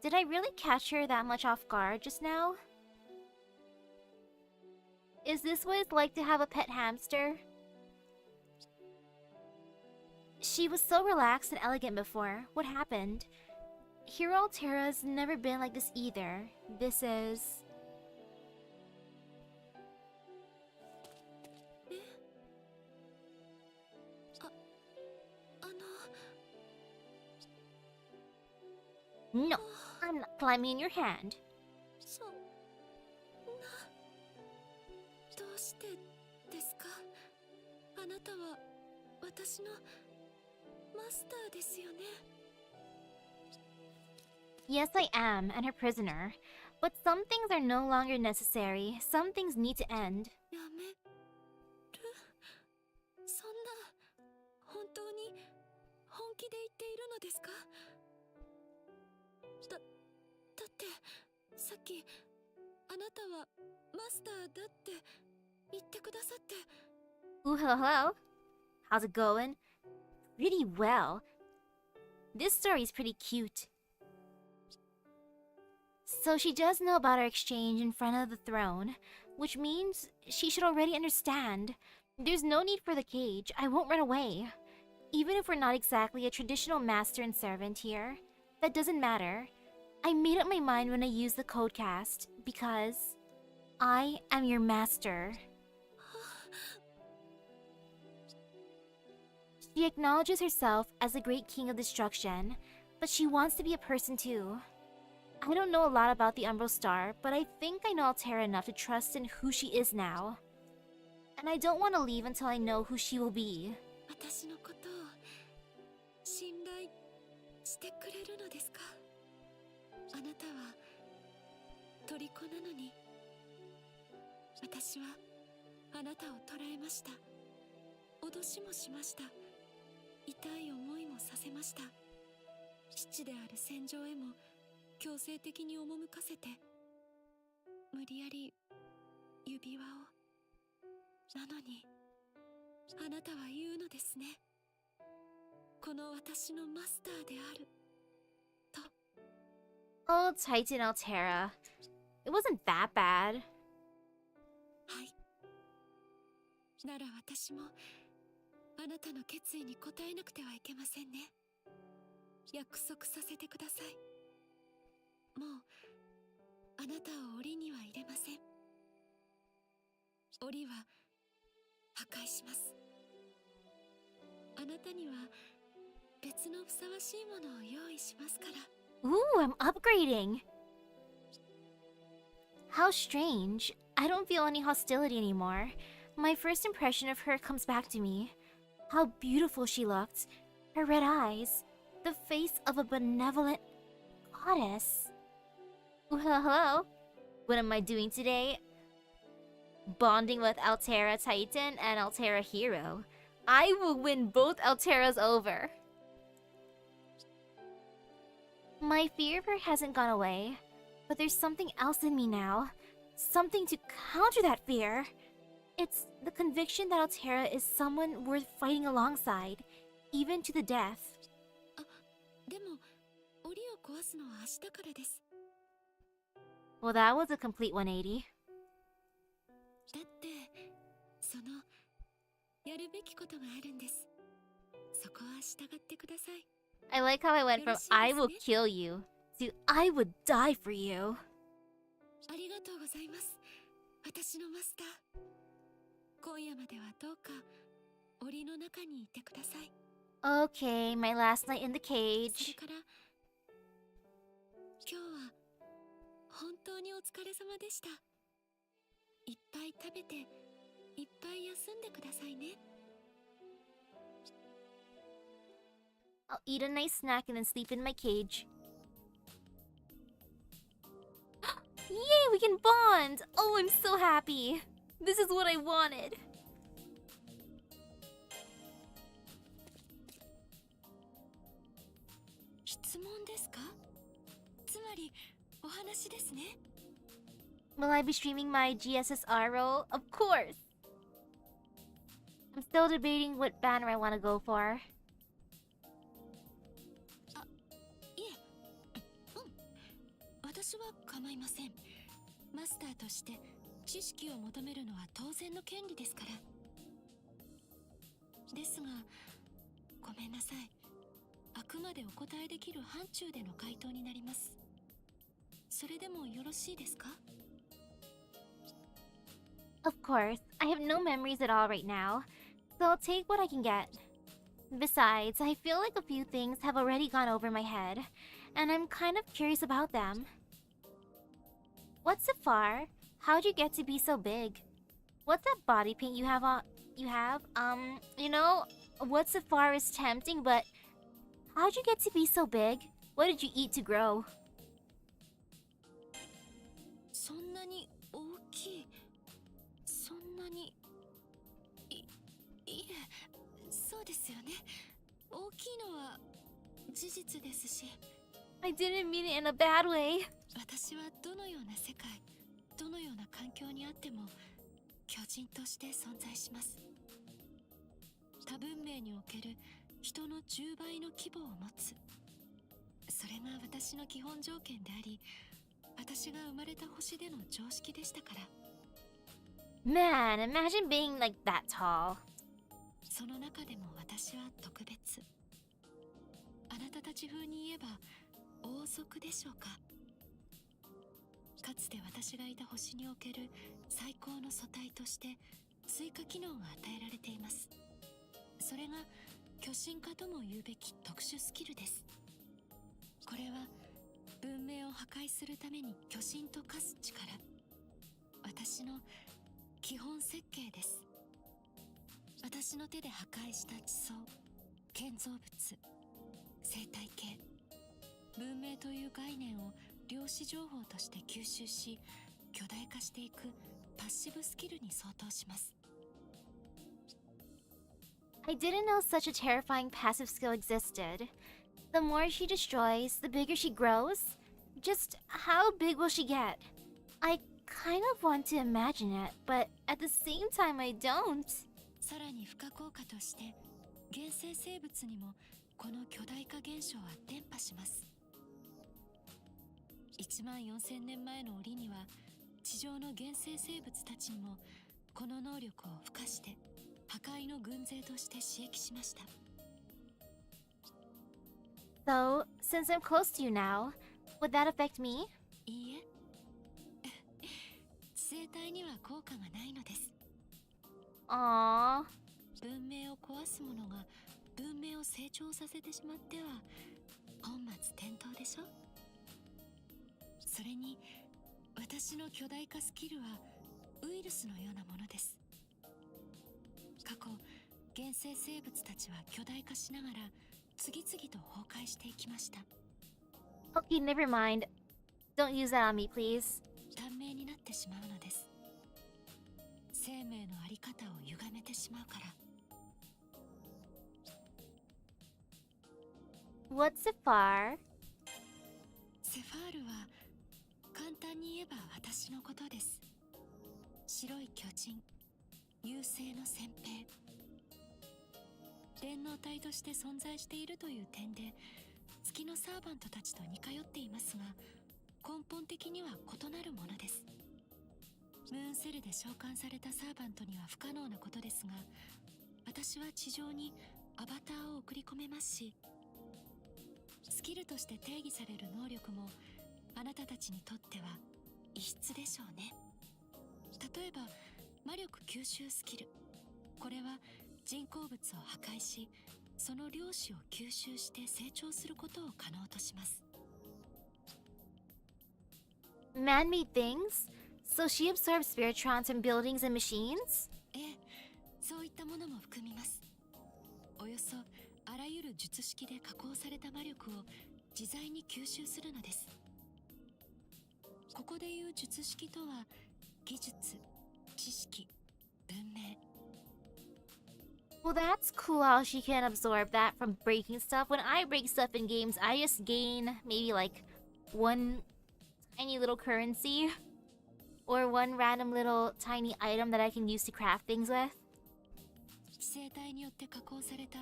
Did I really catch her that much off guard just now? Is this what it's like to have a pet hamster? She was so relaxed and elegant before. What happened? Hero Altera's never been like this either. This is... No, I'm not climbing in your hand. そんな。どうしてですか？あなたは私のマスターですよね。Yes, I am, and her prisoner. But some things are no longer necessary. Some things need to end. やめる？そんな、本当に本気で言っているのですか？だってさっきあなたはマスターだって言ってくださって。 Ooh, hello, hello. How's it going? Pretty well. This story's pretty cute. So she does know about our exchange in front of the throne, which means she should already understand. There's no need for the cage. I won't run away. Even if we're not exactly a traditional master and servant here, that doesn't matter. I made up my mind when I used the code cast, because I am your master. She acknowledges herself as the great king of destruction, but she wants to be a person too. I don't know a lot about the Umbral Star, but I think I know Altera enough to trust in who she is now. And I don't want to leave until I know who she will be. 私のことを信頼してくれるのですか？あなたは虜なのに、私はあなたを捕らえました。脅しもしました。痛い思いもさせました。父である戦場へも強制的に赴かせて、無理やり指輪を。なのに、あなたは言うのですね。この私のマスターである。と。Oh, Titan Altera. It wasn't that bad. はい。なら私もあなたの決意に応えなくてはいけませんね。約束させてください。もうあなたを檻には入れません。檻は破壊します。あなたには別のふさわしいものを用意しますから。Ooh, I'm upgrading. How strange. I don't feel any hostility anymore. My first impression of her comes back to me. How beautiful she looked. Her red eyes. The face of a benevolent goddess. Ooh, hello, hello. What am I doing today? Bonding with Altera Titan and Altera Hero. I will win both Alteras over. My fear of her hasn't gone away, but there's something else in me now. Something to counter that fear. It's the conviction that Altera is someone worth fighting alongside, even to the death. でも檻を壊すのは明日からです。 Well, that was a complete 180. だってそのやるべきことがあるんです。そこは従ってください。 I like how I went from I will kill you to I would die for you. ありがとうございます。私のマスター。今夜まではどうか檻の中にいてください。 Okay, my last night in the それ cage. から今日は本当にお疲れ様でした。いっぱい食べていっぱい休んでくださいね。 I'll eat a nice snack and then sleep in my cage. Yay, we can bond! Oh, I'm so happy. This is what I wanted. 質問ですか？つまりお話ですね。 Will I be streaming my GSSR role? Of course! I'm still debating what banner I want to go for. いえ、私は構いません。マスターとして知識を求めるのは当然の権利ですから。ですが、ごめんなさい。あくまでお答えできる範疇での回答になります。それでもよろしいですか？ Of course, I have no memories at all right now, so I'll take what I can get. Besides, I feel like a few things have already gone over my head, and I'm kind of curious about them. What's Safar? How'd you get to be so big? What's that body paint you have on? You know, what Safar is tempting, but how'd you get to be so big? What did you eat to grow? そんなに大きい。そんなに。いえ、そうですよね。大きいのは事実ですし。 I didn't mean it in a bad way. 私はどのような世界、どのような環境にあっても巨人として存在します。多文明における人の10倍の規模を持つ。それが私の基本条件であり、私が生まれた星での常識でしたから。 Man, imagine being like that tall. その中でも私は特別。あなたたち風に言えば王族でしょうか。かつて私がいた星における最高の素体として追加機能が与えられています。それが巨神化とも言うべき特殊スキルです。これは文明を破壊するために巨神と化す力、私の基本設計です。私の手で破壊した地層、建造物、生態系、文明という概念を量子情報として吸収し巨大化していくパッシブスキルに相当します。 I didn't know such a terrifying passive skill existed. The more she destroys, the bigger she grows. Just how big will she get? I kind of want to imagine it, but at the same time I don't. さらに付加効果として原生生物にもこの巨大化現象は伝播します。14000年前の檻には地上の原生生物たちにもこの能力を付加して破壊の軍勢として刺激しました。 So, since I'm close to you now, would that affect me? いいえ地生体には効果がないのです。 Aww. 文明を壊すものが文明を成長させてしまっては本末転倒でしょ。それに私の巨大化スキルはウイルスのようなものです。過去原生生物たちは巨大化しながら次々と崩壊していきました。 Okay, never mind. Don't use that on me, please. 短命になってしまうのです。生命のあり方を歪めてしまうから。What's Safar? セファールは簡単に言えば私のことです。白い巨人、優勢の先兵。電脳体として存在しているという点で月のサーバントたちと似通っていますが、根本的には異なるものです。ムーンセルで召喚されたサーバントには不可能なことですが、私は地上にアバターを送り込めますし、スキルとして定義される能力もあなたたちにとっては異質でしょうね。例えば魔力吸収スキル、これは人工物を破壊し、その量子を吸収して成長することを可能とします。Man-made things? So she absorbs spiritrons from buildings and machines? ええ、そういったものも含みます。およそあらゆる術式で加工された魔力を自在に吸収するのです。ここでいう術式とは、技術、知識、文明。Well, that's cool how she can absorb that from breaking stuff. When I break stuff in games, I just gain maybe like one tiny little currency or one random little tiny item that I can use to craft things with. 生体によって加工された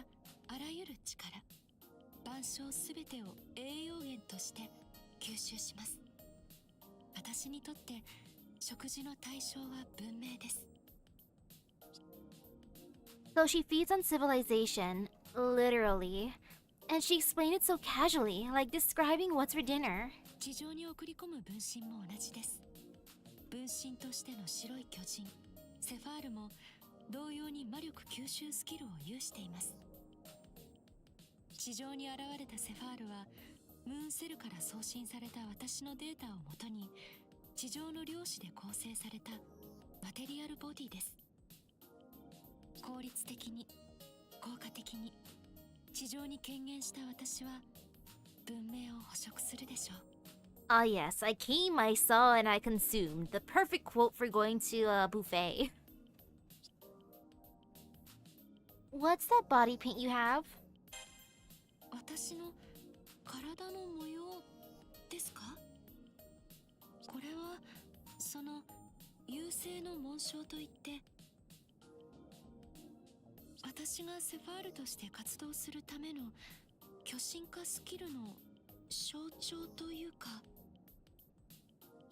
あらゆる力、万象すべてを栄養源として吸収します。私にとって食事の対象は文明です。So she feeds on civilization, literally. And she explained it so casually, like describing what's for dinner. 地上に送り込む分身も同じです。分身としての白い巨人、セファールも同様に魔力吸収スキルを有しています。地上に現れたセファールはムーンセルから送信された私のデータをもとに地上の量子で構成されたマテリアルボディです。効率的に、効果的に地上に権限した私は文明を捕食するでしょう。Ah yes, I came, I saw, and I consumed. The perfect quote for going to a buffet. What's that body paint you have? 私の体の模様ですか？これはその優勢の紋章といって、私がセファールとして活動するための巨神化スキルの象徴というか、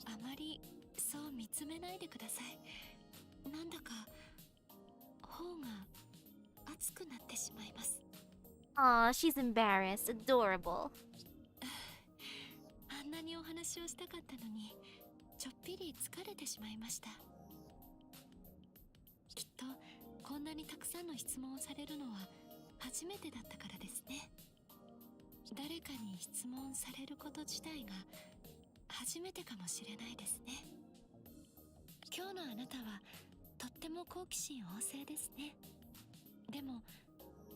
あまりそう見つめないでください。なんだか頬が熱くなってしまいます。Aw, she's embarrassed. Adorable. あんなにお話をしたかったのにちょっぴり疲れてしまいました。きっとこんなにたくさんの質問をされるのは初めてだったからですね。誰かに質問されること自体が初めてかもしれないですね。今日のあなたはとっても好奇心旺盛ですね。でも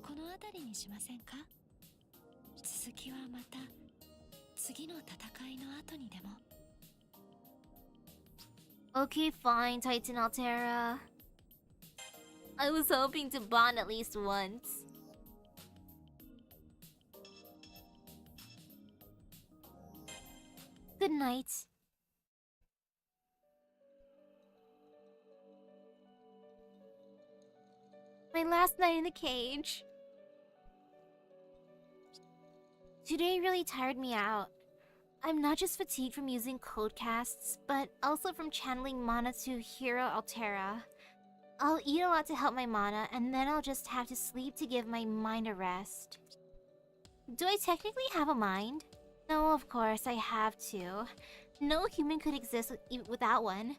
この辺りにしませんか？続きはまた次の戦いの後にでも。Okay, fine, Titan Altera. I was hoping to bond at least once. Good night. My last night in the cage. Today really tired me out. I'm not just fatigued from using codecasts, but also from channeling mana to Hero Altera. I'll eat a lot to help my mana, and then I'll just have to sleep to give my mind a rest. Do I technically have a mind? No, of course, I have to. No human could exist without one.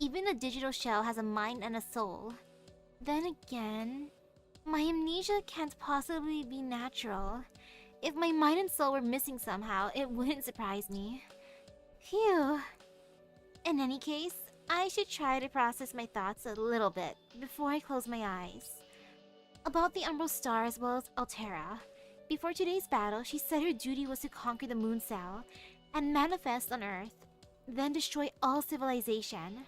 Even the digital shell has a mind and a soul. Then again, my amnesia can't possibly be natural. If my mind and soul were missing somehow, it wouldn't surprise me. Phew. In any case, I should try to process my thoughts a little bit before I close my eyes. About the Umbral Star as well as Altera. Before today's battle, she said her duty was to conquer the Moon Cell and manifest on Earth, then destroy all civilization.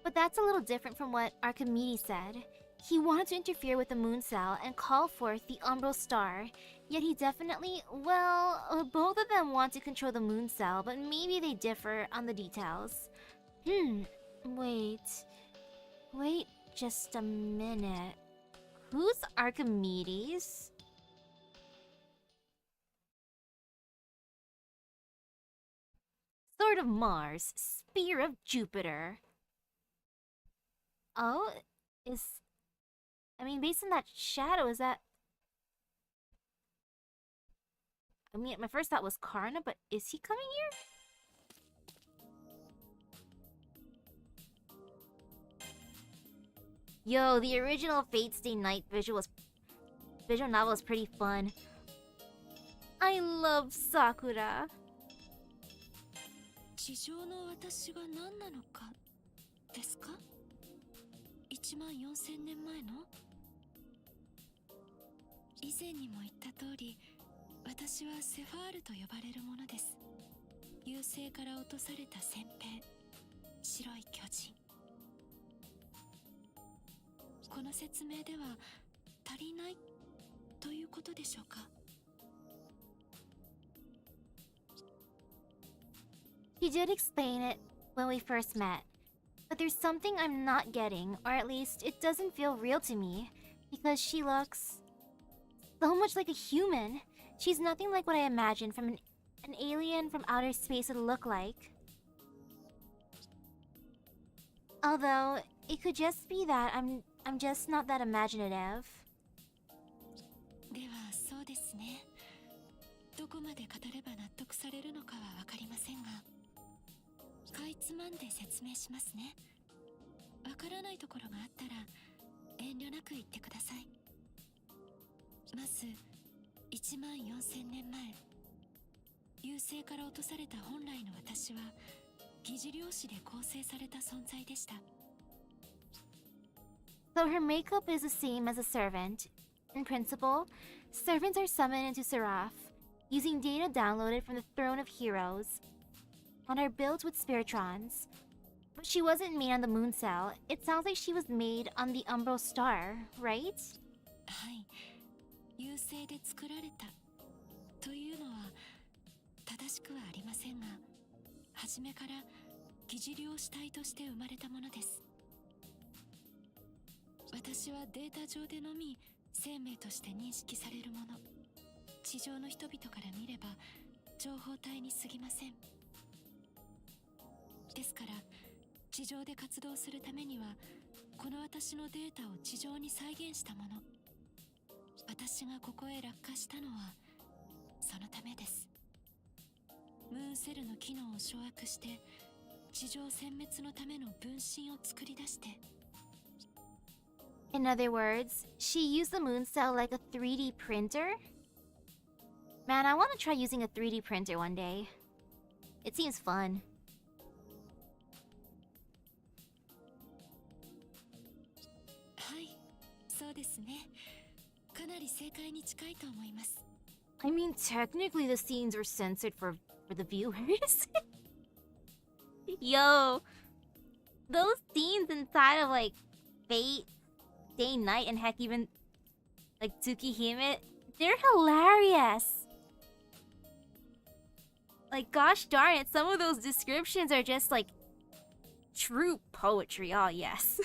But that's a little different from what Archimedes said. He wanted to interfere with the moon cell and call forth the umbral star, yet he definitely, well, both of them want to control the moon cell, but maybe they differ on the details. Wait just a minute. Who's Archimedes? Sword of Mars, Spear of Jupiter. Oh, I mean, based on that shadow, is that... I mean, my first thought was Karna, but is he coming here? Yo, the original Fate Stay Night visual novel was pretty fun. I love Sakura. 地上の私が何なのかですか？14000年前の？以前にも言った通り、私はセファールと呼ばれるものです。優勢から落とされた戦兵、白い巨人。この説明では足りないということでしょうかHe did explain it when we first met, but there's something I'm not getting, or at least it doesn't feel real to me, because she looks so much like a human. She's nothing like what I imagined from an alien from outer space would look like. Although, it could just be that I'm just not that imaginative. ではそうですね。どこまで語れば納得されるのかはわかりませんが、かいつまんで説明しますね。わからないところがあったら遠慮なく言ってください。まず14000年前、優勢から落とされた本来の私は疑似量子で構成された存在でした。So her makeup is the same as a servant. In principle, servants are summoned into Seraph, using data downloaded from the Throne of Heroes, and are built with spiritrons. But she wasn't made on the moon cell. It sounds like she was made on the umbral star, right? はい、優勢で作られたというのは正しくはありませんが、初めから疑似量子体として生まれたものです。私はデータ上でのみ生命として認識されるもの。地上の人々から見れば情報体に過ぎません。ですから地上で活動するためにはこの私のデータを地上に再現したもの。私がここへ落下したのはそのためです。ムーンセルの機能を掌握して地上殲滅のための分身を作り出して。In other words, she used the moon cell like a 3D printer? Man, I want to try using a 3D printer one day. It seems fun. はい、そうですね。かなり正解に近いと思います。I mean, technically the scenes were censored for the viewers. Yo, those scenes inside of like Fate, Day, Night, and heck even like Tsukihime, they're hilarious. Like, gosh darn it, some of those descriptions are just like true poetry. Oh yes.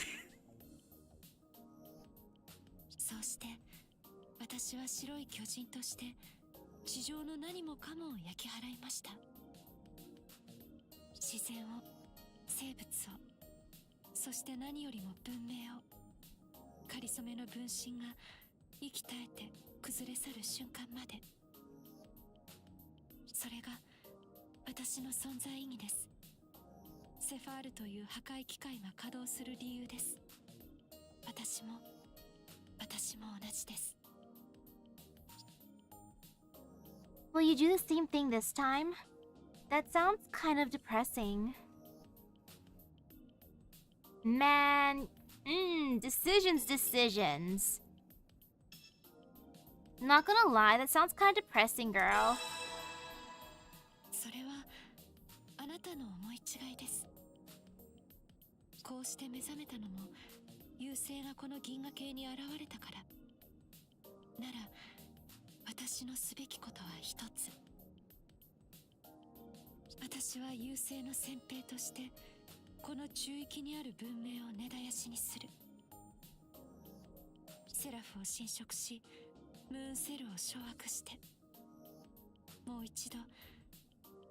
そうして私は白い巨人として地上の何もかもを焼き払いました。自然を、生物を、そして何よりも文明を。かりそめの分身が息絶えて崩れ去る瞬間まで。それが私の存在意義です。セファールという破壊機械が稼働する理由です。私も同じです。Will you do the same thing this time? That sounds kind of depressing. Man, decisions. Not gonna lie, that sounds kind of depressing, girl. それはあなたの思い違いです。こうして目覚めたのも優勢がこの銀河系に現れたから。なら私のすべきことは一つ。私は優勢の先兵としてこの中域にある文明を根絶やしにする。セラフを侵食し、ムーンセルを掌握して、もう一度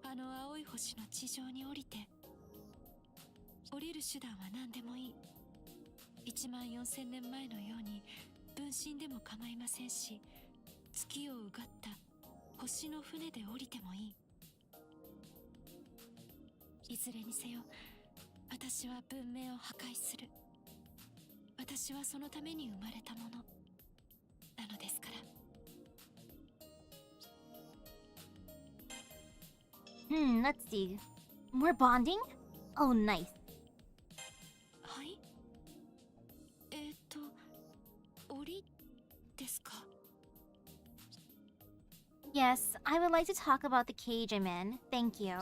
あの青い星の地上に降りて、降りる手段は何でもいい。14000年前のように分身でも構いませんし、月をうがった星の船で降りてもいい。いずれにせよ私は文明を破壊する。私はそのために生まれたものなのですから。Let's see. More bonding? Oh, nice. はい。檻ですか？ Yes, I would like to talk about the cage I'm in. Thank you.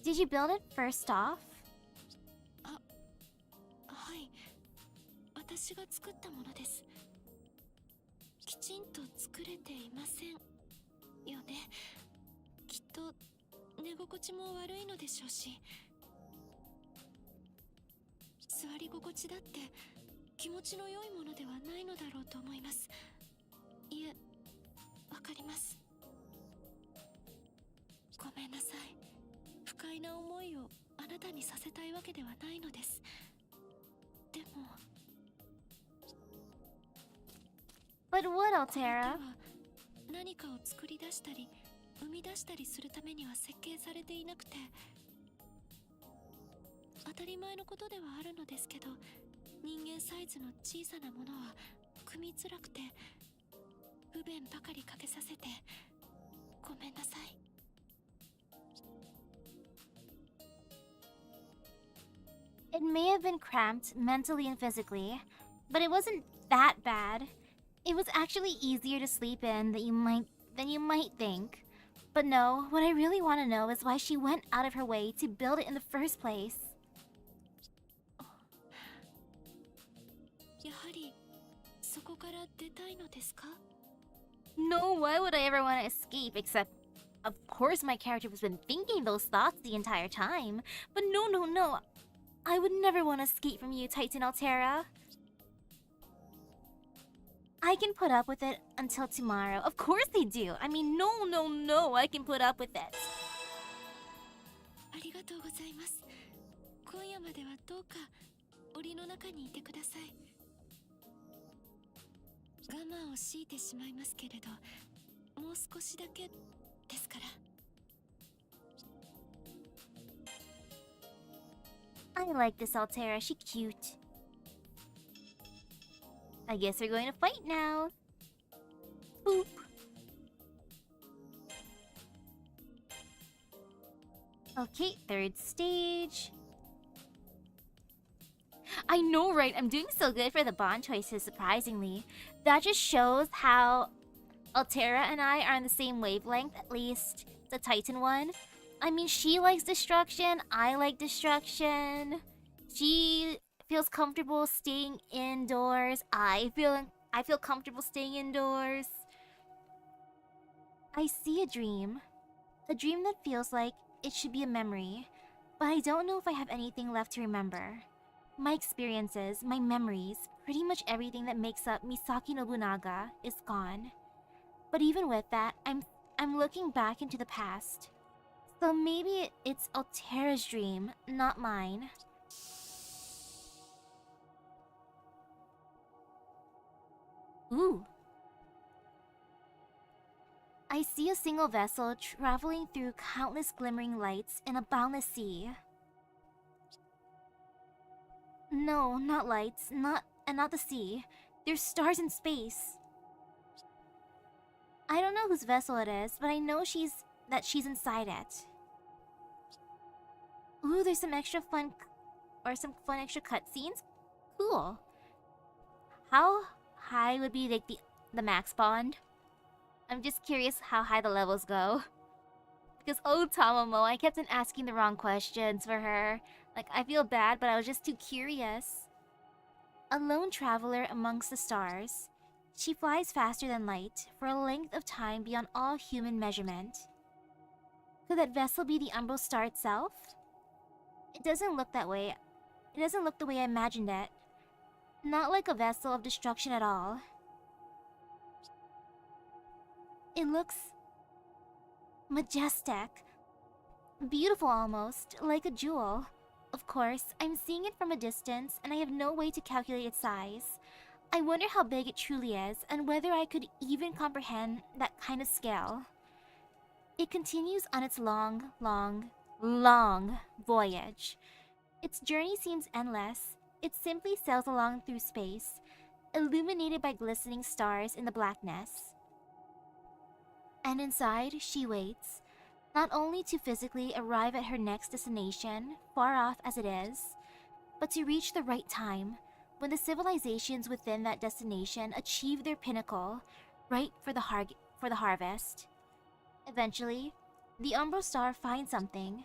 Did you build it first off? はい。私が作ったものです。きちんと作れていませんよね。きっと寝心地も悪いのでしょうし、座り心地だって気持ちの良いものではないのだろうと思います。いえ、わかります。ごめんなさい。不快な思いをあなたにさせたいわけではないのです。でも But what, この手 Altera? は何かを作り出したり生み出したりするためには設計されていなくて、当たり前のことではあるのですけど、人間サイズの小さなものは組みづらくて不便ばかりかけさせてごめんなさい。It may have been cramped mentally and physically, but it wasn't that bad. It was actually easier to sleep in than you might think. But no, what I really want to know is why she went out of her way to build it in the first place. やはりそこから出たいのですか？ No, why would I ever want to escape? Except, of course, my character has been thinking those thoughts the entire time. But no. I would never want to escape from you, Titan Altera. I can put up with it until tomorrow. Of course they do. I mean, no. I can put up with it. ありがとうございます。今夜まではどうか檻の中にいてください。我慢を強いてしまいますけれど、もう少しだけですから。I like this Altera. She's cute. I guess we're going to fight now. Boop. Okay, third stage. I know, right? I'm doing so good for the bond choices, surprisingly. That just shows how Altera and I are on the same wavelength, at least the Titan one. I mean, she likes destruction, I like destruction. She feels comfortable staying indoors. I feel comfortable staying indoors. I see a dream that feels like it should be a memory, but I don't know if I have anything left to remember. My experiences, my memories, pretty much everything that makes up Misaki Nobunaga is gone. But even with that, I'm looking back into the past. So maybe it's Altera's dream, not mine. Ooh. I see a single vessel traveling through countless glimmering lights in a boundless sea. No, not lights, not the sea. There's stars in space. I don't know whose vessel it is, but I know she's inside it. Ooh, there's some fun extra cutscenes. Cool. How high would be like the max bond? I'm just curious how high the levels go. Because oh Tamamo, I kept on asking the wrong questions for her. Like I feel bad, but I was just too curious. A lone traveler amongst the stars, she flies faster than light for a length of time beyond all human measurement. Could that vessel be the Umbral Star itself? It doesn't look that way. It doesn't look the way I imagined it. Not like a vessel of destruction at all. It looks majestic. Beautiful almost, like a jewel. Of course, I'm seeing it from a distance and I have no way to calculate its size. I wonder how big it truly is and whether I could even comprehend that kind of scale. It continues on its long voyage. Its journey seems endless. It simply sails along through space, illuminated by glistening stars in the blackness. And inside, she waits, not only to physically arrive at her next destination, far off as it is, but to reach the right time, when the civilizations within that destination achieve their pinnacle, ripe for the harvest. Eventually, the Umbral Star finds something.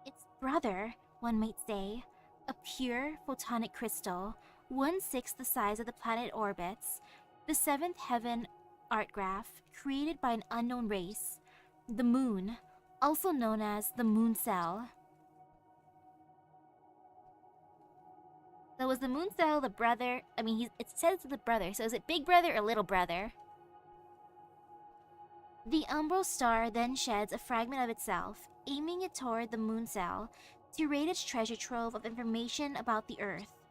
Its brother, one might say, a pure photonic crystal, 1/6 the size of the planet it orbits, the seventh heaven art graph created by an unknown race, the moon, also known as the moon cell. So was the moon cell the brother? It says the brother, so is it big brother or little brother? The Umbral Star then sheds a fragment of itself, aiming it toward the moon cell to raid its treasure trove of information about the Earth.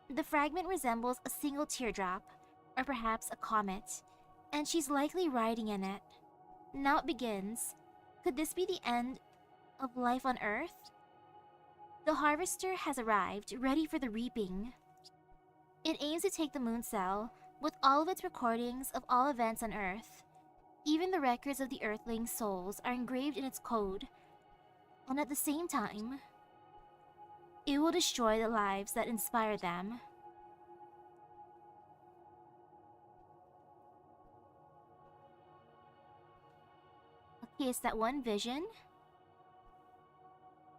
The fragment resembles a single teardrop, or perhaps a comet, and she's likely riding in it. Now it begins. Could this be the end of life on Earth? The harvester has arrived, ready for the reaping. It aims to take the moon cell, with all of its recordings of all events on Earth. Even the records of the Earthlings' souls are engraved in its code. And at the same time, it will destroy the lives that inspire them. Okay, is that one vision?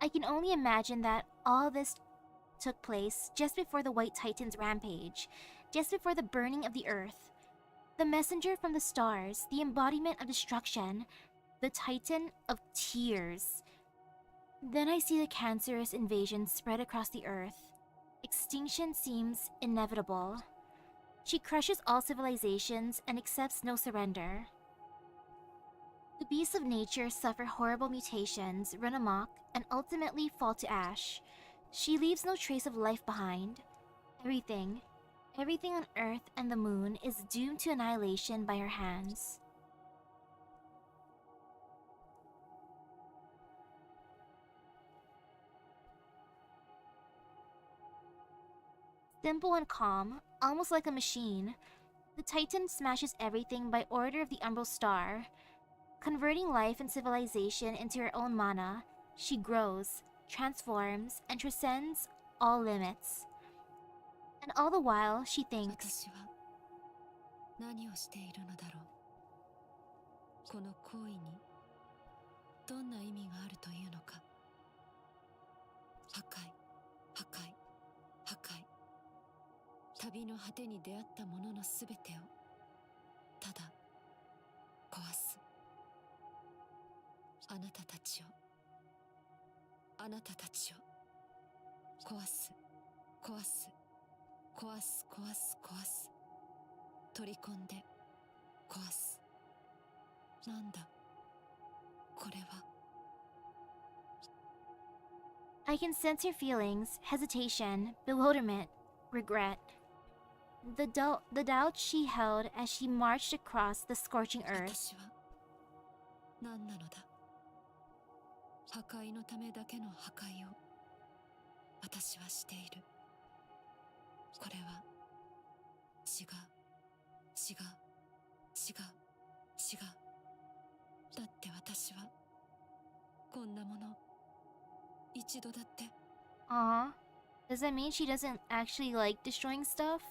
I can only imagine that all this took place just before the White Titan's rampage, just before the burning of the Earth. The messenger from the stars, the embodiment of destruction, the Titan of tears. Then I see the cancerous invasion spread across the Earth. Extinction seems inevitable. She crushes all civilizations and accepts no surrender. The beasts of nature suffer horrible mutations, run amok, and ultimately fall to ash. She leaves no trace of life behind. Everything on Earth and the moon is doomed to annihilation by her hands. Simple and calm, almost like a machine, the Titan smashes everything by order of the Umbral Star. Converting life and civilization into her own mana, she grows, transforms, and transcends all limits. And all the while, she thinks, 私は何をしているのだろう。この行為にどんな意味があるというのか。破壊、破壊、破壊。旅の果てに出会ったもののすべてをただ壊す。あなたたちを、あなたたちを壊す、壊す、壊す、壊す、壊す。取り込んで壊す。なんだこれは。 I can sense her feelings, hesitation, bewilderment, regret. The doubt she held as she marched across the scorching earth. 私は何なのだ。破壊のためだけの破壊を私はしている。これは違う、違う、違う、違う。だって私はこんなもの一度だって。 Aw, does that mean she doesn't actually like destroying stuff?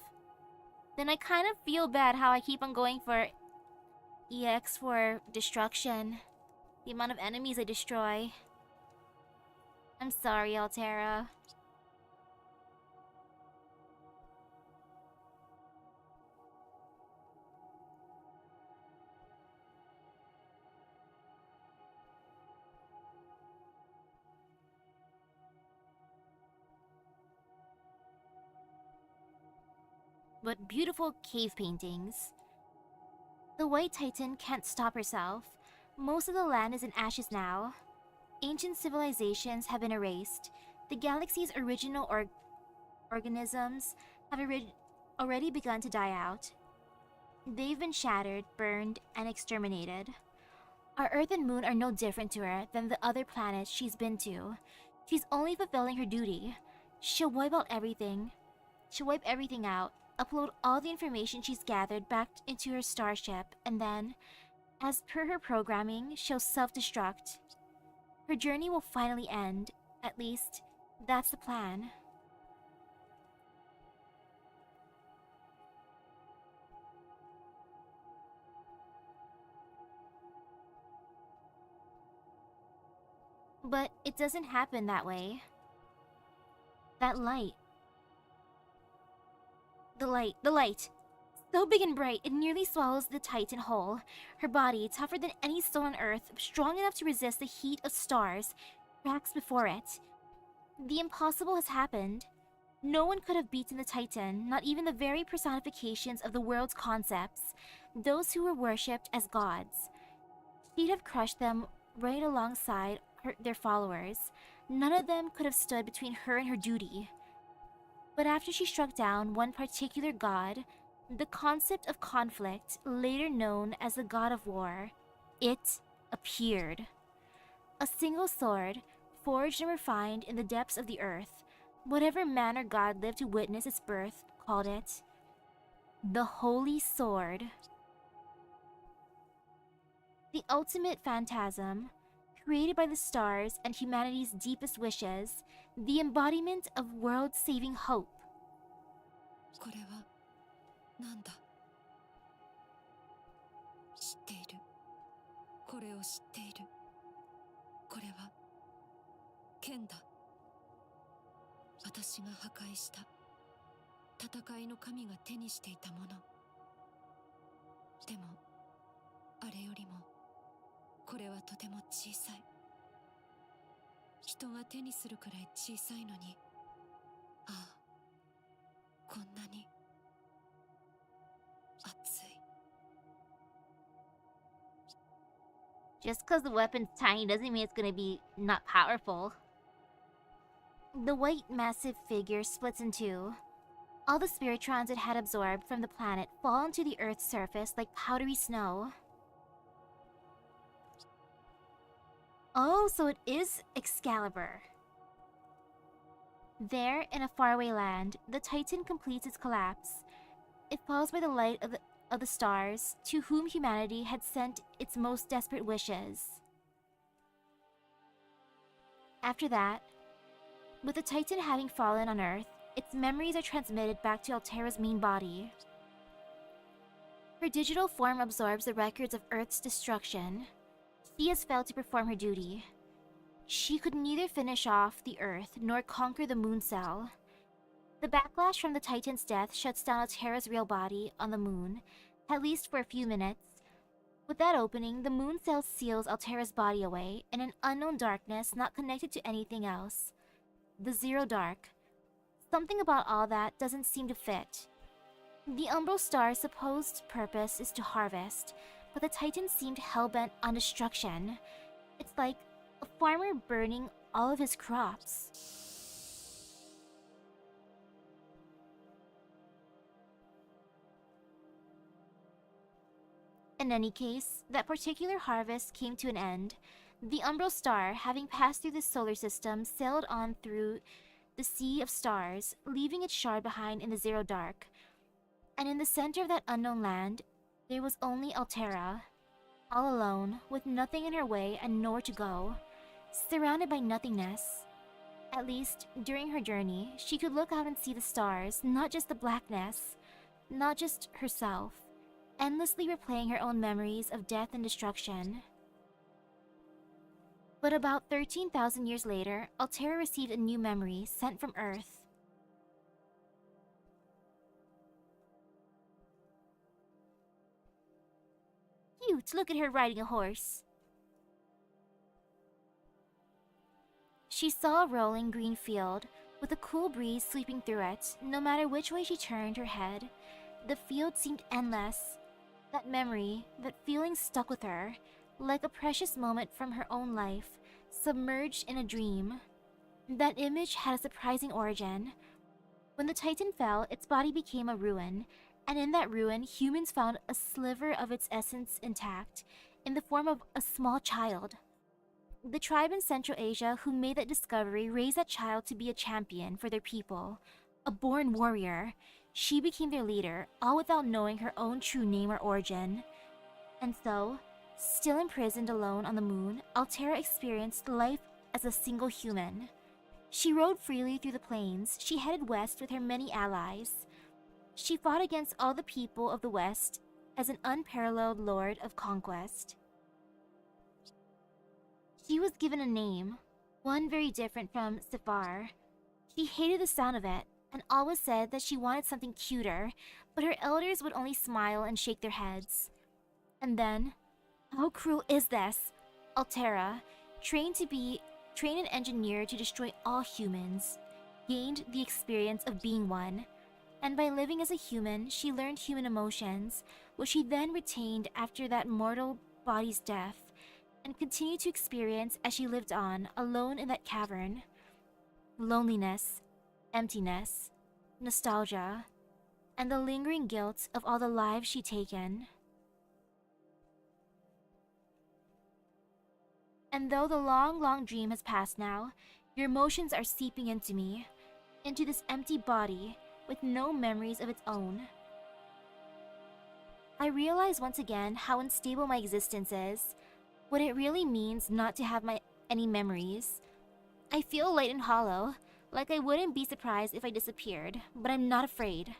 Then I kind of feel bad how I keep on going for EX for destruction. The amount of enemies I destroy. I'm sorry, Altera. but beautiful cave paintings. The White Titan can't stop herself. Most of the land is in ashes now. Ancient civilizations have been erased. The galaxy's original organisms have already begun to die out. They've been shattered, burned, and exterminated. Our Earth and Moon are no different to her than the other planets she's been to. She's only fulfilling her duty. She'll wipe everything out, upload all the information she's gathered back into her starship, and then, as per her programming, she'll self-destruct. Her journey will finally end. At least, that's the plan. But it doesn't happen that way. That light. The light. So big and bright, it nearly swallows the Titan whole. Her body, tougher than any stone on Earth, strong enough to resist the heat of stars, cracks before it. The impossible has happened. No one could have beaten the Titan, not even the very personifications of the world's concepts, those who were worshipped as gods. She'd have crushed them right alongside their followers. None of them could have stood between her and her duty. But after she struck down one particular god, the concept of conflict, later known as the god of war, it appeared. A single sword, forged and refined in the depths of the earth, whatever man or god lived to witness its birth called it the Holy Sword. The ultimate phantasm, created by the stars and humanity's deepest wishes, the embodiment of world-saving hope. これは何だ。知っている。これを知っている。これは剣だ。私が破壊した戦いの神が手にしていたもの。でもあれよりもこれはとても小さい。人が手にするくらい小さいのに、ああ、こんなに熱い。 Just because the weapon's tiny doesn't mean it's gonna be not powerful. The white, massive figure splits in two. All the spiritrons it had absorbed from the planet fall onto the Earth's surface like powdery snow. Oh, so it is Excalibur. There, in a faraway land, the Titan completes its collapse. It falls by the light of the stars, to whom humanity had sent its most desperate wishes. After that, with the Titan having fallen on Earth, its memories are transmitted back to Altera's main body. Her digital form absorbs the records of Earth's destruction. She has failed to perform her duty. She could neither finish off the Earth nor conquer the Moon Cell. The backlash from the Titan's death shuts down Altera's real body on the Moon, at least for a few minutes. With that opening, the Moon Cell seals Altera's body away in an unknown darkness not connected to anything else. The Zero Dark. Something about all that doesn't seem to fit. The Umbral Star's supposed purpose is to harvest, but the Titan seemed hell-bent on destruction. It's like a farmer burning all of his crops. In any case, that particular harvest came to an end. The Umbral Star, having passed through the solar system, sailed on through the sea of stars, leaving its shard behind in the Zero Dark. And in the center of that unknown land, there was only Altera, all alone, with nothing in her way and nowhere to go, surrounded by nothingness. At least, during her journey, she could look out and see the stars, not just the blackness, not just herself, endlessly replaying her own memories of death and destruction. But about 13,000 years later, Altera received a new memory sent from Earth. Cute, look at her riding a horse. She saw a rolling green field, With a cool breeze sweeping through it, no matter which way she turned her head, the field seemed endless. That memory, that feeling stuck with her, like a precious moment from her own life, submerged in a dream. That image had a surprising origin. When the Titan fell, its body became a ruin, and in that ruin, humans found a sliver of its essence intact, in the form of a small child. The tribe in Central Asia who made that discovery raised that child to be a champion for their people, a born warrior. She became their leader, all without knowing her own true name or origin. And so, still imprisoned alone on the moon, Altera experienced life as a single human. She rode freely through the plains. She headed west with her many allies. She fought against all the people of the West as an unparalleled lord of conquest. She was given a name, one very different from Sifar. She hated the sound of it, and always said that she wanted something cuter, but her elders would only smile and shake their heads. And then, how cruel is this? Altera, trained and engineered to destroy all humans, gained the experience of being one. And by living as a human, she learned human emotions, which she then retained after that mortal body's death, and continued to experience as she lived on, alone in that cavern. Loneliness, emptiness, nostalgia, and the lingering guilt of all the lives she'd taken. And though the long, long dream has passed now, your emotions are seeping into me, into this empty body with no memories of its own. I realize once again how unstable my existence is, what it really means not to have any memories. I feel light and hollow, like I wouldn't be surprised if I disappeared, but I'm not afraid.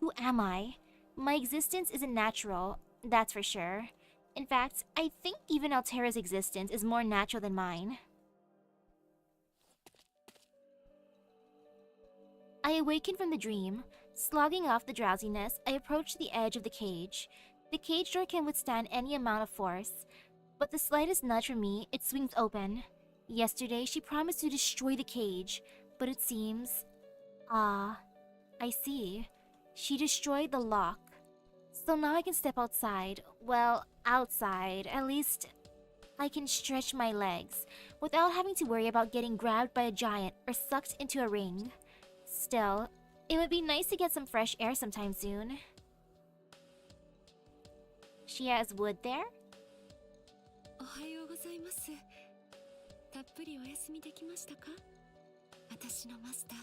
Who am I? My existence isn't natural, that's for sure. In fact, I think even Altera's existence is more natural than mine. I awaken from the dream. Slogging off the drowsiness, I approach the edge of the cage. The cage door can withstand any amount of force, but the slightest nudge from me, it swings open. Yesterday, she promised to destroy the cage, but it seems... I see. She destroyed the lock. So now I can step outside. Well, outside. At least I can stretch my legs without having to worry about getting grabbed by a giant or sucked into a ring. Still, it would be nice to get some fresh air sometime soon. She has wood there? おはようございます。たっぷりお休みできましたか？私のマスター。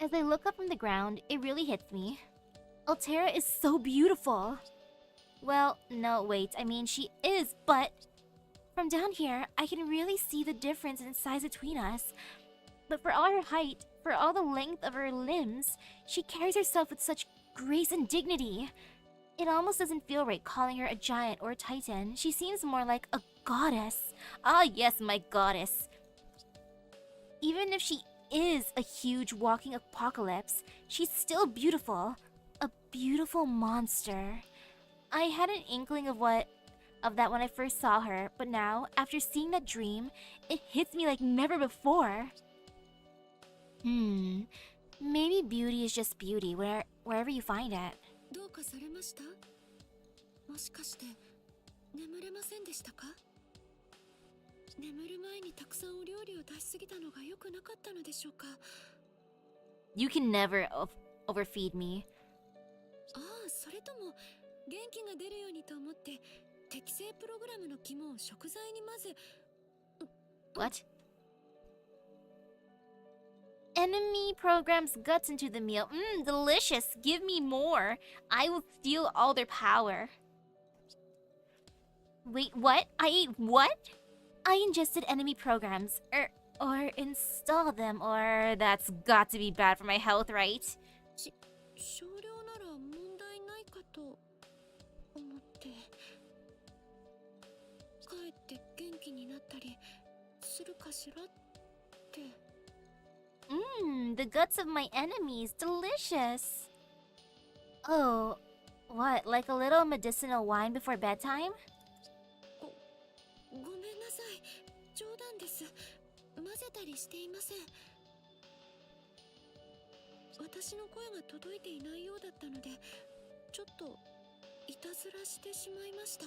As I look up from the ground, it really hits me. Altera is so beautiful. Well, no, wait, I mean she is, but... From down here, I can really see the difference in size between us. But for all her height, for all the length of her limbs, she carries herself with such grace and dignity. It almost doesn't feel right calling her a giant or a titan. She seems more like a goddess. Ah, yes, my goddess. Even if she is a huge walking apocalypse, she's still beautiful. A beautiful monster. I had an inkling of that when I first saw her, but now, after seeing that dream, it hits me like never before. Maybe beauty is just beauty, wherever you find it. どうかされました？もしかして眠れませんでしたか？眠る前にたくさんお料理を出しすぎたのが良くなかったのでしょうか？ You can never overfeed me. ああ、それとも元気が出るようにと思って適正プログラムの肝を食材に混ぜ。 What? Enemy programs guts into the meal. Delicious. Give me more. I will steal all their power. Wait, what? I ate what? I ingested enemy programs. Or install them, or that's got to be bad for my health, right? 少量なら問題ないかと思って。かえって元気になったりするかしらって。 The guts of my enemies. Delicious. Oh, what? Like a little medicinal wine before bedtime? ごめんなさい。冗談です。混ぜたりしていません。私の声が届いていないようだったので、ちょっといたずらしてしまいました。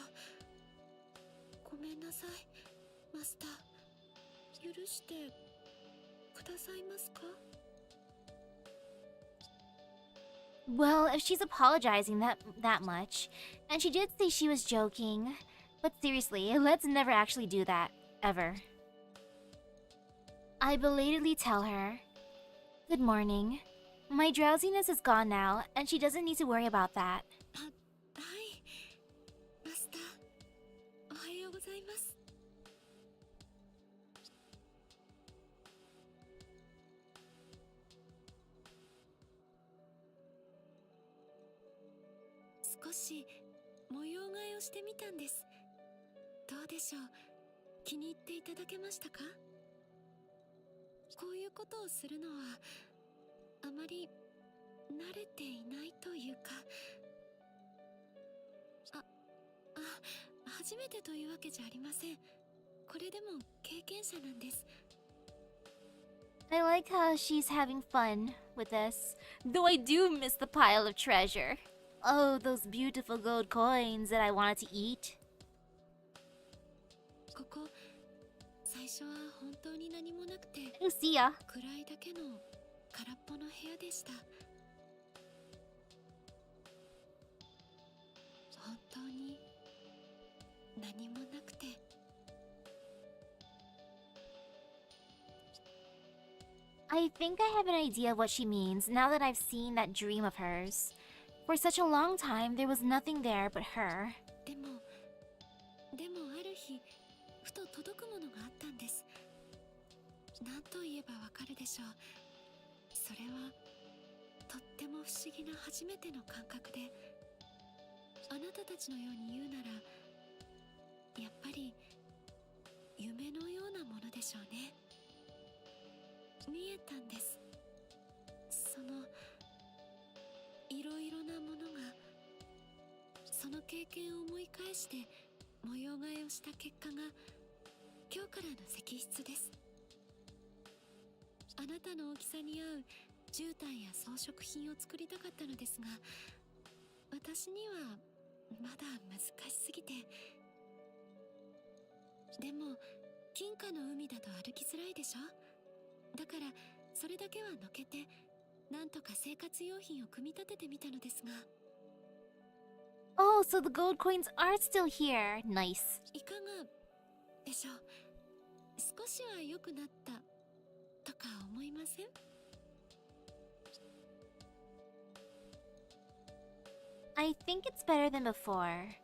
ごめんなさい、マスター。許してくださいますか？ Well, if she's apologizing that much, and she did say she was joking, but seriously, let's never actually do that, ever. I belatedly tell her, "Good morning. My drowsiness is gone now, and she doesn't need to worry about that." はい、マスター、おはようございます。少し模様替えをしてみたんです。どうでしょう、気に入っていただけましたか？こういうことをするのはあまり慣れていないというか、初めてというわけじゃありません。これでも経験者なんです。 I like how she's having fun with this, though I do miss the pile of treasure. Oh, those beautiful gold coins that I wanted to eat. ここ最初は本当に何もなくて Lucia. 暗いだけの空っぽの部屋でした。本当に何もなくて。I think I have an idea of what she means now that I've seen that dream of hers. For such a long time, there was nothing there but her. でもある日、ふと届くものがあったんです。何と言えばわかるでしょう。それはとっても不思議な初めての感覚で、あなたたちのように言うならやっぱり夢のようなものでしょうね。見えたんです。そのいろいろなものが、その経験を思い返して模様替えをした結果が今日からの石室です。あなたの大きさに合う絨毯や装飾品を作りたかったのですが、私にはまだ難しすぎて。でも金貨の海だと歩きづらいでしょ。だからそれだけはのけて、なんとか生活用品を組み立ててみたのですが。 Oh, so the gold coins are still here. Nice. いかがでしょう。少しは良くなったとか思いません？ I think it's better than before.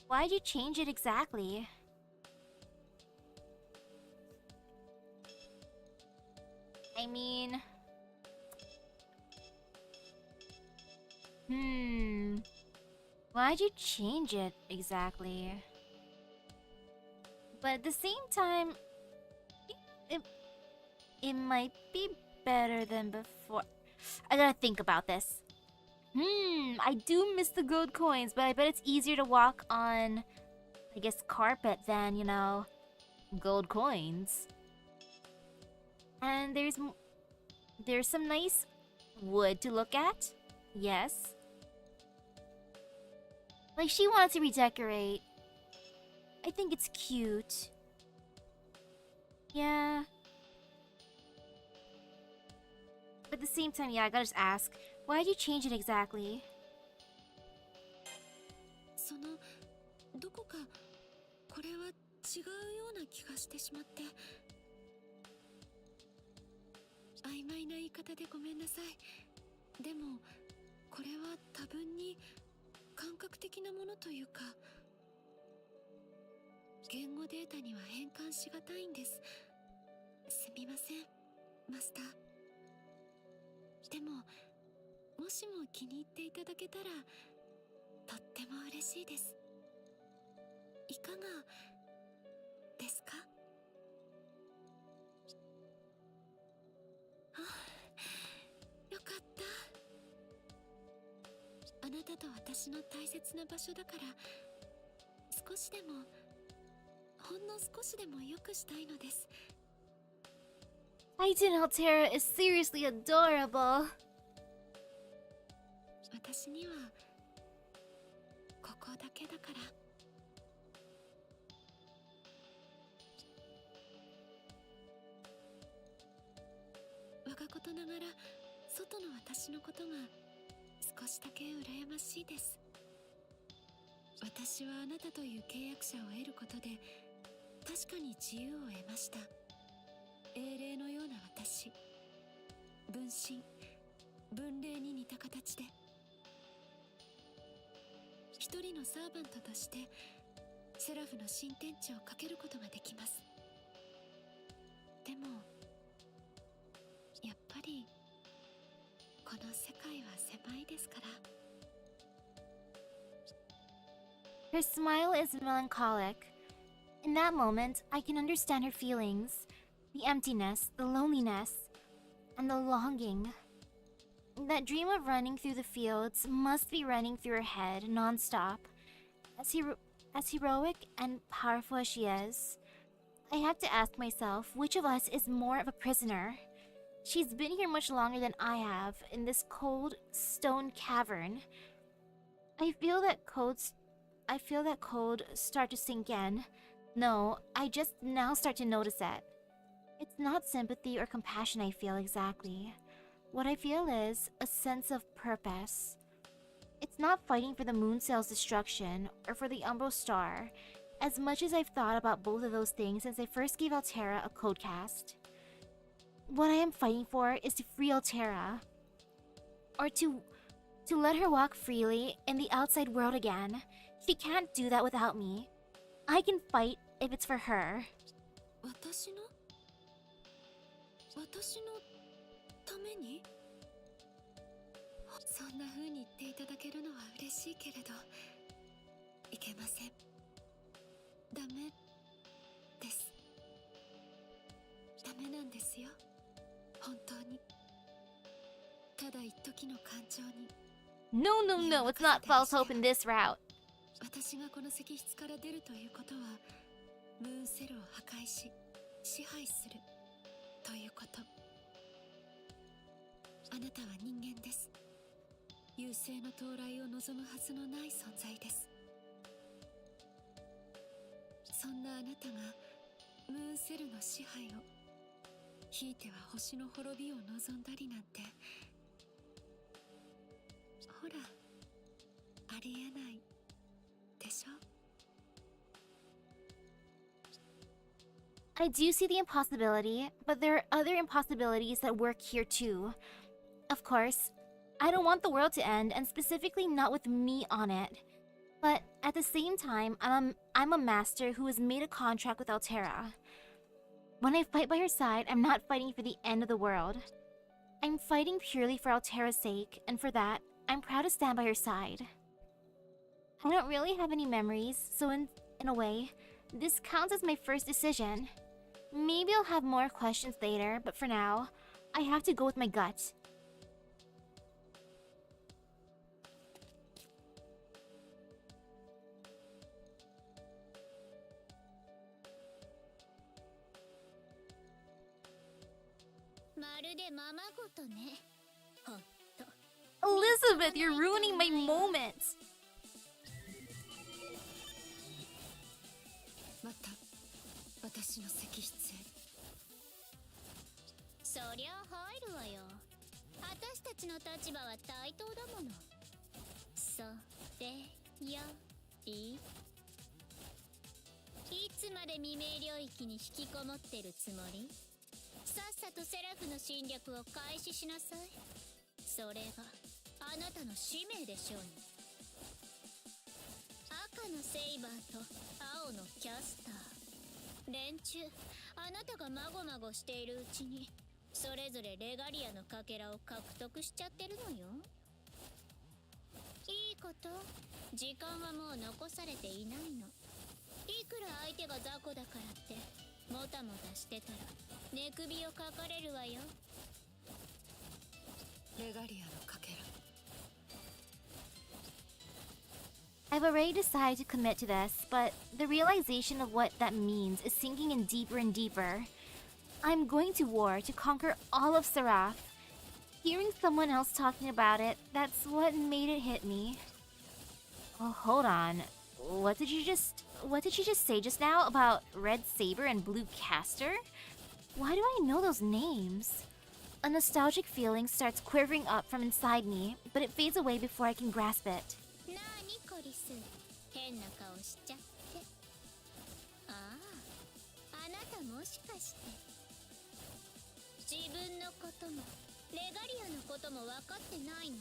Why'd you change it exactly? I mean... Why'd you change it exactly? But at the same time, it might be better than before. I gotta think about this. I do miss the gold coins, but I bet it's easier to walk on, I guess, carpet than, you know, gold coins. And there's some nice wood to look at. Yes. Like, she wanted to redecorate. I think it's cute. Yeah. But at the same time, yeah, I gotta just ask, why'd you change it exactly? そのどこかこれは違うような気がしてしまって。曖昧な言い方でごめんなさい。でもこれは多分に感覚的なものというか、言語データには変換しがたいんです。すみません、マスター。でももしも気に入っていただけたらとっても嬉しいです。いかがですか？よかった。あなたと私の大切な場所だから、少しでもほんの少しでも良くしたいのです。 Titan Altera is seriously adorable. 私にはここだけだから。我がことながら外の私のことが少しだけ羨ましいです。私はあなたという契約者を得ることで確かに自由を得ました。英霊のような私、分身分霊に似た形で一人のサーバントとしてセラフの新天地をかけることができます。でもやっぱりこの世界は狭いですから。 Her smile is melancholic. In that moment, I can understand her feelings. The emptiness, the loneliness, and the longing. That dream of running through the fields must be running through her head non-stop. As heroic and powerful as she is, I have to ask myself which of us is more of a prisoner. She's been here much longer than I have, in this cold stone cavern. I feel that cold start to sink in. No, I just now start to notice it. It's not sympathy or compassion I feel exactly. What I feel is a sense of purpose. It's not fighting for the moon sail's destruction or for the Umbral Star, as much as I've thought about both of those things since I first gave Altera a codecast. What I am fighting for is to free Altera. Or to let her walk freely in the outside world again. She can't do that without me. I can fight if it's for her. 私のために？そんな風に言っていただけるのは嬉しいけれど、いけません。ダメです。ダメなんですよ。本当に。ただ一時の感情に。No, no, no, it's not false hope in this route. 私がこの石室から出るということは、ムーンセルを破壊し、支配するということ。あなたは人間です。優勢の到来を望むはずのない存在です。そんなあなたがムーンセルの支配を、ひいては星の滅びを望んだりなんて、ほら、ありえないでしょ。 I do see the impossibility, but there are other impossibilities that work here too. Of course, I don't want the world to end, and specifically not with me on it. But at the same time, I'm a master who has made a contract with Altera. When I fight by her side, I'm not fighting for the end of the world. I'm fighting purely for Altera's sake, and for that, I'm proud to stand by her side. I don't really have any memories, so in a way, this counts as my first decision. Maybe I'll have more questions later, but for now, I have to go with my gut. Elizabeth, you're ruining my moment! また私の石室へ。そりゃ入るわよ。私たちの立場は対等だもの。それより、いつまで未明領域に引きこもってるつもり？さっさとセラフの侵略を開始しなさい。それがあなたの使命でしょうに。赤のセイバーと青のキャスター、連中、あなたがまごまごしているうちにそれぞれレガリアのかけらを獲得しちゃってるのよ。いいこと、時間はもう残されていないの。いくら相手が雑魚だからってもたもたしてたら寝首をかかれるわよ。レガリアのかけら。I've already decided to commit to this, but the realization of what that means is sinking in deeper and deeper. I'm going to war to conquer all of Seraph. Hearing someone else talking about it, that's what made it hit me. Oh, hold on. What did she just say just now about Red Saber and Blue Caster? Why do I know those names? A nostalgic feeling starts quivering up from inside me, but it fades away before I can grasp it. なーにコリス、変な顔しちゃって。ああ、あなたもしかして自分のこともレガリアのことも分かってないの？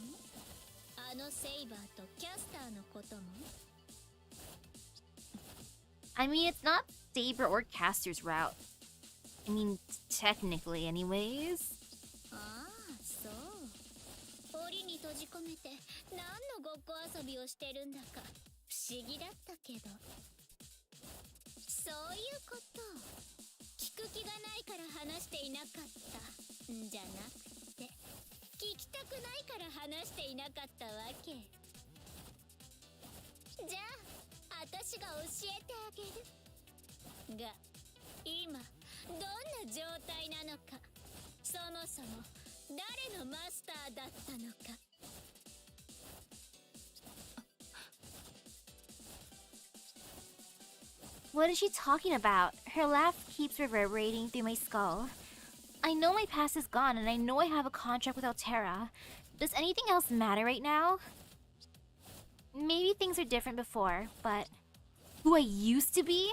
あのセイバーとキャスターのことも。 I mean, it's not Saber or Caster's route. I mean, technically anyways. ああ、そう。檻に閉じ込めて何のごっこ遊びをしてるんだか不思議だったけど。そういうこと。聞く気がないから話していなかったんじゃなくて、聞きたくないから話していなかったわけ。じゃあ私が教えてあげるが、今どんな状態なのか、そもそも誰のマスターだったのか。What is she talking about? Her laugh keeps reverberating through my skull. I know my past is gone and I know I have a contract with Altera. Does anything else matter right now? Maybe things are different before, but who I used to be?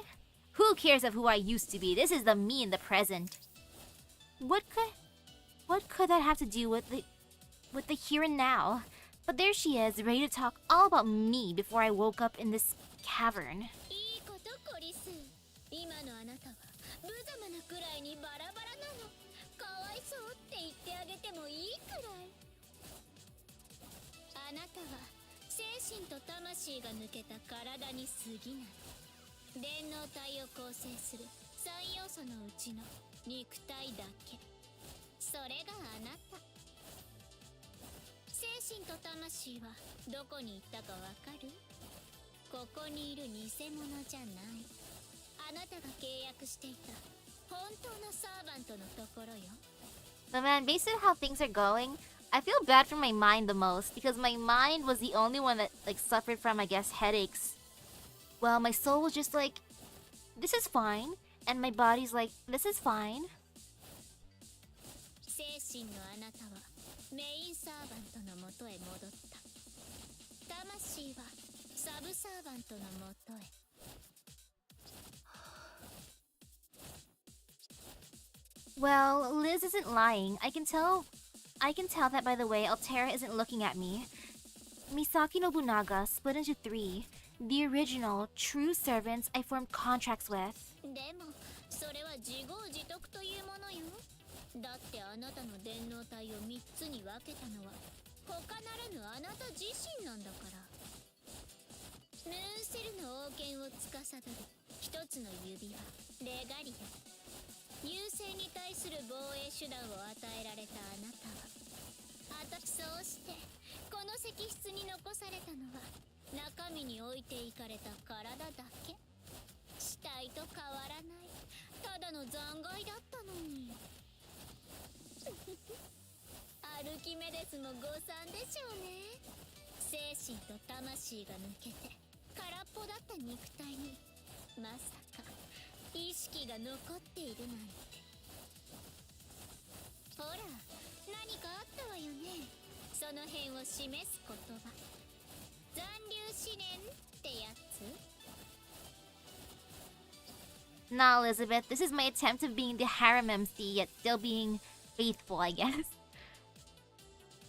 Who cares of who I used to be? This is the me in the present. What could that have to do with the here and now? But there she is, ready to talk all about me before I woke up in this cavern. いいことコリス。今のあなたは無様なくらいにバラバラなの。かわいそうって言ってあげてもいいくらい。あなたは精神と魂が抜けた体に過ぎない。電脳体を構成する3要素のうちの肉体だけ。それがあなた。精神と魂はどこに行ったかわかる？ここにいる偽物じゃない。あなたが契約していた本当のサーバントのところよ。 But man, based on how things are going, I feel bad for my mind the most because my mind was the only one that suffered from, I guess, headaches. Well, my soul was just like, this is fine, and my body's like, this is fine. 精神のあなたはメインサーバントのもとへ戻った。魂はサブサーバントのもとへ。Well, Liz isn't lying. I can tell that by the way Altera isn't looking at me. Misaki Nobunaga split into 3. The original, true servants I formed contracts with. でもそれは自業自得というものよ。だってあなたの電脳体を3つに分けたのは他ならぬあなた自身なんだから。ムーンセルの王権を司る一つの指輪レガリア。優勢に対する防衛手段を与えられたあなたは、そうしてこの石室に残されたのは中身に置いていかれた体だけ。死体と変わらないただの残骸だったのに。アルキメデスも誤算でしょうね。精神と魂が抜けて空っぽだった肉体にまさか意識が残っているなんて。ほら何かあったわよね。その辺を示す言葉。残留思念ってやつ。 Nah, Elizabeth, this is my attempt of being the harem MC yet still being faithful, I guess.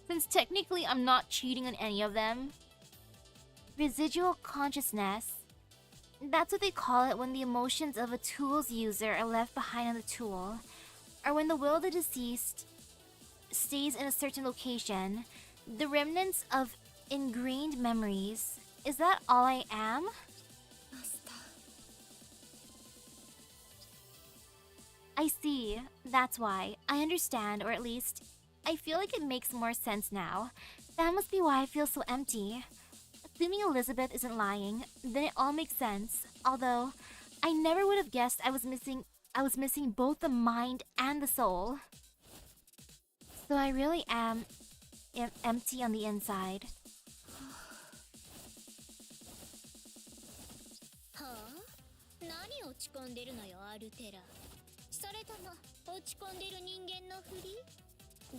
Since technically I'm not cheating on any of them. Residual consciousness. That's what they call it when the emotions of a tool's user are left behind on the tool, or when the will of the deceased stays in a certain location. The remnants of ingrained memories. Is that all I am? マスター。 I see. That's why. I understand, or at least, I feel like it makes more sense now. That must be why I feel so empty. assuming Elizabeth isn't lying, then it all makes sense. Although, I never would have guessed I was missing both the mind and the soul. So I really am empty on the inside. はあ、何落ち込んでるのよアルテラ。それとも落ち込んでる人間のふり？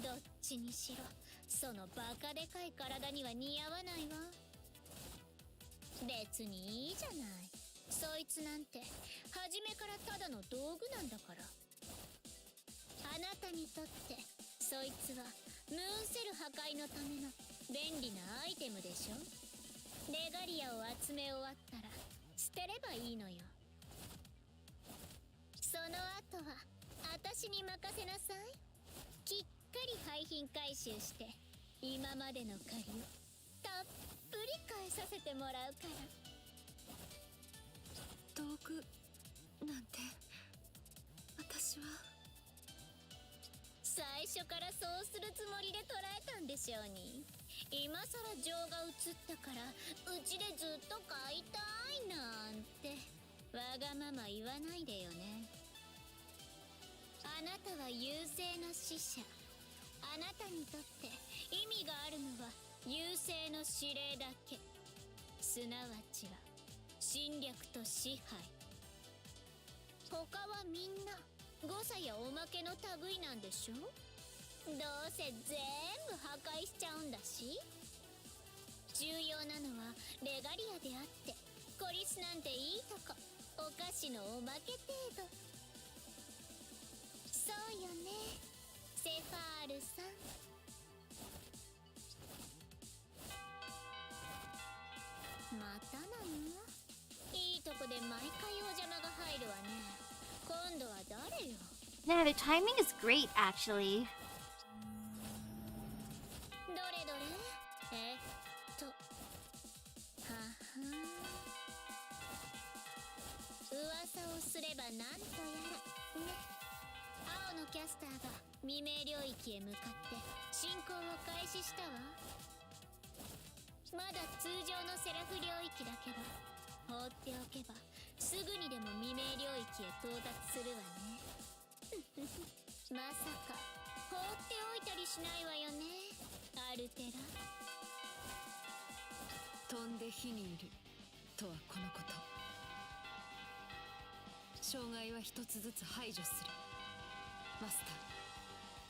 どっちにしろそのバカでかい体には似合わないわ。別にいいじゃない。そいつなんて初めからただの道具なんだから。あなたにとってそいつはムーンセル破壊のための便利なアイテムでしょ。レガリアを集め終わったら捨てればいいのよ。その後は私に任せなさい。きっかり廃品回収して今までの借りをたっぷり返させてもらうから。道具なんて私は。最初からそうするつもりで捉えたんでしょうに。今さら情が移ったからうちでずっと買いたいなんてわがまま言わないでよね。あなたは優勢な使者。あなたにとって意味があるのは優勢の指令だけ。すなわちは侵略と支配。他はみんな誤差やおまけの類なんでしょ。どうせ全部破壊しちゃうんだし。重要なのはレガリアであって、コリスなんていいとこお菓子のおまけ程度。そうよねセファールさん。またなの？いいとこで毎回お邪魔が入るわね。今度は誰よ。 Yeah, the timing is great, actually. どれどれ。はは噂をすればなんとやらね。青のキャスターが未明領域へ向かって進行を開始したわ。まだ通常のセラフ領域だけど放っておけばすぐにでも未明領域へ到達するわね。まさか放っておいたりしないわよねアルテラ。飛んで火にいるとはこのこと。障害は一つずつ排除する。マス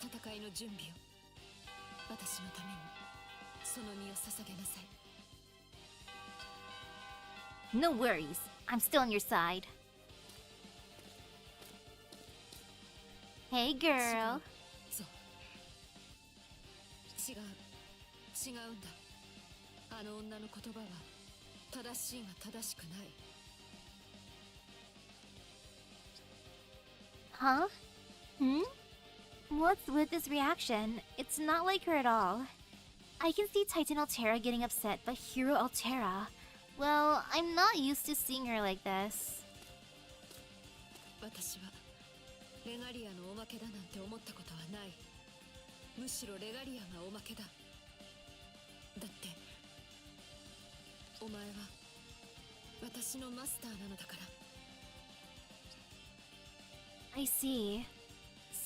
ター、戦いの準備を。私のためにその身を捧げなさい。 No worries, I'm still on your side. Hey girl. そう違うんだ。あの女の言葉は正しいが正しくない。 Huh? What's with this reaction? It's not like her at all. I can see Titan Altera getting upset, but Hero Altera... Well, I'm not used to seeing her like this. 私はレガリアのおまけだなんて思ったことはない。むしろレガリアがおまけだ。だってお前は私のマスターなのだから。 I see.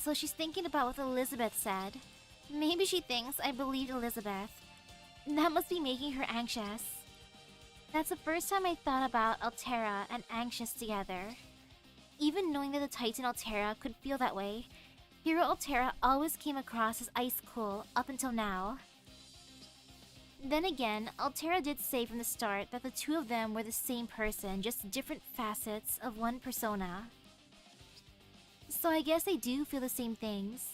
So she's thinking about what Elizabeth said. Maybe she thinks I believed Elizabeth. That must be making her anxious. That's the first time I thought about Altera and anxious together. Even knowing that the Titan Altera could feel that way, Hero Altera always came across as ice cool up until now. Then again, Altera did say from the start that the two of them were the same person, just different facets of one persona. So I guess they do feel the same things.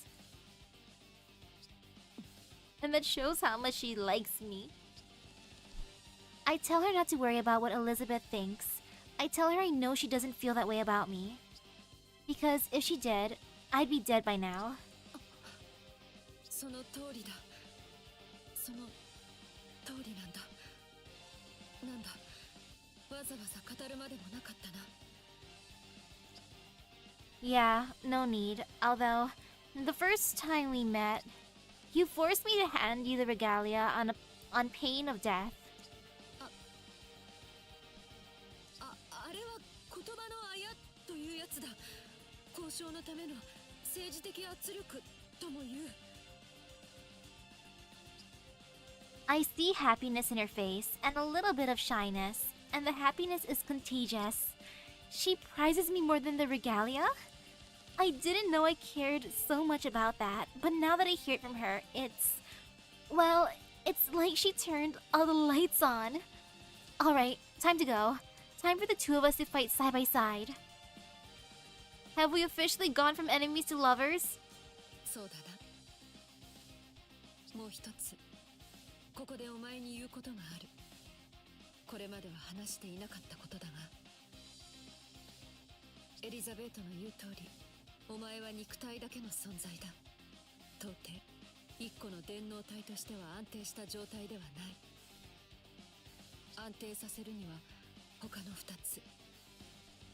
And that shows how much she likes me. I tell her not to worry about what Elizabeth thinks. I tell her I know she doesn't feel that way about me. Because if she did, I'd be dead by now. その通りだ。その通りなんだ。なんだ。わざわざ語るまでもなかったな。 Yeah, no need. Although, the first time we met, you forced me to hand you the regalia on pain of death. 交渉のための政治的圧力とも言う。 I see happiness in her face and a little bit of shyness, and the happiness is contagious. She prizes me more than the regalia? I didn't know I cared so much about that, but now that I hear it from her, well, it's like she turned all the lights on. Alright, time to go. Time for the two of us to fight side by side. Have we officially gone from enemies to lovers? そうだな。もう一つ、ここでお前に言うことがある。これまでは話していなかったことだが、エリザベートの言う通り、お前は肉体だけの存在だ。到底、一個の電脳体としては安定した状態ではない。安定させるには他の二つ、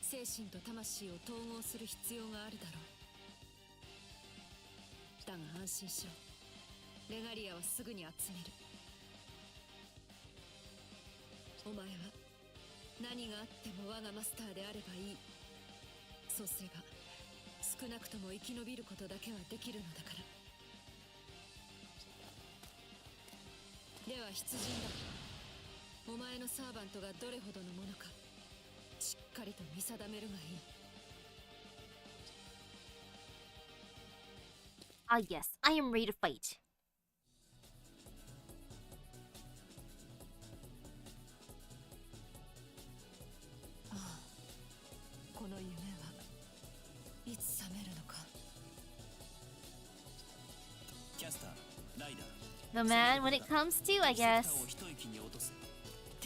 精神と魂を統合する必要があるだろう。だが安心しろ。レガリアはすぐに集める。お前は何があっても我がマスターであればいい。そうすれば少なくとも生き延びることだけはできるのだから。では出陣だ。お前のサーバントがどれほどのものかしっかりと見定めるがいい。Ah yes, I am ready to fight. この夢はいつ覚めるのか。キャスター、ライダー。 No man, when it comes to, I guess, 一息に落とす。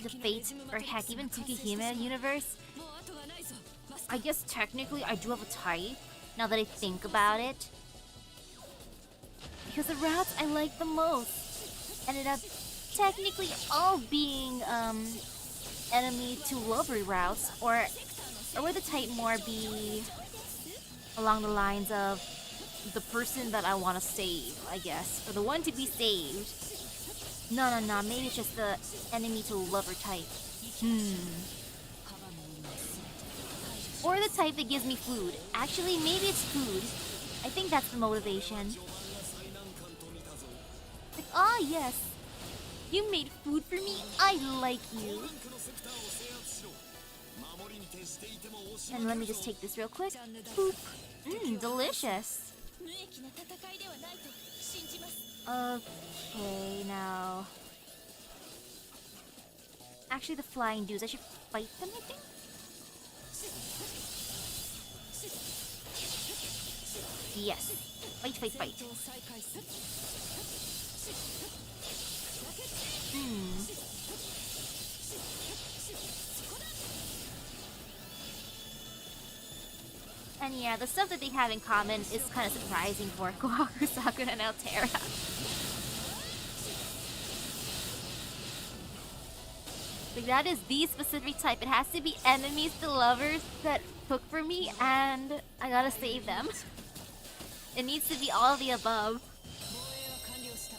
the fate or heck even Tsukihime universe, もう後がないぞ。マスタ I guess technically I do have a type, now that I think about it. Because the routes I like the most ended up technically all being, enemy to lover routes, or would the type more be along the lines of the person that I want to save, I guess, or the one to be saved. No, maybe it's just the enemy to lover type. Or the type that gives me food. Actually, maybe it's food. I think that's the motivation. Like, ah, yes. You made food for me. I like you. And let me just take this real quick. Boop. Delicious. 無益な戦いではないと信じます。 Okay, now. Actually, the flying dudes, I should fight them, I think? Yes. Fight. ーを再開する。 And yeah, the stuff that they have in common is kind of surprising for Kohaku, Sakura, and Altera. Like, that is the specific type. It has to be enemies to lovers that cook for me, and I gotta save them. It needs to be all of the above. 防衛は完了した。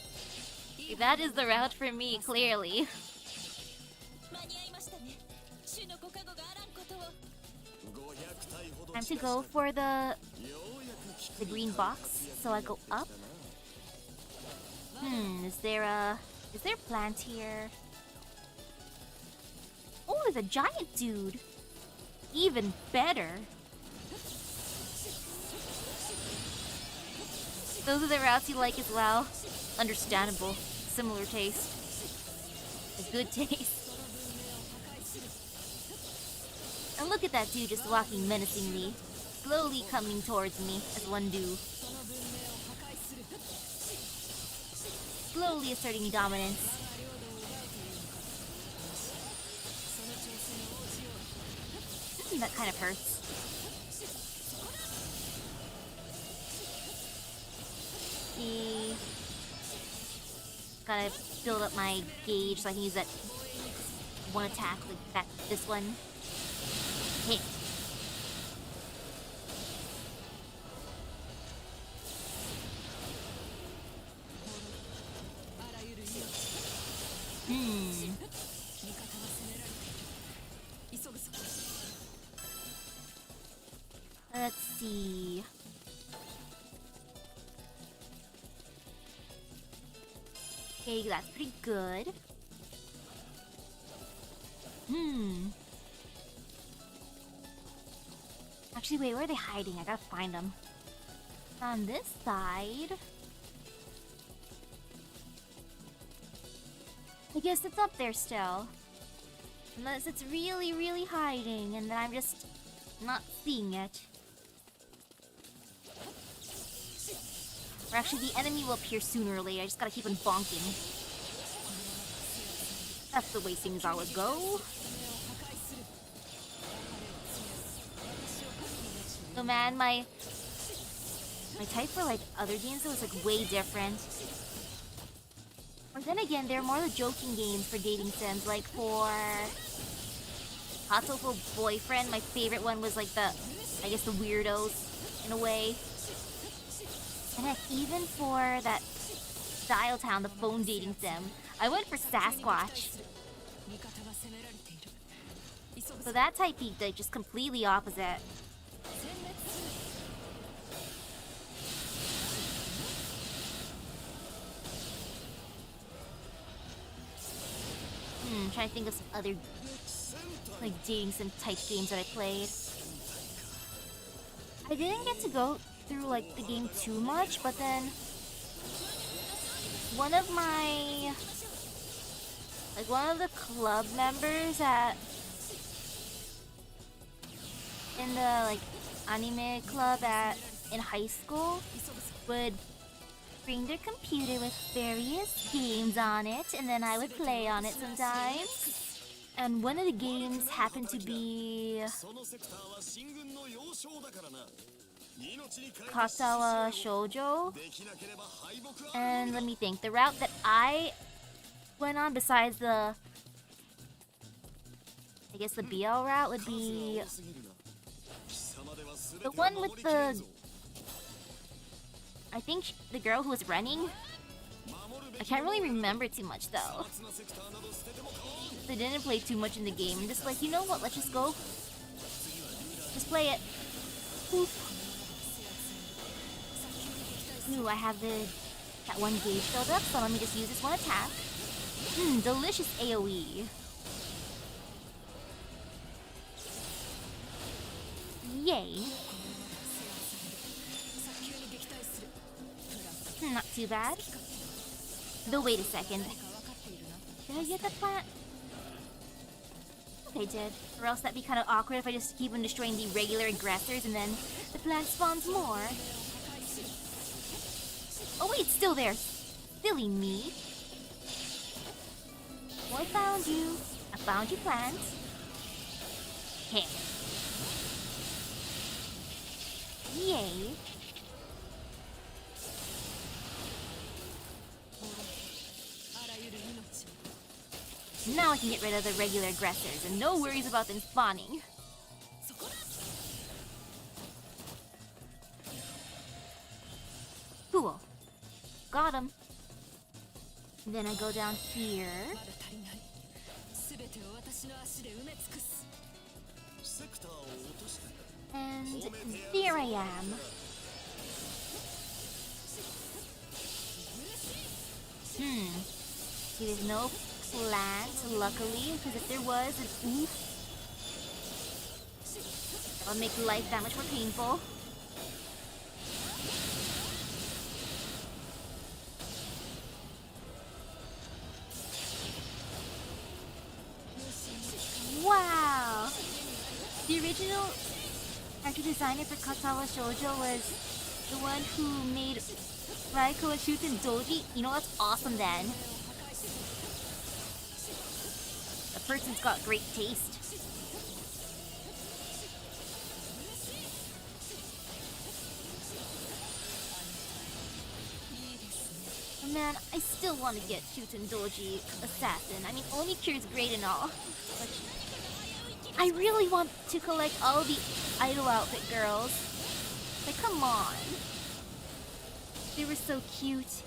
Like, that is the route for me, clearly. 間に合いましたね。主のご加護があらんことを。 Time to go for the green box, so I go up. Is there a plant here? Oh, there's a giant dude. Even better. Those are the routes you like as well. Understandable. Similar taste. A good taste. And look at that dude just walking menacingly, slowly coming towards me, as one do. Slowly asserting dominance. That kind of hurts. See, gotta build up my gauge so I can use that one attack, like this one. Hit. Let's see. Okay, that's pretty good. Actually, wait, where are they hiding? I gotta find them. On this side. I guess it's up there still. Unless it's really, really hiding, and then I'm just not seeing it. Or actually, the enemy will appear sooner or later. I just gotta keep on bonking. That's the way things always go. So man, my type for like other games was like way different. Or then again, they're more the joking games for dating sims. Like for Hatoful Boyfriend, my favorite one was like I guess the weirdos in a way. And heck, even for that Dial Town, the phone dating sim, I went for Sasquatch. So that type beat like just completely opposite. Trying to think of some other like dating sim type games that I played. I didn't get to go through like the game too much, but then one of the club members in the like anime club in high school would bring their computer with various games on it, and then I would play on it sometimes. And one of the games happened to be Katawa Shoujo. And let me think, the route that I went on besides I guess the BL route would be the one with I think the girl who was running. I can't really remember too much though. I didn't play too much in the game. I'm just like, you know what? Let's just go. Just play it. Boop. Ooh, I have that one gauge filled up, so let me just use this one attack. Delicious AoE. Yay. Not too bad. Though wait a second. Did I get that plant? I did. Or else that'd be kind of awkward if I just keep on destroying the regular aggressors and then the plant spawns more. Oh wait, it's still there. Silly me. Oh, I found you. I found you, plant. Heh. Yay. Now I can get rid of the regular aggressors, and no worries about them spawning. Cool. Got him. Then I go down here. And there I am. See, there's no plant, luckily, because if there was, oof, that'll make life that much more painful. Wow! The original character designer for Katawa Shoujo was the one who made Raiko Shuten Doji. You know, that's awesome then. The person's got great taste. Man, I still want to get Shuten Doji Assassin. I mean, Omikure's great and all, but I really want to collect all the idol outfit girls. Like, come on. They were so cute.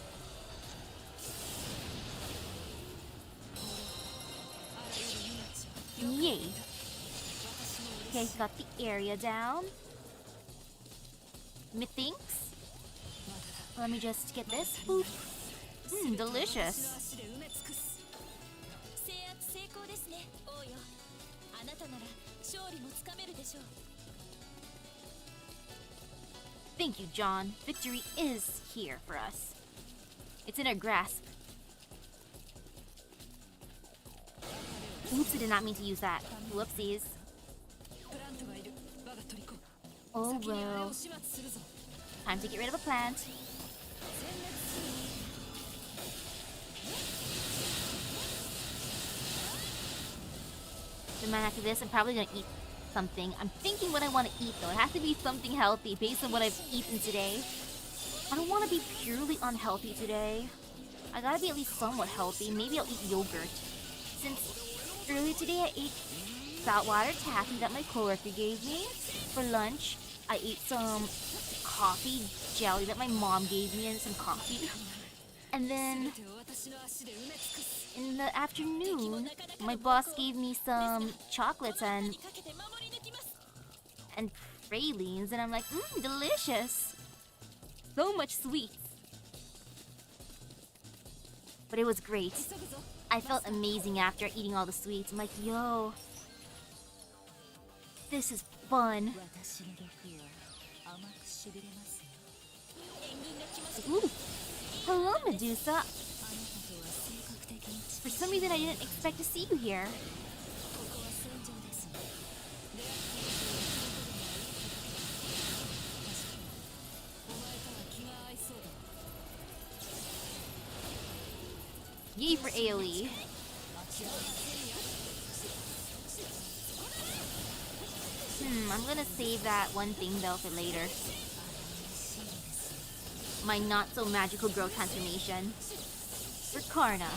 Yay. Okay, got the area down. Methinks. Let me just get this. Boop. Delicious. 制圧成功ですね王よあなたなら勝利もつかめるでしょう Thank you, John. Victory is here for us. It's in our grasp. Oops, I did not mean to use that. Whoopsies. プラントがいる我が虜 Oh 先にあれ well. を始末するぞ Time to get rid of a plant. And then after this, I'm probably gonna eat something. I'm thinking what I want to eat though. It has to be something healthy based on what I've eaten today. I don't want to be purely unhealthy today. I gotta be at least somewhat healthy. Maybe I'll eat yogurt. Since earlier today I ate saltwater taffy that my coworker gave me for lunch. I ate some coffee jelly that my mom gave me and some coffee. And then 手を私の足で埋め尽くす in the afternoon, my boss gave me some chocolates にかけて守り抜きます and pralines, and I'm like, delicious. So much sweets. But it was great. 急ぐぞ I felt amazing after eating all the sweets. I'm like, yo, this is fun. 私の毒は甘くしびれますよ援軍が来ました Ooh, hello, Medusa. あなたとは性格的に For some reason, I didn't expect to see you here. ここは戦場ですお前とは気が合いそうだ Yay for AoE. I'm gonna save that one thing though for later. My not so magical girl transformation. For Karna.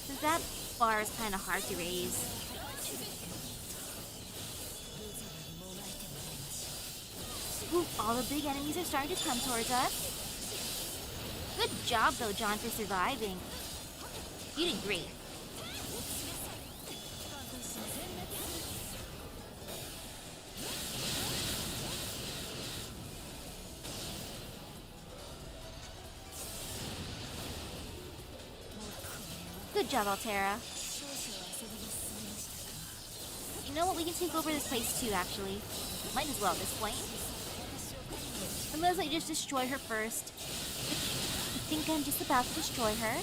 Since that bar is kinda hard to raise. Ooh, all the big enemies are starting to come towards us. Good job though, John, for surviving. You did great. Good job, Altera. You know what? We can take over this place too, actually. Might as well at this point. Unless I just destroy her first. I think I'm just about to destroy her.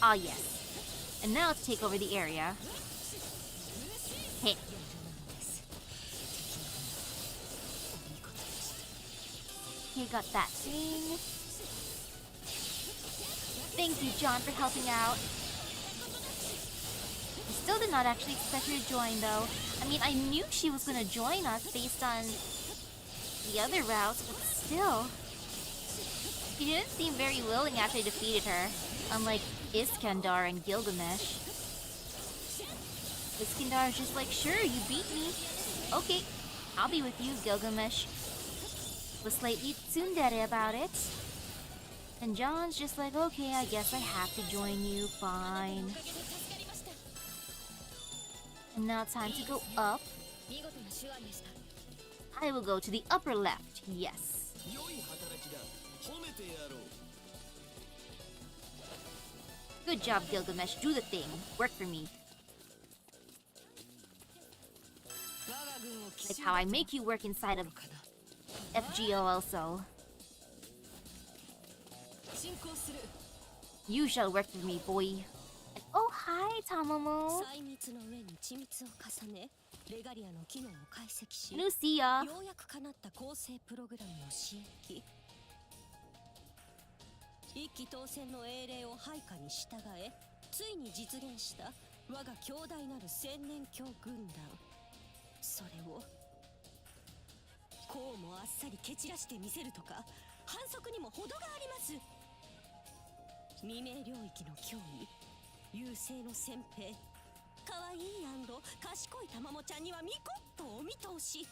Ah, yes. And now let's take over the area. Hey. Okay, got that thing. Thank you, John, for helping out. I still did not actually expect her to join, though. I mean, I knew she was gonna join us based on the other routes, but still. She didn't seem very willing after I defeated her, unlike Iskandar and Gilgamesh. Iskandar's just like, sure, you beat me. Okay, I'll be with you, Gilgamesh. Was slightly tsundere about it. And John's just like, okay, I guess I have to join you, fine. And now it's time to go up. I will go to the upper left, yes. Good job, Gilgamesh, do the thing. Work for me. Like how I make you work inside of FGO also. You shall work for me, boy. And oh, hi, Tamamu. 細密の上に緻密を重ねレガリアの機能を解析し Lucia. ようやく叶った構成プログラムの支援機一機当選の英霊を配下に従えついに実現した我が強大なる千年教軍団それをこうもあっさり蹴散らしてみせるとか反則にも程があります未明領域の脅威優勢の先兵可愛い賢いたまもちゃんにはみこっとお見通し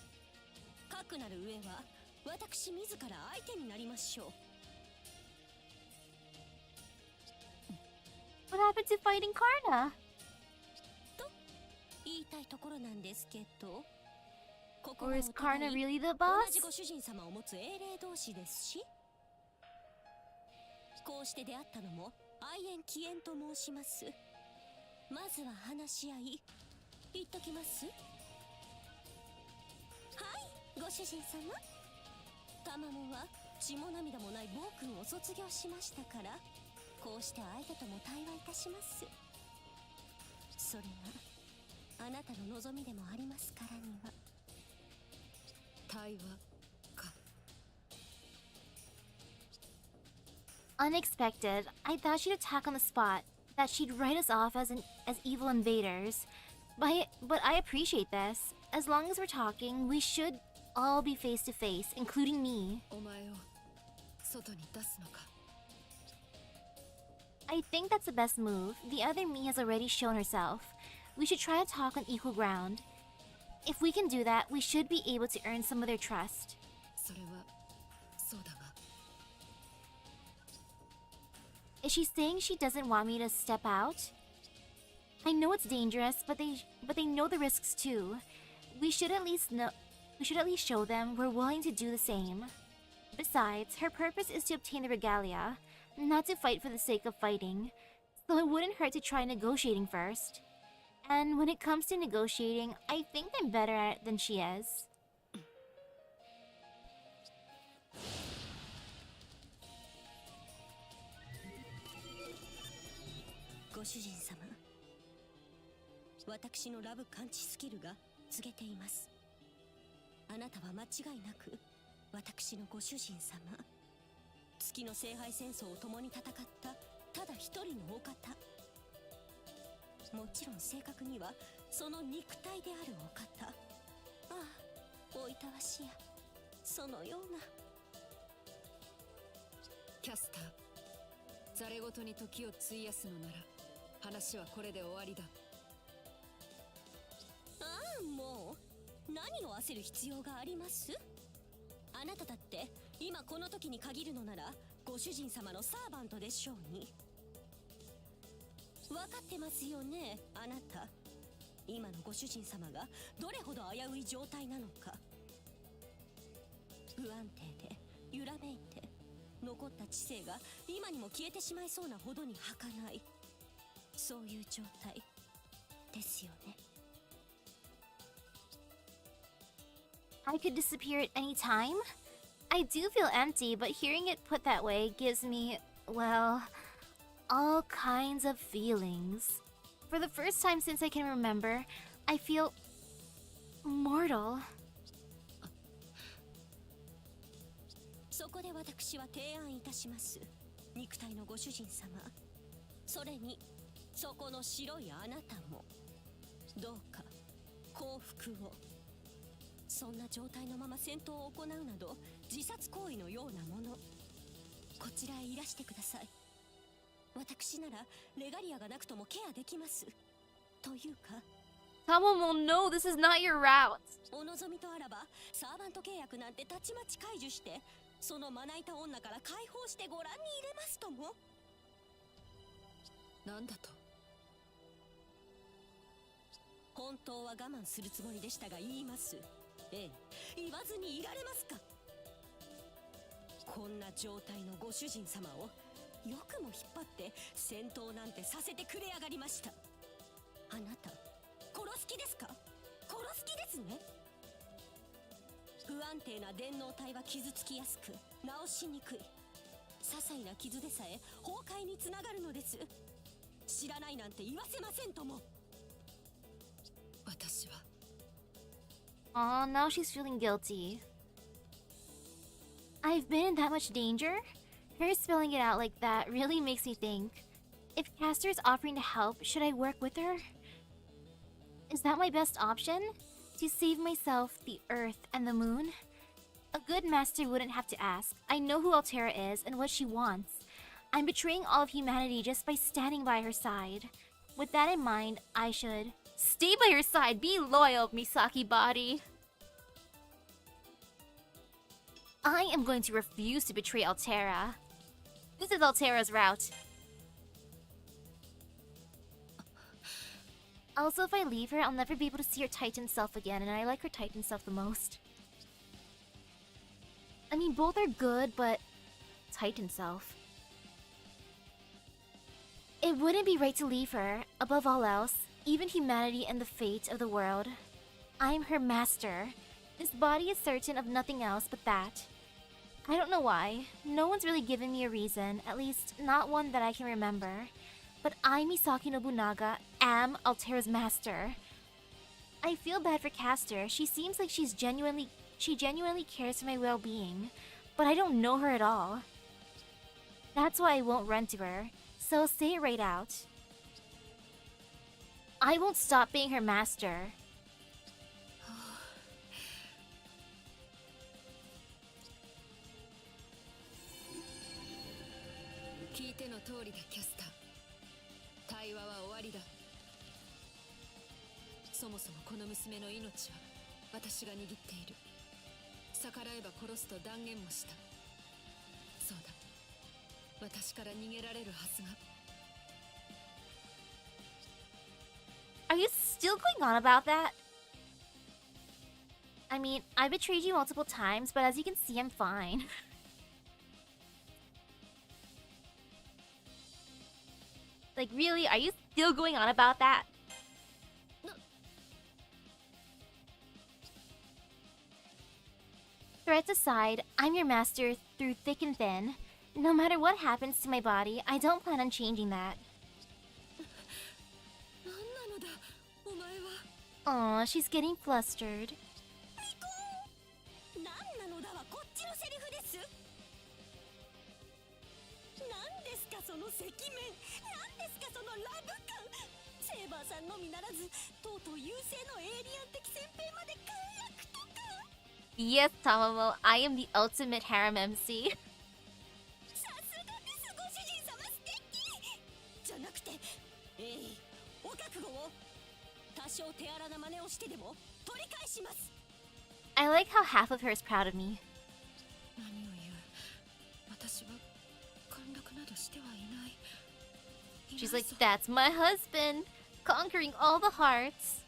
かくなる上は私自ら相手になりましょう happened to fighting Karna? 言いたいところなんですけど、ここ Or は is お互 Karna い really the 同 boss? じご主人様を持つ英霊同士ですし、こうして出会ったのも愛縁起縁と申します。まずは話し合い言っときます。はい、ご主人様。タマモは血も涙もない暴君を卒業しましたから、こうして相手とも対話いたします。それがあなたの望みでもありますからには。対話か。 Unexpected. I thought she'd attack on the spot, that she'd write us off as evil invaders. But I appreciate this. As long as we're talking, we should all be face to face, including me. お前を外に出すのか。 I think that's the best move. The other me has already shown herself. We should try to talk on equal ground. If we can do that, we should be able to earn some of their trust. それはそうだが、 Is she saying she doesn't want me to step out? I know it's dangerous, but they know the risks too. We should at least show them we're willing to do the same. Besides, her purpose is to obtain the regalia, not to fight for the sake of fighting, so it wouldn't hurt to try negotiating first. And when it comes to negotiating, I think I'm better at it than she is. ご主人様、私のラブ感知スキルが告げています。あなたは間違いなく私のご主人様。月の聖杯戦争を共に戦ったただ一人のお方。もちろん正確にはその肉体であるお方。ああ、おいたわしや、そのような。キャスター、ざれ言に時を費やすのなら話はこれで終わりだ。ああ、もう何を焦る必要があります？あなただって今この時に限るのならご主人様のサーバントでしょうに。分かってますよね、あなた。今のご主人様がどれほど危うい状態なのか。不安定で揺らめいて、残った知性が今にも消えてしまいそうなほどに儚い、そういう状態ですよね。I could disappear at any time? I do feel empty, but hearing it put that way gives me, well, all kinds of feelings. For the first time since I can remember, I feel mortal. そこで私は提案いたします。肉体のご主人様、それにそこの白いあなたも、どうか降伏を。そんな状態のまま戦闘を行うなど自殺行為のようなもの。こちらへいらしてください。私ならレガリアがなくともケアできます。というか、 Someone will know this is not your route. お望みとあらばサーバント契約なんてたちまち解除して、そのまな板女から解放してご覧に入れますとも。なんだと？本当は我慢するつもりでしたが言います。ええ、言わずにいられますか。こんな状態のご主人様をよくも引っ張って戦闘なんてさせてくれやがりました。あなた殺す気ですか？殺す気ですね。不安定な電脳体は傷つきやすく治しにくい。些細な傷でさえ崩壊につながるのです。知らないなんて言わせませんとも。私は Aw, now she's feeling guilty. I've been in that much danger? Her spelling it out like that really makes me think. If Castor is offering to help, should I work with her? Is that my best option? To save myself, the Earth, and the Moon? A good master wouldn't have to ask. I know who Altera is and what she wants. I'm betraying all of humanity just by standing by her side. With that in mind, I should... Stay by her side! Be loyal, Misaki body! I am going to refuse to betray Altera. This is Altera's route. Also, if I leave her, I'll never be able to see her Titan self again, and I like her Titan self the most. I mean, both are good, but Titan self. It wouldn't be right to leave her, above all else, even humanity and the fate of the world. I'm her master. This body is certain of nothing else but that. I don't know why. No one's really given me a reason, at least not one that I can remember. But I, Misaki Nobunaga, am Altera's master. I feel bad for Castor. She seems like she genuinely cares for my well-being, but I don't know her at all. That's why I won't run to her, so say it right out. I won't stop being her master. Are you still going on about that? I mean, I betrayed you multiple times, but as you can see, I'm fine. Like, really? Are you still going on about that? Threats aside, I'm your master through thick and thin. No matter what happens to my body, I don't plan on changing that. Aw, she's getting flustered. Yes, Tamamo, I am the ultimate harem MC. I like how half of her is proud of me. She's like, that's my husband, conquering all the hearts.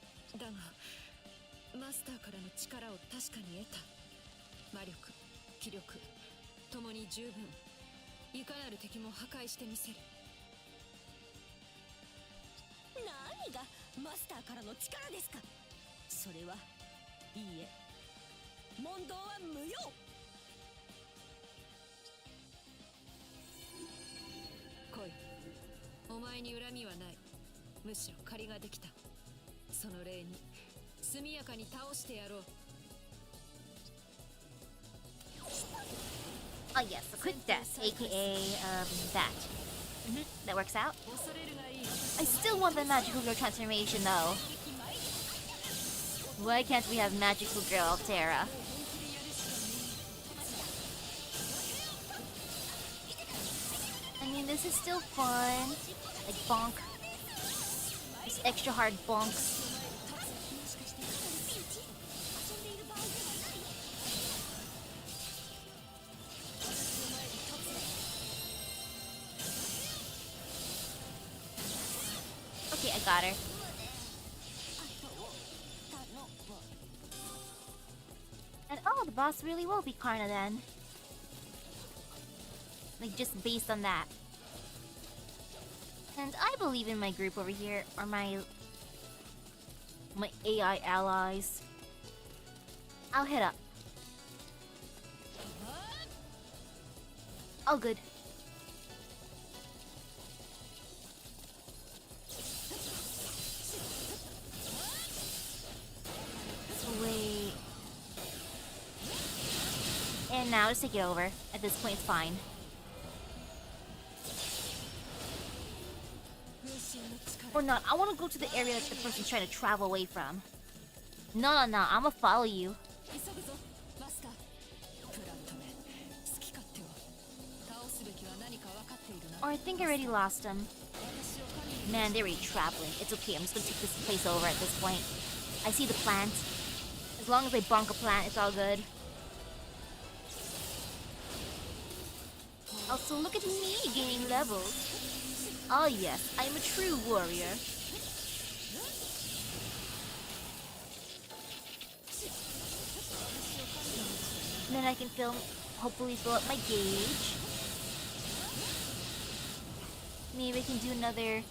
Oh yes, a quick death, aka that. That works out. I still want the magical girl transformation though. Why can't we have magical girl Altera? I mean, this is still fun. Like bonk. Just extra hard bonks. Okay, I got her. And oh, the boss really will be Karna then. Like, just based on that. And I believe in my group over here, or my AI allies. I'll head up. All good. Wait. And now just take it over. At this point, it's fine. Or not. I want to go to the area that the person's trying to travel away from. No, I'm gonna follow you. Or I think I already lost him. Man, they're already traveling. It's okay, I'm just gonna take this place over at this point. I see the plant. As long as I bonk a plant, it's all good. Also, look at me gaining levels. Oh yes, I am a true warrior. then I can hopefully fill up my gauge. Maybe I can do another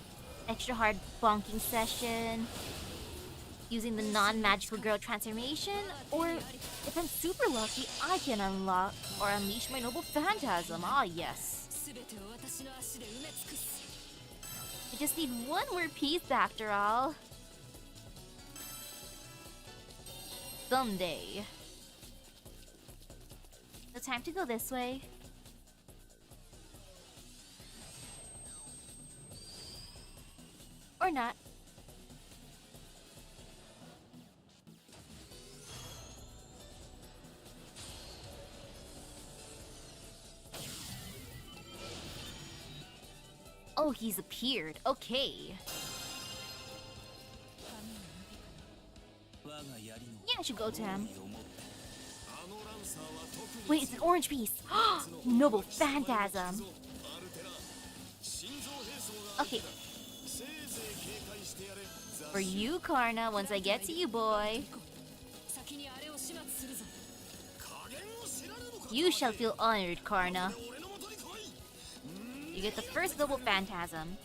extra hard bonking session using the non-magical girl transformation, or if I'm super lucky, I can unlock or unleash my noble phantasm. Ah, yes. I just need one more piece after all. Someday. So time to go this way. Or not. Oh, he's appeared. Okay. Yeah, I should go to him. Wait, it's an orange piece. Noble phantasm. Okay. For you, Karna, once I get to you, boy. You shall feel honored, Karna. You get the first noble phantasm.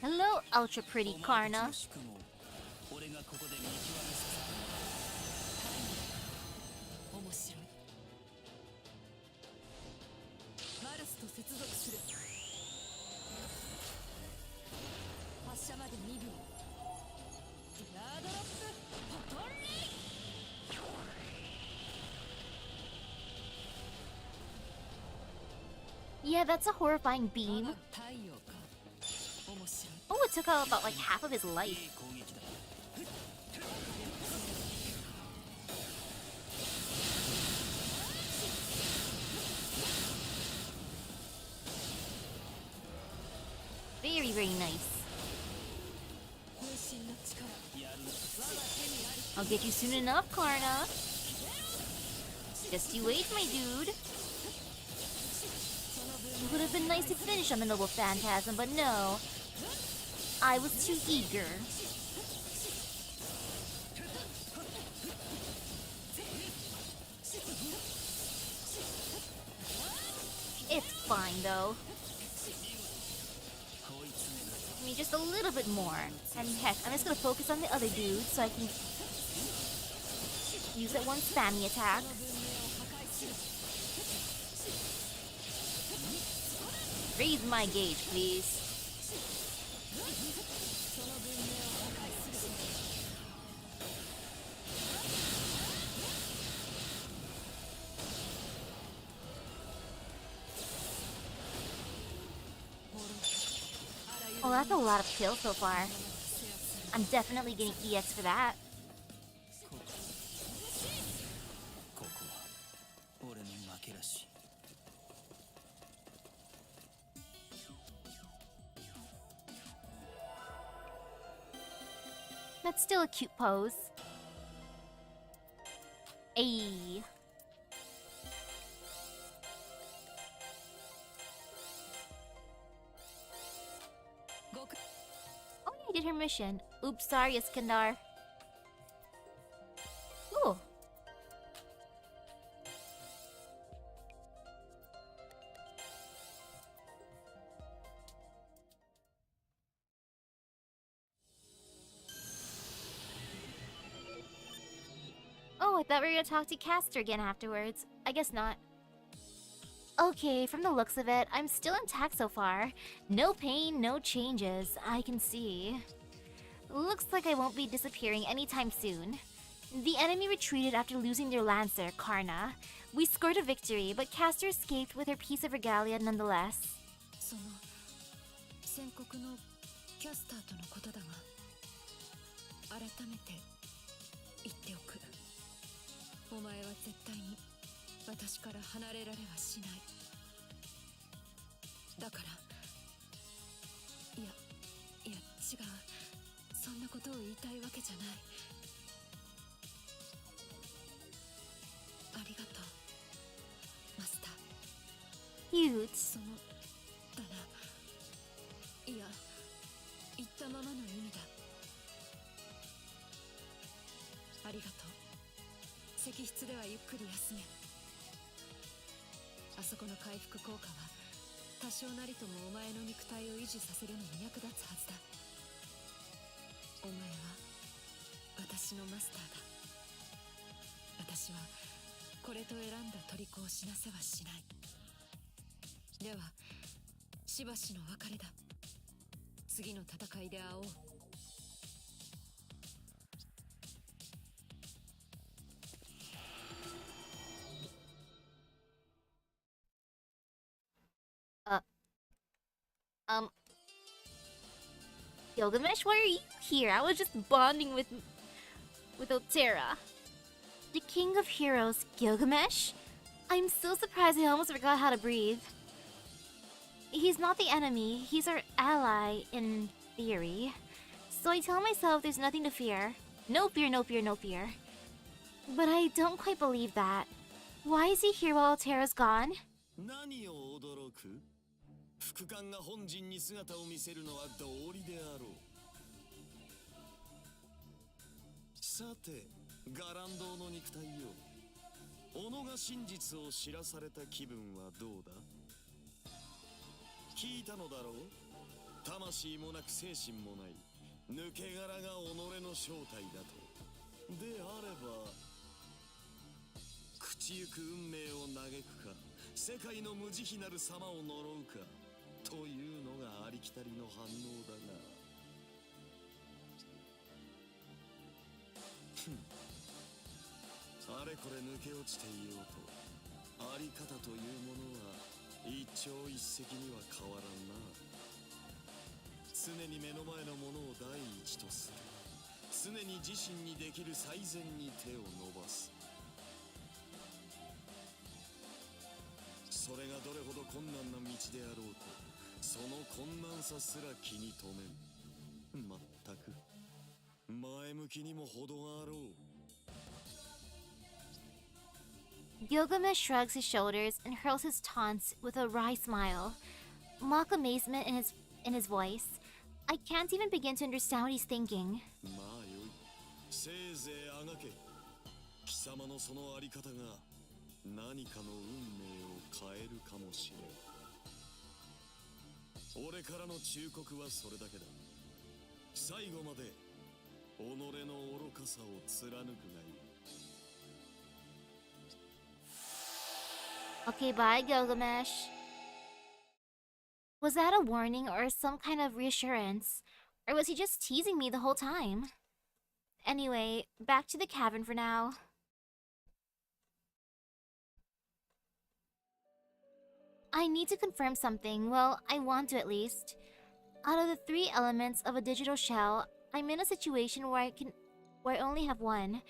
Hello, ultra pretty Karna. Yeah, that's a horrifying beam. Oh, it took out about like half of his life. Very, very nice. I'll get you soon enough, Karna. Just you wait, my dude. It would have been nice to finish on the noble phantasm, but no. I was too eager. It's fine, though. I mean, just a little bit more. And heck, I'm just gonna focus on the other dude so I can use that one spammy attack. Raise my gauge, please. Oh, that's a lot of kills so far. I'm definitely getting EX for that. That's still a cute pose. Ayy. Oh, yeah, I did her mission. Oops, sorry, Iskandar. Ooh. Oh, I thought we were gonna talk to Caster again afterwards. I guess not. Okay, from the looks of it, I'm still intact so far. No pain, no changes, I can see. Looks like I won't be disappearing anytime soon. The enemy retreated after losing their lancer, Karna. We scored a victory, but Caster escaped with her piece of regalia nonetheless. その宣告のキャスターとのことだが、改めて言っておく。お前は絶対に私から離れられはしない。だから、いや違う。そんなことを言いたいわけじゃない。ありがとう、マスター。Cute. そのしたままの意味だ。ありがとう。石室ではゆっくり休め。あそこの回復効果は多少なりともお前の肉体を維持させるのに役立つはずだ。お前は私のマスターだ。私はこれと選んだ虜を死なせはしない。ではしばしの別れだ。次の戦いで会おう。Um, Gilgamesh, why are you here? I was just bonding with Altera. The king of heroes, Gilgamesh? I'm so surprised I almost forgot how to breathe. He's not the enemy, he's our ally, in theory. So I tell myself there's nothing to fear. No fear, no fear, no fear. But I don't quite believe that. Why is he here while Altera's gone? 何を驚く？副官が本陣に姿を見せるのは道理であろう。さて、ガランドの肉体よ。己が真実を知らされた気分はどうだ？聞いたのだろう？魂もなく精神もない抜け殻が己の正体だと。であれば朽ちゆく運命を嘆くか、世界の無慈悲なる様を呪うかというのがありきたりの反応だが、あれこれ抜け落ちていようとあり方というものは一朝一夕には変わらんな。常に目の前のものを第一とする。常に自身にできる最善に手を伸ばす。それがどれほど困難な道であろうと、その困難さすら気に留めん。まったく前向きにも程があろう。Gilgamesh shrugs his shoulders and hurls his taunts with a wry smile, mock amazement in his voice. I can't even begin to understand what he's thinking. まあよい。せいぜいあがけ。貴様のそのあり方が何かの運命を変えるかもしれん。俺からの忠告はそれだけだ。最後まで己の愚かさを貫くがいい。Okay, bye, Gilgamesh. Was that a warning or some kind of reassurance? Or was he just teasing me the whole time? Anyway, back to the cavern for now. I need to confirm something. Well, I want to at least. Out of the 3 elements of a digital shell, I'm in a situation where I only have one.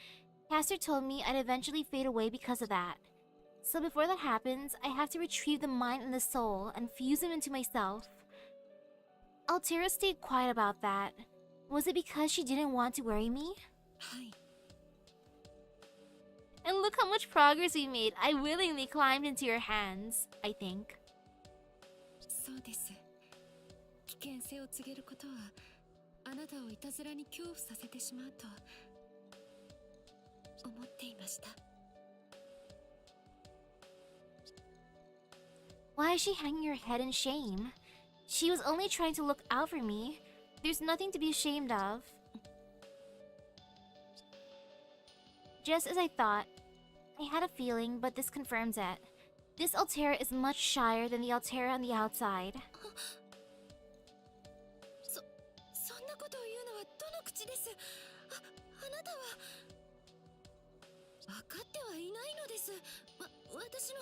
Caster told me I'd eventually fade away because of that. So before that happens, I have to retrieve the mind and the soul and fuse them into myself. Altera stayed quiet about that. Was it because she didn't want to worry me? はい。 And look how much progress we made. I willingly climbed into your hands, I think. そうです。危険性を告げることはあなたをいたずらに恐怖させてしまうと思っていました。 Why is she hanging her head in shame? She was only trying to look out for me. There's nothing to be ashamed of. Just as I thought. I had a feeling, but this confirms it. This Altera is much shyer than the Altera on the outside. そんなことを言うのはどの口です。あなたは分かってはいないのです。私の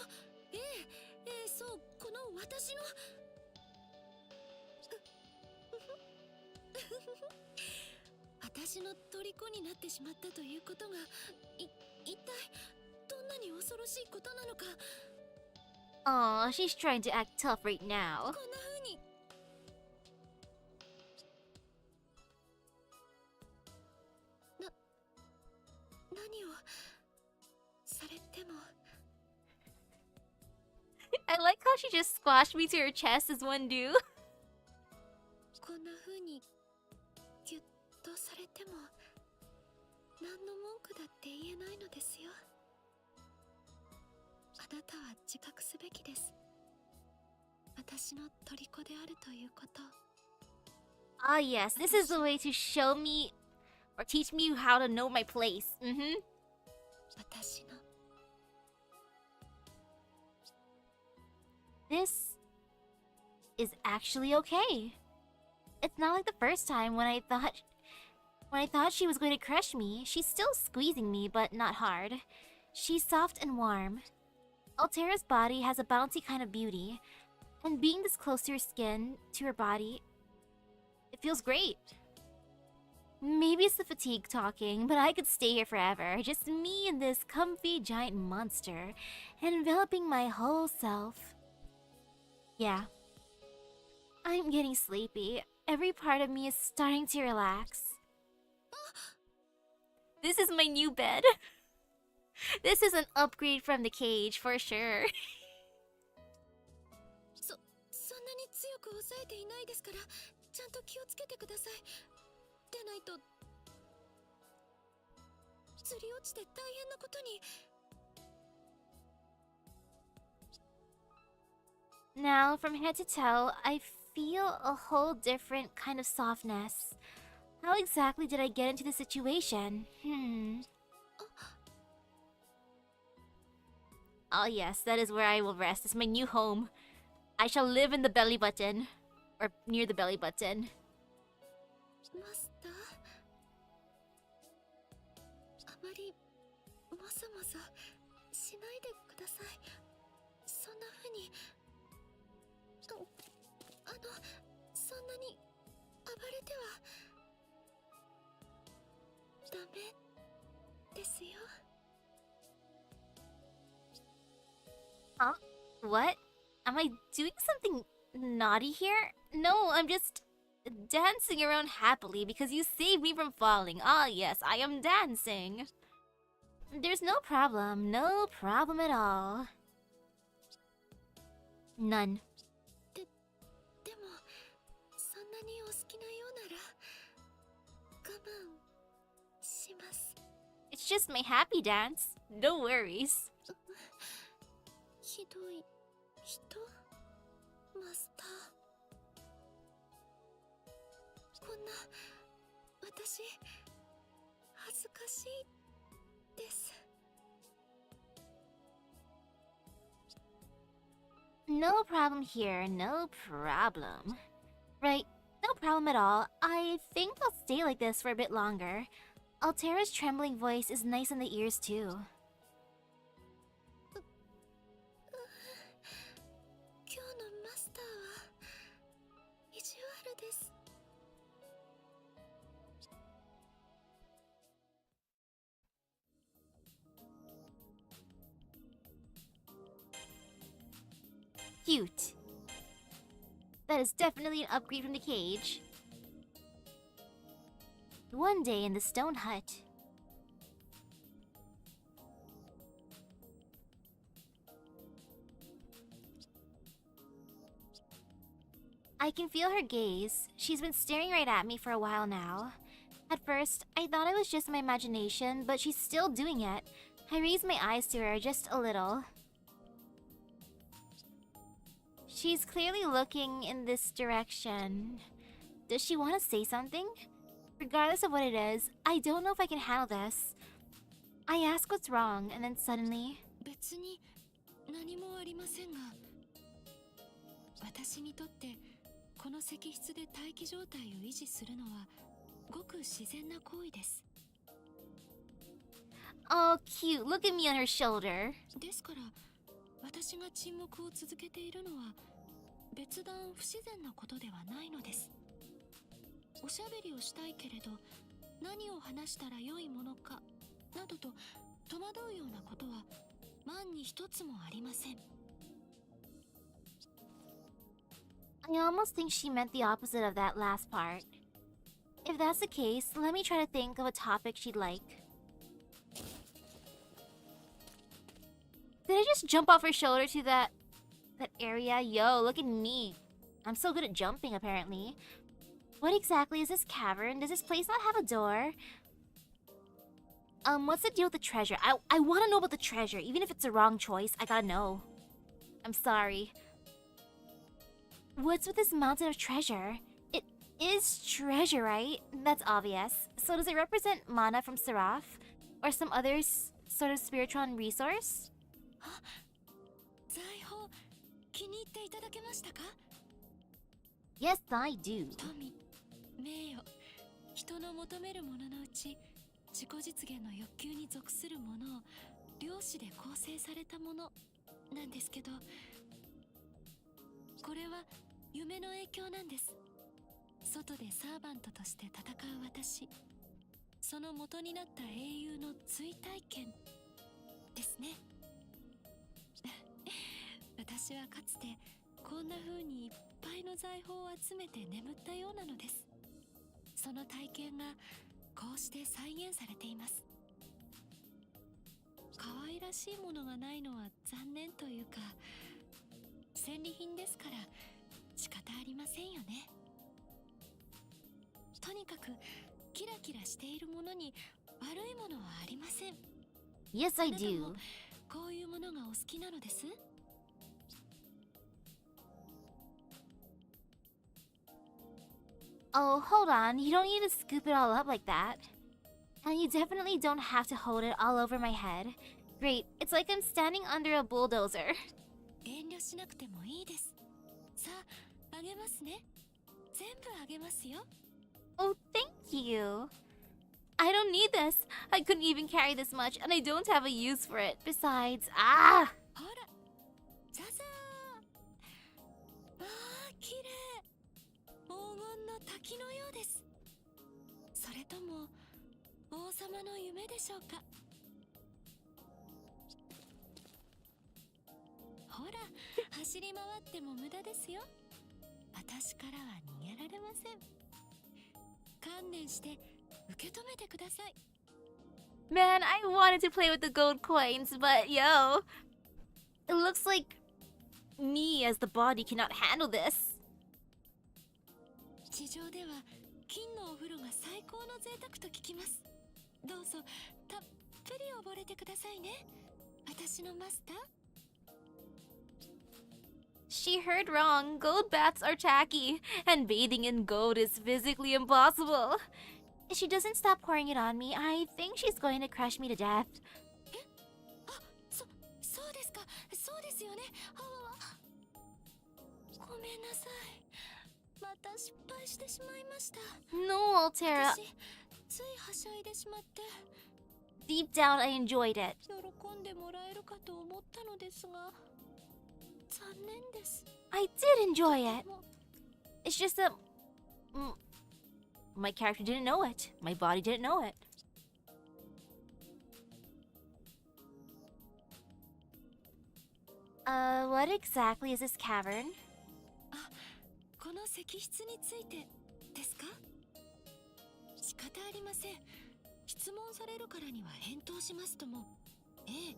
そうこの私の私の虜になってしまったということが一体どんなに恐ろしいことなのか。 Aw, she's trying to act tough right now. こんな風に何をされても I like how she just squashed me to her chest as one do. こんな風にとされても何の文句だって言えないのですよ。あなたは自覚すべきです。私の虜であるということ。Ah, yes, this is the way to show me or teach me how to know my place. 私の This is actually okay. It's not like the first time when I thought she was going to crush me. She's still squeezing me, but not hard. She's soft and warm. Altera's body has a bouncy kind of beauty, and being this close to her skin, to her body, it feels great. Maybe it's the fatigue talking, but I could stay here forever. Just me and this comfy giant monster, enveloping my whole self. Yeah. I'm getting sleepy. Every part of me is starting to relax. This is my new bed. This is an upgrade from the cage, for sure. そんなに強く抑えていないですから、ちゃんと気をつけてください。でないとずり落ちて大変なことに。Now, from head to toe, I feel a whole different kind of softness. How exactly did I get into the situation? Oh yes, that is where I will rest. It's my new home. I shall live in the belly button. Or near the belly button. マスター、あまりもそもそしないでください。そんな風にそんなに暴れてはダメですよ。Huh? What? Am I doing something naughty here? No, I'm just dancing around happily because you saved me from falling. Ah, yes, I am dancing. There's no problem at all. None. でもそんなにお好きなようなら我慢します。 It's just my happy dance. No worries. ひどい人マスター。こんな私恥ずかしいです。 No problem here, no problem. Right, no problem at all. I think I'll stay like this for a bit longer. Altera's trembling voice is nice in the ears too. 今日のマスターは意地悪です。 Cute. That is definitely an upgrade from the cage. One day in the stone hut. I can feel her gaze. She's been staring right at me for a while now. At first, I thought it was just my imagination, but she's still doing it. I raised my eyes to her just a little. She's clearly looking in this direction. Does she want to say something? Regardless of what it is, I don't know if I can handle this. I ask what's wrong, and then suddenly... 別に何もありませんが、私にとってこの石室で待機状態を維持するのはごく自然な行為です。 Oh, cute. Look at me on her shoulder. ですから私が沈黙を続けているのは別段不自然なことではないのです。おしゃべりをしたいけれど何を話したら良いものかなどと戸惑うようなことは万に一つもありません。 I almost think she meant the opposite of that last part. If that's the case, let me try to think of a topic she'd like. Did I just jump off her shoulder to that area? Yo, look at me. I'm so good at jumping, apparently. What exactly is this cavern? Does this place not have a door? What's the deal with the treasure? I want to know about the treasure. Even if it's the wrong choice, I gotta know. I'm sorry. What's with this mountain of treasure? It is treasure, right? That's obvious. So does it represent mana from Seraph? Or some other sort of spiritual resource? 財宝気に入っていただけましたか？ Yes, I do. 富、名誉、人の求めるもののうち自己実現の欲求に属するものを量子で構成されたものなんですけど、これは夢の影響なんです。外でサーバントとして戦う私、その元になった英雄の追体験ですね。私はかつてこんな風にいっぱいの財宝を集めて眠ったようなのです。その体験がこうして再現されています。可愛らしいものがないのは残念というか、戦利品ですから仕方ありませんよね。とにかくキラキラしているものに悪いものはありません。 Yes, I あなたも do. こういうものがお好きなのです。 Oh, hold on. You don't need to scoop it all up like that. And you definitely don't have to hold it all over my head. Great. It's like I'm standing under a bulldozer. 遠慮しなくてもいいです。さあ、あげますね。全部あげますよ。 Oh, thank you. I don't need this. I couldn't even carry this much, and I don't have a use for it. Besides, ほら、ザザー。ああ、綺麗。黄金の滝のようです。それとも王様の夢でしょうか。ほら、走り回っても無駄ですよ。私からは逃げられません。観念して受け止めてください。 Man, I wanted to play with the gold coins, but yo, it looks like me as the body cannot handle this. 地上では金のお風呂が最高の贅沢と聞きます。どうぞたっぷり溺れてくださいね。私のマスター。 She heard wrong. Gold baths are tacky, and bathing in gold is physically impossible. If she doesn't stop pouring it on me, I think she's going to crush me to death. あ、そうですか。そうですよね。ごめんなさい。また失敗してしまいました。 No, Altera. 私、ついはしゃいでしまって。 Deep down, I enjoyed it. 喜んでもらえるかと思ったのですが、残念です。 I did enjoy it. It's just that my character didn't know it. My body didn't know it. What exactly is this cavern? この石室についてですか？仕方ありません。質問されるからには返答しますとも。ええ、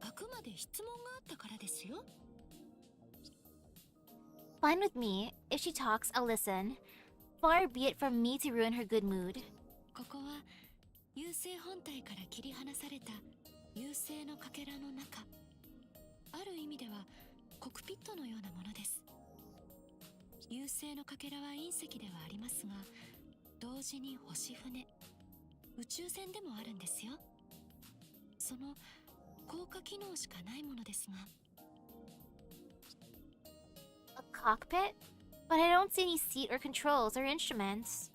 あくまで質問があったからですよ。 Fine with me. If she talks, I'll listen. Far be it from me to ruin her good mood. ここは優星本体から切り離された優星のかけらの中。ある意味ではコクピットのようなものです。優星のかけらは隕石ではありますが、同時に星船、宇宙船でもあるんですよ。その効果機能しかないものですが。 A cockpit? But I don't see any seat or controls or instruments.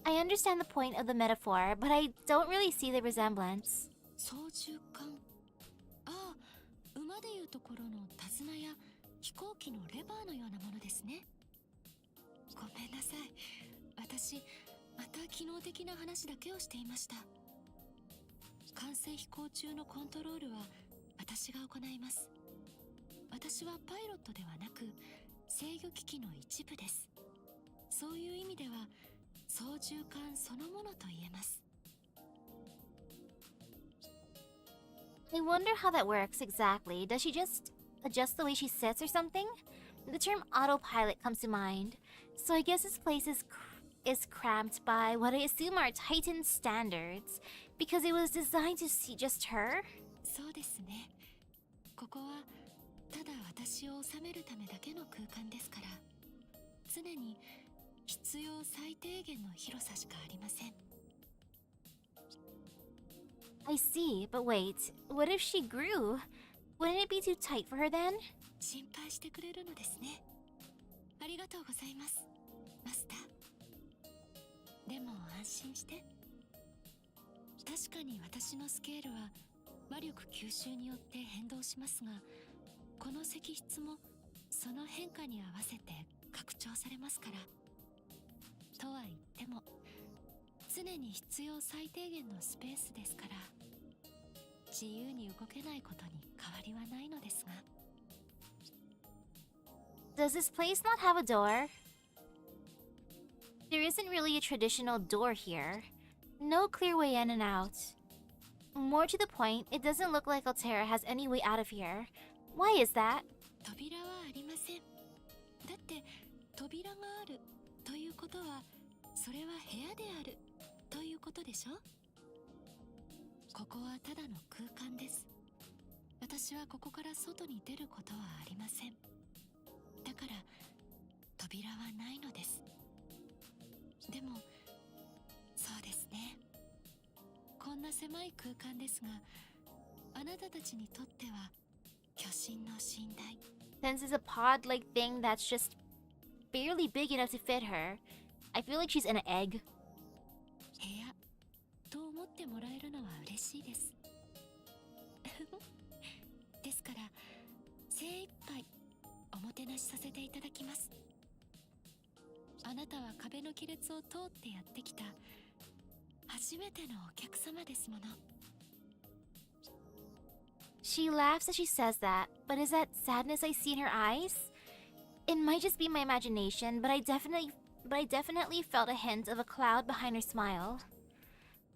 I understand the point of the metaphor, but I don't really see the resemblance. 操縦桿。ああ、馬でいうところの手綱や飛行機のレバーのようなものですね。ごめんなさい。私、また機能的な話だけをしていました。管制飛行中のコントロールは私が行います。私はパイロットではなく制御機器の一部です。そういう意味では操縦桿そのものと言えます。 I wonder how that works exactly. Does she just adjust the way she sits or something? The term autopilot comes to mind. So I guess this place is cramped by what I assume are Titan standards, because it was designed to see just her? そうですね。ここはただ私を収めるためだけの空間ですから、常に必要最低限の広さしかありません。 I see, but wait, what if she grew? Wouldn't it be too tight for her then? 心配してくれるのですね。ありがとうございます、マスター。でも安心して。確かに私のスケールは魔力吸収によって変動しますが、この石室もその変化に合わせて拡張されますから。とは言っても常に必要最低限のスペースですから、自由に動けないことに変わりはないのですが。 Does this place not have a door? There isn't really a traditional door here. No clear way in and out. More to the point, it doesn't look like Altera has any way out of here. Why is that? 扉はありません。だって扉があるということは、それは部屋であるということでしょ。ここはただの空間です。私はここから外に出ることはありません。だから扉はないのです。でもそうですね、こんな狭い空間ですが、あなたたちにとっては巨神の寝台。 Since it's a pod-like thing that's just barely big enough to fit her, I feel like she's in an egg. 部屋と思ってもらえるのは嬉しいです。ですから精一杯おもてなしさせていただきます。あなたは壁の亀裂を通ってやってきた初めてのお客様ですもの。 She laughs as she says that, but is that sadness I see in her eyes? It might just be my imagination, but I definitely felt a hint of a cloud behind her smile.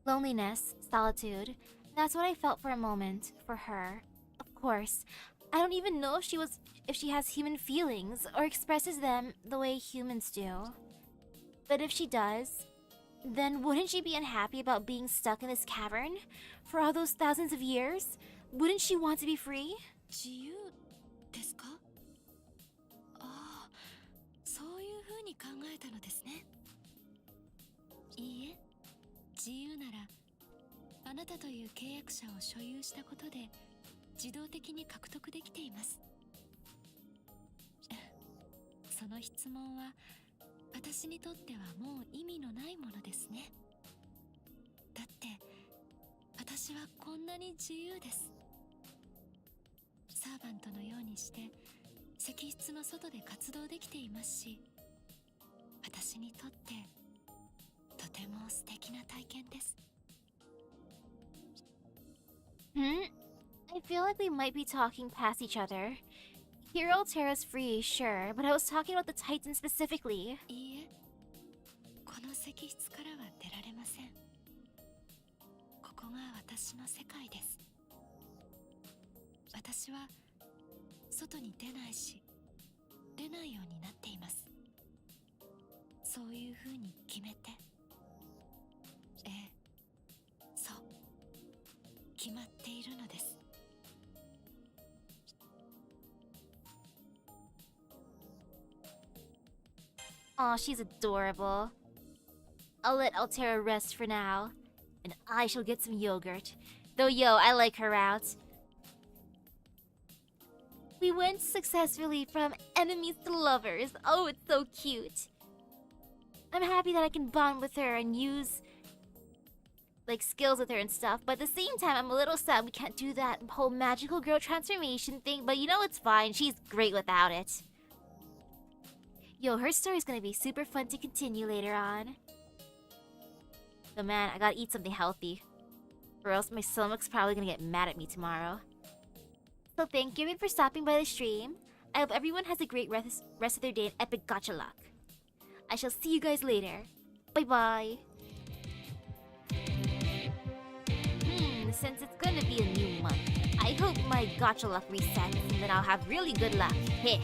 Loneliness, solitude, that's what I felt for a moment, for her. Of course, I don't even know if she has human feelings or expresses them the way humans do. But if she does, then wouldn't she be unhappy about being stuck in this cavern for all those thousands of years? Wouldn't she want to be free? 自由ですか？ああ、そういう風に考えたのですね。いいえ、自由ならあなたという契約者を所有したことで自動的に獲得できています。その質問は私にとってはもう意味のないものですね。だって私はこんなに自由です。サーバントのようにして石室の外で活動できていますし、私にとってとても素敵な体験です。I feel like we might be talking past each other. Here Altera's free, sure, but I was talking about the Titan specifically. いいえ、この石室からは出られません。ここが私の世界です。私は外に出ないし、出ないようになっています。そういう風に決めて。ええ、そう、決まっているのです。Aw, she's adorable. I'll let Altera rest for now, and I shall get some yogurt. Though yo, I like her route. We went successfully from enemies to lovers. Oh, it's so cute. I'm happy that I can bond with her and use like skills with her and stuff, but at the same time I'm a little sad we can't do that whole magical girl transformation thing, but you know it's fine, she's great without it. Yo, her story's gonna be super fun to continue later on. But man, I gotta eat something healthy, or else my stomach's probably gonna get mad at me tomorrow. So thank you everyone for stopping by the stream. I hope everyone has a great rest of their day and epic gacha luck. I shall see you guys later. Bye bye. Since it's gonna be a new month, I hope my gacha luck resets and then I'll have really good luck. Heh.